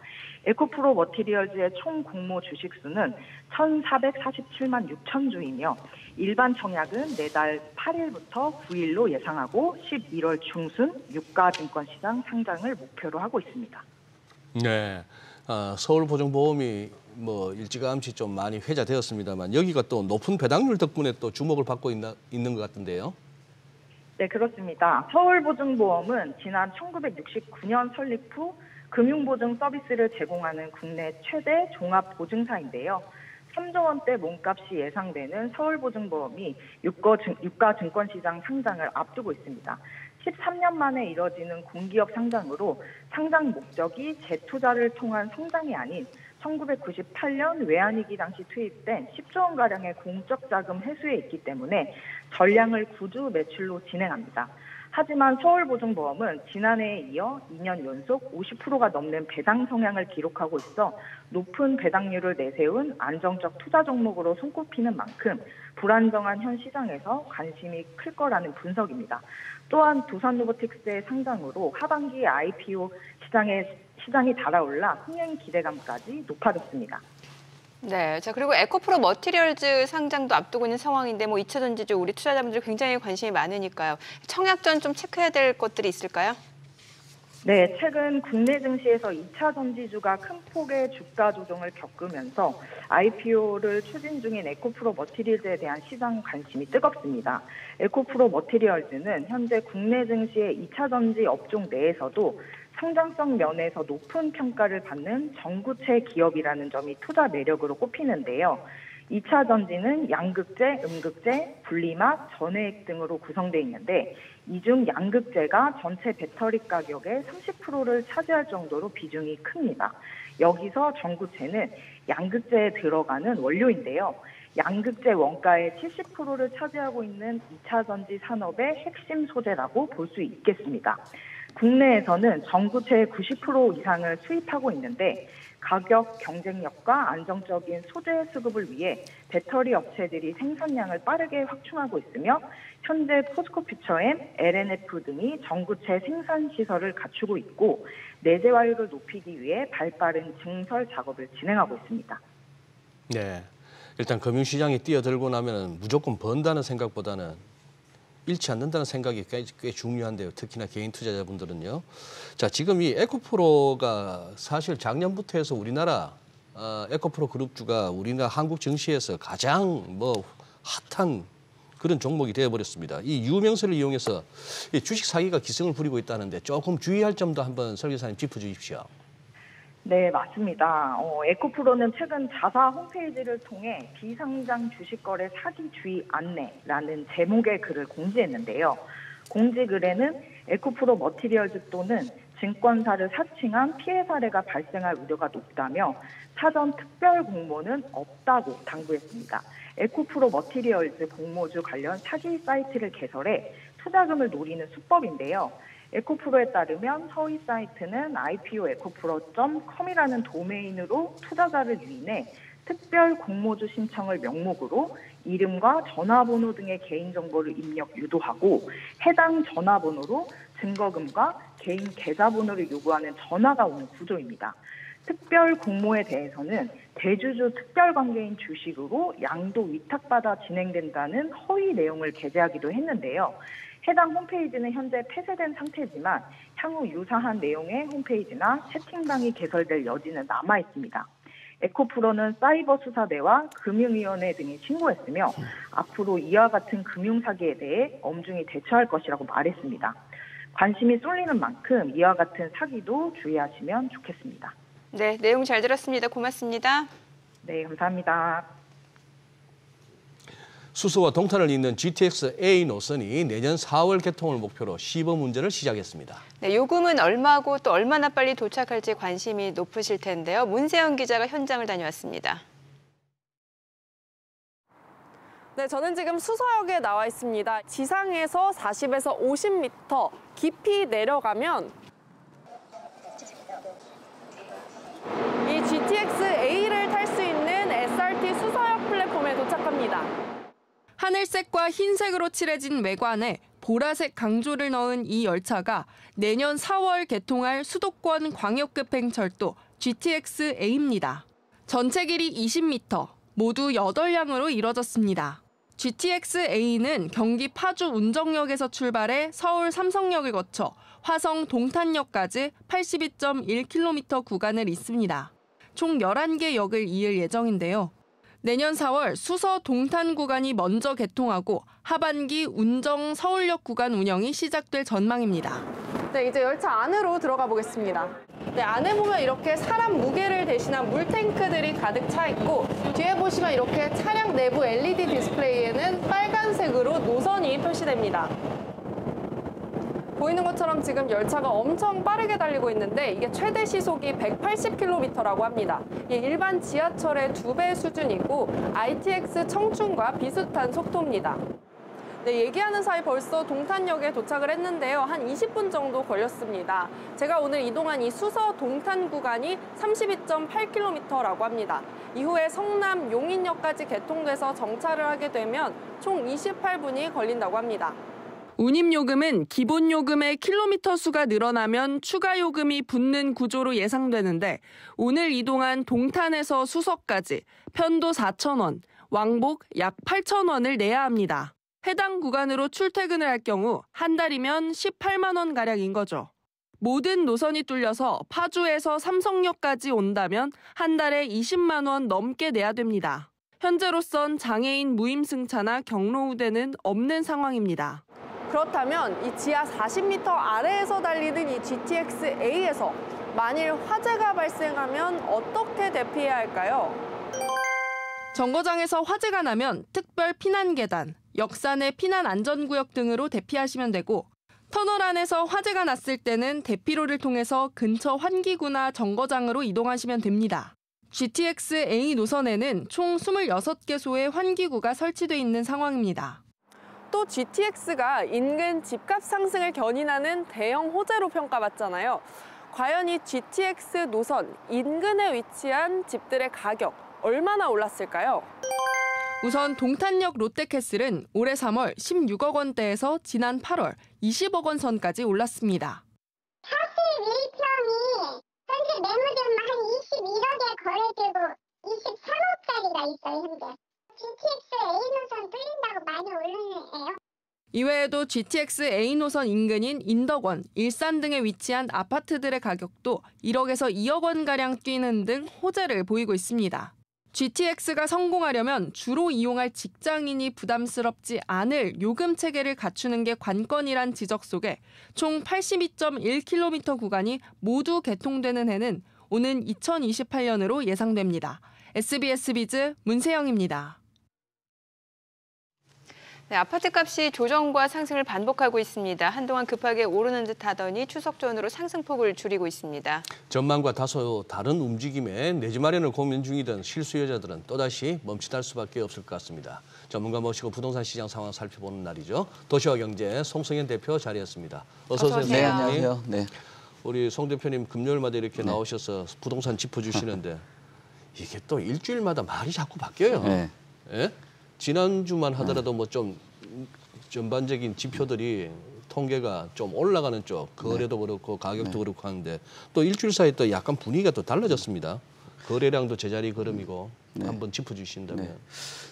에코프로 머티리얼즈의 총 공모 주식수는 1,447만 6천 주이며 일반 청약은 내달 8일부터 9일로 예상하고 11월 중순 유가증권시장 상장을 목표로 하고 있습니다. 네, 서울보증보험이 일찌감치 좀 많이 회자되었습니다만 여기가 또 높은 배당률 덕분에 또 주목을 받고 있는 것 같은데요. 네, 그렇습니다. 서울보증보험은 지난 1969년 설립 후 금융보증 서비스를 제공하는 국내 최대 종합보증사인데요. 3조 원대 몸값이 예상되는 서울보증보험이 유가증권시장 상장을 앞두고 있습니다. 13년 만에 이뤄지는 공기업 상장으로 상장 목적이 재투자를 통한 성장이 아닌 1998년 외환위기 당시 투입된 10조 원가량의 공적 자금 회수에 있기 때문에 전량을 구주 매출로 진행합니다. 하지만 서울보증보험은 지난해에 이어 2년 연속 50%가 넘는 배당 성향을 기록하고 있어 높은 배당률을 내세운 안정적 투자 종목으로 손꼽히는 만큼 불안정한 현 시장에서 관심이 클 거라는 분석입니다. 또한 두산 로보틱스의 상장으로 하반기 IPO 시장이 달아올라 흥행 기대감까지 높아졌습니다. 네, 자 그리고 에코프로 머티리얼즈 상장도 앞두고 있는 상황인데 2차 전지주 우리 투자자분들 굉장히 관심이 많으니까요. 청약 전 좀 체크해야 될 것들이 있을까요? 네, 최근 국내 증시에서 2차 전지주가 큰 폭의 주가 조정을 겪으면서 IPO를 추진 중인 에코프로 머티리얼즈에 대한 시장 관심이 뜨겁습니다. 에코프로 머티리얼즈는 현재 국내 증시의 2차 전지 업종 내에서도 성장성 면에서 높은 평가를 받는 전구체 기업이라는 점이 투자 매력으로 꼽히는데요. 2차 전지는 양극재, 음극재, 분리막, 전해액 등으로 구성되어 있는데 이 중 양극재가 전체 배터리 가격의 30%를 차지할 정도로 비중이 큽니다. 여기서 전구체는 양극재에 들어가는 원료인데요. 양극재 원가의 70%를 차지하고 있는 2차 전지 산업의 핵심 소재라고 볼 수 있겠습니다. 국내에서는 전구체의 90% 이상을 수입하고 있는데 가격 경쟁력과 안정적인 소재 수급을 위해 배터리 업체들이 생산량을 빠르게 확충하고 있으며 현재 포스코퓨처엠, LNF 등이 전구체 생산 시설을 갖추고 있고 내재화율을 높이기 위해 발빠른 증설 작업을 진행하고 있습니다. 네, 일단 금융시장에 뛰어들고 나면 무조건 번다는 생각보다는 잃지 않는다는 생각이 꽤 중요한데요. 특히나 개인 투자자분들은요. 자, 지금 이 에코프로가 사실 작년부터 해서 우리나라 에코프로 그룹주가 우리나라 한국 증시에서 가장 핫한 그런 종목이 되어버렸습니다. 이 유명세를 이용해서 이 주식 사기가 기승을 부리고 있다는데 조금 주의할 점도 한번 설계사님 짚어주십시오. 네, 맞습니다. 에코프로는 최근 자사 홈페이지를 통해 비상장 주식거래 사기 주의 안내라는 제목의 글을 공지했는데요. 공지 글에는 에코프로 머티리얼즈 또는 증권사를 사칭한 피해 사례가 발생할 우려가 높다며 사전 특별 공모는 없다고 당부했습니다. 에코프로 머티리얼즈 공모주 관련 사기 사이트를 개설해 투자금을 노리는 수법인데요. 에코프로에 따르면 허위 사이트는 ipoeco프로.com이라는 도메인으로 투자자를 유인해 특별 공모주 신청을 명목으로 이름과 전화번호 등의 개인정보를 입력 유도하고 해당 전화번호로 증거금과 개인 계좌번호를 요구하는 전화가 오는 구조입니다. 특별 공모에 대해서는 대주주 특별관계인 주식으로 양도 위탁받아 진행된다는 허위 내용을 게재하기도 했는데요. 해당 홈페이지는 현재 폐쇄된 상태지만 향후 유사한 내용의 홈페이지나 채팅방이 개설될 여지는 남아 있습니다. 에코프로는 사이버수사대와 금융위원회 등이 신고했으며 앞으로 이와 같은 금융사기에 대해 엄중히 대처할 것이라고 말했습니다. 관심이 쏠리는 만큼 이와 같은 사기도 주의하시면 좋겠습니다. 네, 내용 잘 들었습니다. 고맙습니다. 네, 감사합니다. 수소와 동탄을 잇는 GTX-A 노선이 내년 4월 개통을 목표로 시범 운전을 시작했습니다. 네, 요금은 얼마고 또 얼마나 빨리 도착할지 관심이 높으실 텐데요. 문세영 기자가 현장을 다녀왔습니다. 네, 저는 지금 수서역에 나와 있습니다. 지상에서 40에서 50m 깊이 내려가면 이 GTX-A를 탈 수 있는 SRT 수서역 플랫폼에 도착합니다. 하늘색과 흰색으로 칠해진 외관에 보라색 강조를 넣은 이 열차가 내년 4월 개통할 수도권 광역급행철도 GTX-A입니다. 전체 길이 20m, 모두 8량으로 이뤄졌습니다. GTX-A는 경기 파주 운정역에서 출발해 서울 삼성역을 거쳐 화성 동탄역까지 82.1km 구간을 잇습니다. 총 11개 역을 이을 예정인데요. 내년 4월 수서 동탄 구간이 먼저 개통하고 하반기 운정 서울역 구간 운영이 시작될 전망입니다. 네, 이제 열차 안으로 들어가 보겠습니다. 네, 안에 보면 이렇게 사람 무게를 대신한 물탱크들이 가득 차 있고 뒤에 보시면 이렇게 차량 내부 LED 디스플레이에는 빨간색으로 노선이 표시됩니다. 보이는 것처럼 지금 열차가 엄청 빠르게 달리고 있는데 이게 최대 시속이 180km라고 합니다. 일반 지하철의 2배 수준이고 ITX 청춘과 비슷한 속도입니다. 네, 얘기하는 사이 벌써 동탄역에 도착을 했는데요. 한 20분 정도 걸렸습니다. 제가 오늘 이동한 이 수서 동탄 구간이 32.8km라고 합니다. 이후에 성남 용인역까지 개통돼서 정차를 하게 되면 총 28분이 걸린다고 합니다. 운임요금은 기본 요금의 킬로미터 수가 늘어나면 추가 요금이 붙는 구조로 예상되는데 오늘 이동한 동탄에서 수서까지 편도 4,000원, 왕복 약 8,000원을 내야 합니다. 해당 구간으로 출퇴근을 할 경우 한 달이면 18만 원가량인 거죠. 모든 노선이 뚫려서 파주에서 삼성역까지 온다면 한 달에 20만 원 넘게 내야 됩니다. 현재로선 장애인 무임승차나 경로우대는 없는 상황입니다. 그렇다면 이 지하 40m 아래에서 달리는 이 GTX-A에서 만일 화재가 발생하면 어떻게 대피해야 할까요? 정거장에서 화재가 나면 특별 피난 계단, 역산의 피난 안전구역 등으로 대피하시면 되고 터널 안에서 화재가 났을 때는 대피로를 통해서 근처 환기구나 정거장으로 이동하시면 됩니다. GTX-A 노선에는 총 26개소의 환기구가 설치돼 있는 상황입니다. 또 GTX가 인근 집값 상승을 견인하는 대형 호재로 평가받잖아요. 과연 이 GTX 노선 인근에 위치한 집들의 가격 얼마나 올랐을까요? 우선 동탄역 롯데캐슬은 올해 3월 16억 원대에서 지난 8월 20억 원 선까지 올랐습니다. 41평이 현재 매물들만 한 21억에 거래되고 23억짜리가 있어요, 현재. GTX-A 노선 뚫린다고 많이 오르네요. 이외에도 GTX-A 노선 인근인 인덕원, 일산 등에 위치한 아파트들의 가격도 1억에서 2억 원가량 뛰는 등 호재를 보이고 있습니다. GTX가 성공하려면 주로 이용할 직장인이 부담스럽지 않을 요금 체계를 갖추는 게 관건이란 지적 속에 총 82.1km 구간이 모두 개통되는 해는 오는 2028년으로 예상됩니다. SBS 비즈 문세영입니다. 네, 아파트 값이 조정과 상승을 반복하고 있습니다. 한동안 급하게 오르는 듯 하더니 추석 전후로 상승폭을 줄이고 있습니다. 전망과 다소 다른 움직임에 내 집 마련을 고민 중이던 실수요자들은 또다시 멈칫할 수밖에 없을 것 같습니다. 전문가 모시고 부동산 시장 상황 살펴보는 날이죠. 도시와 경제 송성현 대표 자리했습니다. 어서 오세요. 네, 안녕하세요. 네. 우리 송 대표님 금요일마다 이렇게 나오셔서 부동산 짚어주시는데 이게 또 일주일마다 말이 자꾸 바뀌어요. 네. 예? 지난주만 하더라도 뭐 좀 전반적인 지표들이 통계가 좀 올라가는 쪽, 거래도 그렇고 가격도 그렇고 하는데 또 일주일 사이에 또 약간 분위기가 또 달라졌습니다. 거래량도 제자리 걸음이고 한번 짚어주신다면. 네.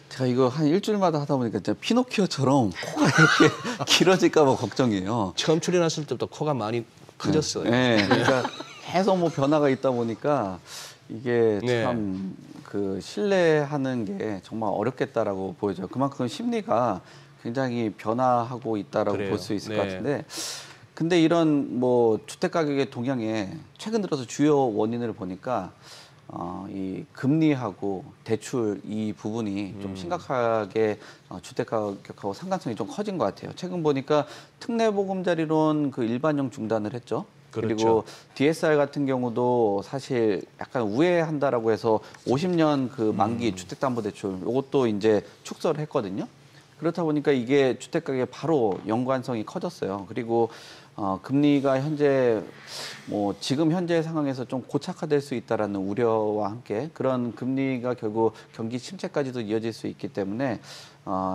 제가 이거 한 일주일마다 하다 보니까 진짜 피노키오처럼 코가 이렇게 길어질까 봐 걱정이에요. 처음 출연했을 때부터 코가 많이 커졌어요. 네. 그러니까 계속 뭐 변화가 있다 보니까 이게 네. 참 그 신뢰하는 게 정말 어렵겠다라고 보여져요. 그만큼 심리가 굉장히 변화하고 있다라고 볼 수 있을 것 같은데, 근데 이런 뭐 주택 가격의 동향에 최근 들어서 주요 원인을 보니까 이 금리하고 대출 이 부분이 좀 심각하게 주택 가격하고 상관성이 좀 커진 것 같아요. 최근 보니까 특례보금자리론 그 일반형 중단을 했죠. 그렇죠. 그리고 DSR 같은 경우도 사실 약간 우회한다라고 해서 50년 그 만기 주택담보대출 이것도 이제 축소를 했거든요. 그렇다 보니까 이게 주택 가격에 바로 연관성이 커졌어요. 그리고 금리가 현재 뭐 지금 현재 상황에서 좀 고착화될 수 있다라는 우려와 함께 그런 금리가 결국 경기 침체까지도 이어질 수 있기 때문에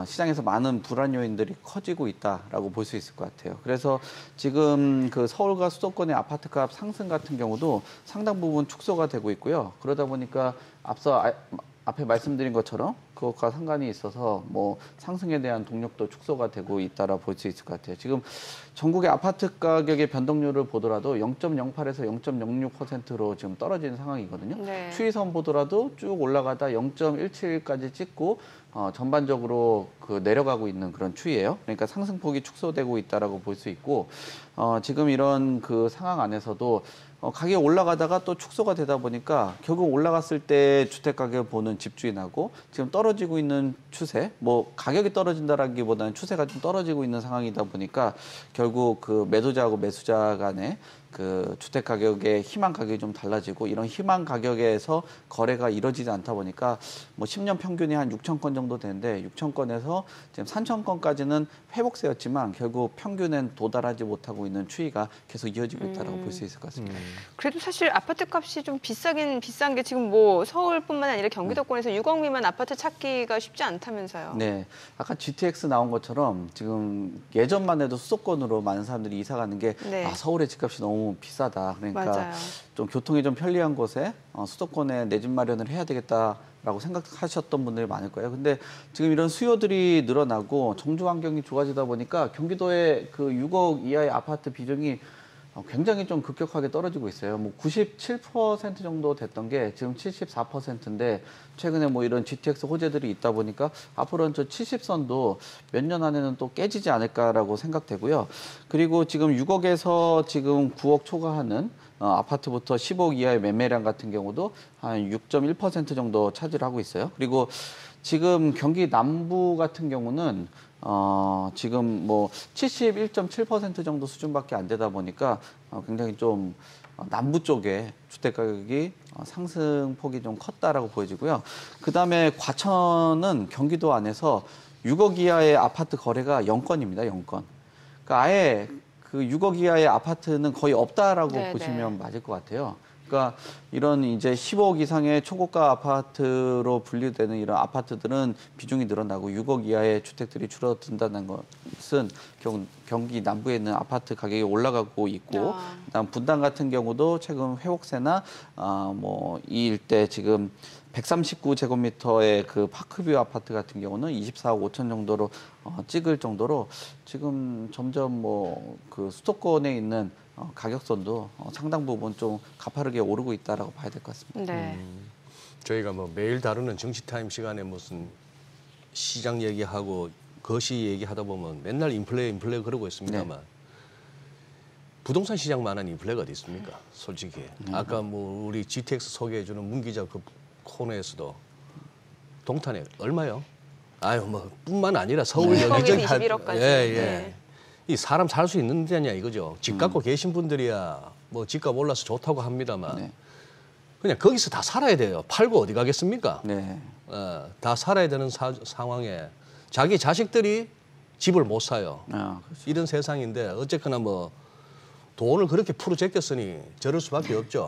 시장에서 많은 불안 요인들이 커지고 있다라고 볼 수 있을 것 같아요. 그래서 지금 그 서울과 수도권의 아파트값 상승 같은 경우도 상당 부분 축소가 되고 있고요. 그러다 보니까 앞서 앞에 말씀드린 것처럼 그것과 상관이 있어서 뭐 상승에 대한 동력도 축소가 되고 있다라 볼 수 있을 것 같아요. 지금 전국의 아파트 가격의 변동률을 보더라도 0.08에서 0.06%로 지금 떨어지는 상황이거든요. 네. 추이선 보더라도 쭉 올라가다 0.17까지 찍고 전반적으로 그 내려가고 있는 그런 추이예요. 그러니까 상승폭이 축소되고 있다라고 볼 수 있고 지금 이런 그 상황 안에서도 가격이 올라가다가 또 축소가 되다 보니까 결국 올라갔을 때 주택 가격을 보는 집주인하고 지금 떨어지고 있는 추세, 뭐 가격이 떨어진다라기보다는 추세가 좀 떨어지고 있는 상황이다 보니까 결국 그 매도자하고 매수자 간에 그 주택 가격의 희망 가격이 좀 달라지고 이런 희망 가격에서 거래가 이루어지지 않다 보니까 뭐 10년 평균이 한 6천 건 정도 되는데 6천 건에서 지금 3천 건까지는 회복세였지만 결국 평균엔 도달하지 못하고 있는 추이가 계속 이어지고 있다고 볼 수 있을 것 같습니다. 그래도 사실 아파트 값이 좀 비싸긴 비싼 게 지금 뭐 서울뿐만 아니라 경기도권에서 6억 미만 아파트 찾기가 쉽지 않다면서요. 네, 아까 GTX 나온 것처럼 지금 예전만 해도 수도권으로 많은 사람들이 이사 가는 게 서울의 집값이 너무 비싸다. 그러니까 맞아요. 좀 교통이 좀 편리한 곳에 수도권에 내 집 마련을 해야 되겠다라고 생각하셨던 분들이 많을 거예요. 근데 지금 이런 수요들이 늘어나고 정주 환경이 좋아지다 보니까 경기도의 그 6억 이하의 아파트 비중이 굉장히 좀 급격하게 떨어지고 있어요. 뭐 97% 정도 됐던 게 지금 74%인데 최근에 뭐 이런 GTX 호재들이 있다 보니까 앞으로는 저 70선도 몇 년 안에는 또 깨지지 않을까라고 생각되고요. 그리고 지금 6억에서 지금 9억 초과하는 아파트부터 10억 이하의 매매량 같은 경우도 한 6.1% 정도 차지를 하고 있어요. 그리고 지금 경기 남부 같은 경우는 지금 뭐 71.7% 정도 수준밖에 안 되다 보니까 굉장히 좀 남부 쪽에 주택 가격이 상승폭이 좀 컸다라고 보여지고요. 그다음에 과천은 경기도 안에서 6억 이하의 아파트 거래가 0건입니다. 0건. 그러니까 아예 그 6억 이하의 아파트는 거의 없다라고 보시면 맞을 것 같아요. 그러니까 이런 이제 10억 이상의 초고가 아파트로 분류되는 이런 아파트들은 비중이 늘어나고 6억 이하의 주택들이 줄어든다는 것은 경기 남부에 있는 아파트 가격이 올라가고 있고, 그다음 분당 같은 경우도 최근 회복세나 뭐 이 일대 지금 139제곱미터의 그 파크뷰 아파트 같은 경우는 24억 5천 정도로 찍을 정도로 지금 점점 뭐 그 수도권에 있는 가격선도 상당 부분 좀 가파르게 오르고 있다라고 봐야 될 것 같습니다. 네. 저희가 뭐 매일 다루는 정치타임 시간에 무슨 시장 얘기하고 거시 얘기하다 보면 맨날 인플레 그러고 있습니다만 부동산 시장만한 인플레가 어디 있습니까? 솔직히. 아까 뭐 우리 GTX 소개해주는 문 기자 그 코너에서도 동탄에 얼마요? 아유 뭐 뿐만 아니라 서울 여기저기 21억까지. 예. 이 사람 살 수 있는 데냐 이거죠. 집 갖고 계신 분들이야 뭐 집값 올라서 좋다고 합니다만 그냥 거기서 다 살아야 돼요. 팔고 어디 가겠습니까? 다 살아야 되는 상황에 자기 자식들이 집을 못 사요. 이런 세상인데 어쨌거나 뭐 돈을 그렇게 풀어 제꼈으니 저럴 수밖에 없죠.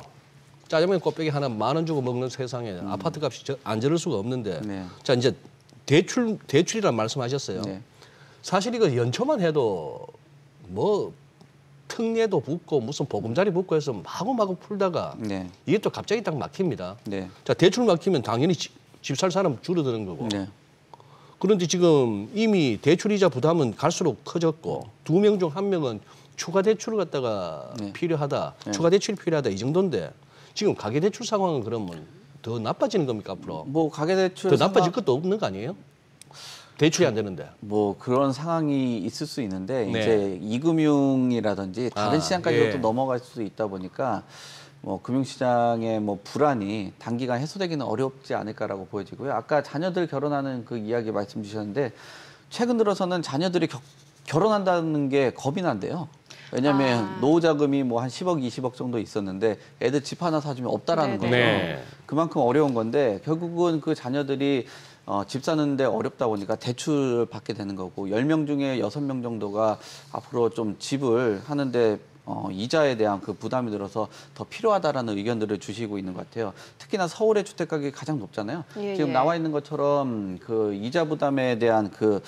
짜장면 곱빼기 하나 10,000원 주고 먹는 세상에 아파트 값이 안 저럴 수가 없는데 자 이제 대출이란 말씀하셨어요. 사실 이거 연초만 해도 뭐 특례도 붙고 무슨 보금자리 붙고 해서 마구마구 풀다가 이게 또 갑자기 딱 막힙니다. 자 대출 막히면 당연히 집 살 사람 줄어드는 거고. 그런데 지금 이미 대출이자 부담은 갈수록 커졌고 2명 중 1명은 추가 대출을 갖다가 필요하다. 추가 대출이 필요하다 이 정도인데 지금 가계대출 상황은 그러면 더 나빠지는 겁니까 앞으로? 뭐 가계대출 더 나빠질 것도 없는 거 아니에요? 대출이 안 되는데. 뭐 그런 상황이 있을 수 있는데 이제 이금융이라든지 다른 시장까지도 또 넘어갈 수도 있다 보니까 뭐 금융시장의 뭐 불안이 단기간 해소되기는 어렵지 않을까라고 보여지고요. 아까 자녀들 결혼하는 그 이야기 말씀 주셨는데 최근 들어서는 자녀들이 결혼한다는 게 겁이 난대요. 왜냐하면 노후자금이 뭐 한 10억, 20억 정도 있었는데 애들 집 하나 사주면 없다라는 거죠. 그만큼 어려운 건데 결국은 그 자녀들이 집 사는데 어렵다 보니까 대출 받게 되는 거고 10명 중에 6명 정도가 앞으로 좀 집을 하는데 이자에 대한 그 부담이 들어서 더 필요하다라는 의견들을 주시고 있는 것 같아요. 특히나 서울의 주택 가격이 가장 높잖아요. 지금 나와 있는 것처럼 그 이자 부담에 대한 그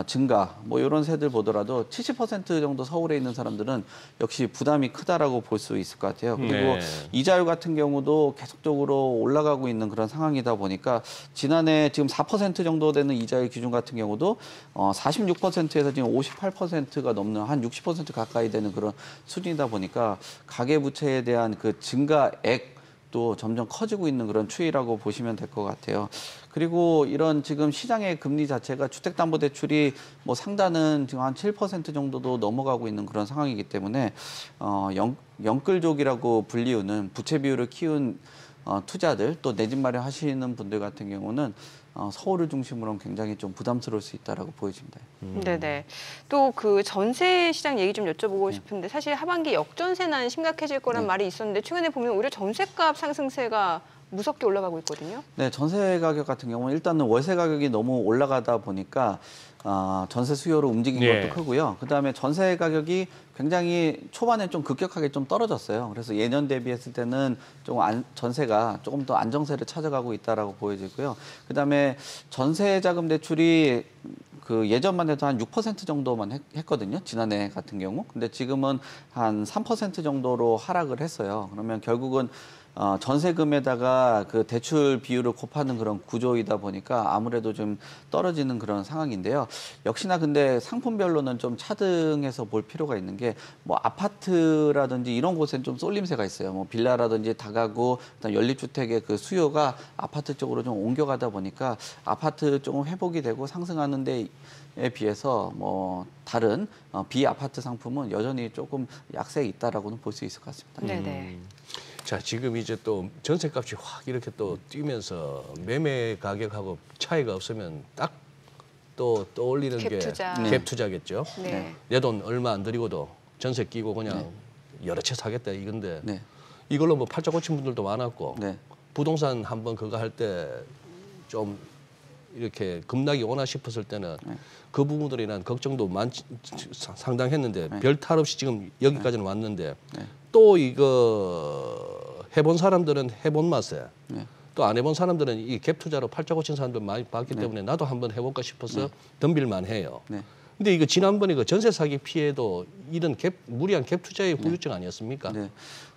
증가 뭐 이런 세들 보더라도 70% 정도 서울에 있는 사람들은 역시 부담이 크다라고 볼 수 있을 것 같아요. 그리고 이자율 같은 경우도 계속적으로 올라가고 있는 그런 상황이다 보니까 지난해 지금 4% 정도 되는 이자율 기준 같은 경우도 46%에서 지금 58%가 넘는 한 60% 가까이 되는 그런 수준이다 보니까 가계부채에 대한 그 증가액도 점점 커지고 있는 그런 추이라고 보시면 될 것 같아요. 그리고 이런 지금 시장의 금리 자체가 주택담보대출이 뭐 상단은 지금 한 7% 정도도 넘어가고 있는 그런 상황이기 때문에 영끌족이라고 불리우는 부채 비율을 키운 투자들 또 내 집 마련하시는 분들 같은 경우는 서울을 중심으로 굉장히 좀 부담스러울 수 있다라고 보여집니다. 네네. 또 그 전세 시장 얘기 좀 여쭤보고 싶은데 사실 하반기 역전세난 심각해질 거란 말이 있었는데 최근에 보면 오히려 전세값 상승세가 무섭게 올라가고 있거든요. 네, 전세 가격 같은 경우는 일단은 월세 가격이 너무 올라가다 보니까 전세 수요로 움직인 것도 크고요. 그다음에 전세 가격이 굉장히 초반에 좀 급격하게 좀 떨어졌어요. 그래서 예년 대비했을 때는 좀 전세가 조금 더 안정세를 찾아가고 있다라고 보여지고요. 그다음에 전세 자금 대출이 그 예전만 해도 한 6% 정도만 했거든요. 지난해 같은 경우. 근데 지금은 한 3% 정도로 하락을 했어요. 그러면 결국은 전세금에다가 그 대출 비율을 곱하는 그런 구조이다 보니까 아무래도 좀 떨어지는 그런 상황인데요. 역시나 근데 상품별로는 좀 차등해서 볼 필요가 있는 게 뭐 아파트라든지 이런 곳엔 좀 쏠림세가 있어요. 뭐 빌라라든지 다가구, 그다음 연립주택의 그 수요가 아파트 쪽으로 좀 옮겨가다 보니까 아파트 조금 회복이 되고 상승하는 데에 비해서 뭐 다른 비아파트 상품은 여전히 조금 약세에 있다라고는 볼 수 있을 것 같습니다. 네네. 자, 지금 이제 또 전세값이 확 이렇게 또 뛰면서 매매 가격하고 차이가 없으면 딱 또 떠올리는 게 갭 투자겠죠. 내 돈 얼마 안 들이고도 전세 끼고 그냥 여러 채 사겠다 이건데 이걸로 뭐 팔자 고친 분들도 많았고 부동산 한번 그거 할 때 좀 이렇게 급락이 오나 싶었을 때는 그 부분들에 대한 걱정도 상당했는데 별 탈 없이 지금 여기까지는 왔는데 또 이거 해본 사람들은 해본 맛에 또 안 해본 사람들은 이 갭 투자로 팔자 고친 사람들 많이 봤기 때문에 나도 한번 해볼까 싶어서 덤빌만 해요. 근데 이거 지난번에 그 전세 사기 피해도 이런 무리한 갭 투자의 후유증 아니었습니까?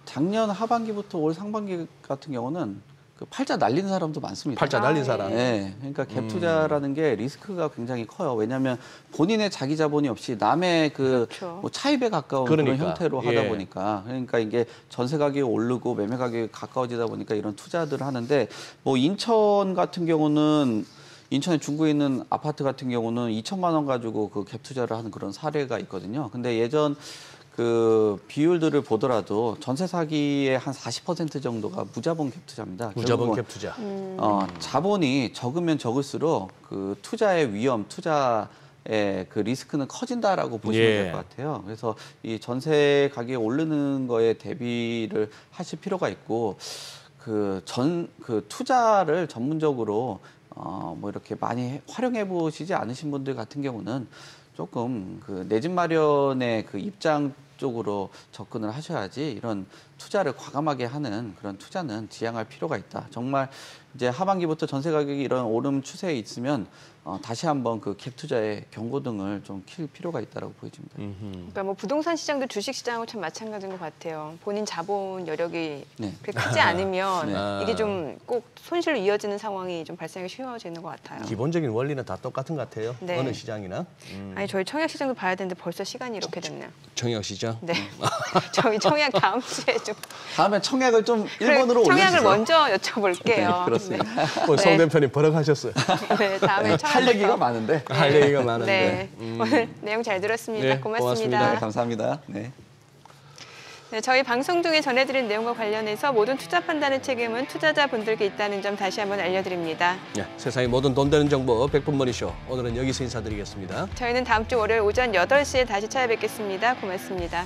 작년 하반기부터 올 상반기 같은 경우는 그 팔자 날린 사람도 많습니다. 팔자 날린 사람. 네, 그러니까 갭 투자라는 게 리스크가 굉장히 커요. 왜냐하면 본인의 자기 자본이 없이 남의 그 뭐 차입에 가까운 그런 형태로 하다 보니까 그러니까 이게 전세 가격이 오르고 매매 가격이 가까워지다 보니까 이런 투자들을 하는데 뭐 인천 같은 경우는 인천의 중구에 있는 아파트 같은 경우는 2천만 원 가지고 그 갭 투자를 하는 그런 사례가 있거든요. 근데 예전 그 비율들을 보더라도 전세 사기의 한 40% 정도가 무자본 갭 투자입니다. 무자본 갭 투자. 자본이 적으면 적을수록 그 투자의 위험, 투자의 그 리스크는 커진다라고 보시면 될 것 같아요. 그래서 이 전세 가격이 오르는 거에 대비를 하실 필요가 있고 그 투자를 전문적으로 뭐 이렇게 많이 활용해 보시지 않으신 분들 같은 경우는 조금 그 내 집 마련의 그 입장 쪽으로 접근을 하셔야지 이런 투자를 과감하게 하는 그런 투자는 지양할 필요가 있다. 정말 이제 하반기부터 전세 가격이 이런 오름 추세에 있으면 다시 한번 그 갭 투자의 경고등을 좀 킬 필요가 있다고 보여집니다. 그러니까 뭐 부동산 시장도 주식 시장하고 참 마찬가지인 것 같아요. 본인 자본 여력이 그렇게 크지 않으면 이게 좀 꼭 손실로 이어지는 상황이 좀 발생하기 쉬워지는 것 같아요. 기본적인 원리는 다 똑같은 것 같아요. 네. 어느 시장이나. 아니 저희 청약 시장도 봐야 되는데 벌써 시간이 이렇게 됐네요. 청약 시장? 네. 저희 청약 다음 주에 좀. 다음에 청약을 좀 1번으로 올려주세요. 청약을 먼저 여쭤볼게요. 네, 그렇습니다. 네. 송 대표님 버럭하셨어요. 네, 다음에 청약. 할 얘기가 많은데. 할 얘기가 많은데. 네. 오늘 내용 잘 들었습니다. 네, 고맙습니다. 네, 감사합니다. 네. 네, 저희 방송 중에 전해드린 내용과 관련해서 모든 투자 판단의 책임은 투자자분들께 있다는 점 다시 한번 알려드립니다. 네, 세상의 모든 돈 되는 정보 100분 머니쇼. 오늘은 여기서 인사드리겠습니다. 저희는 다음 주 월요일 오전 8시에 다시 찾아뵙겠습니다. 고맙습니다.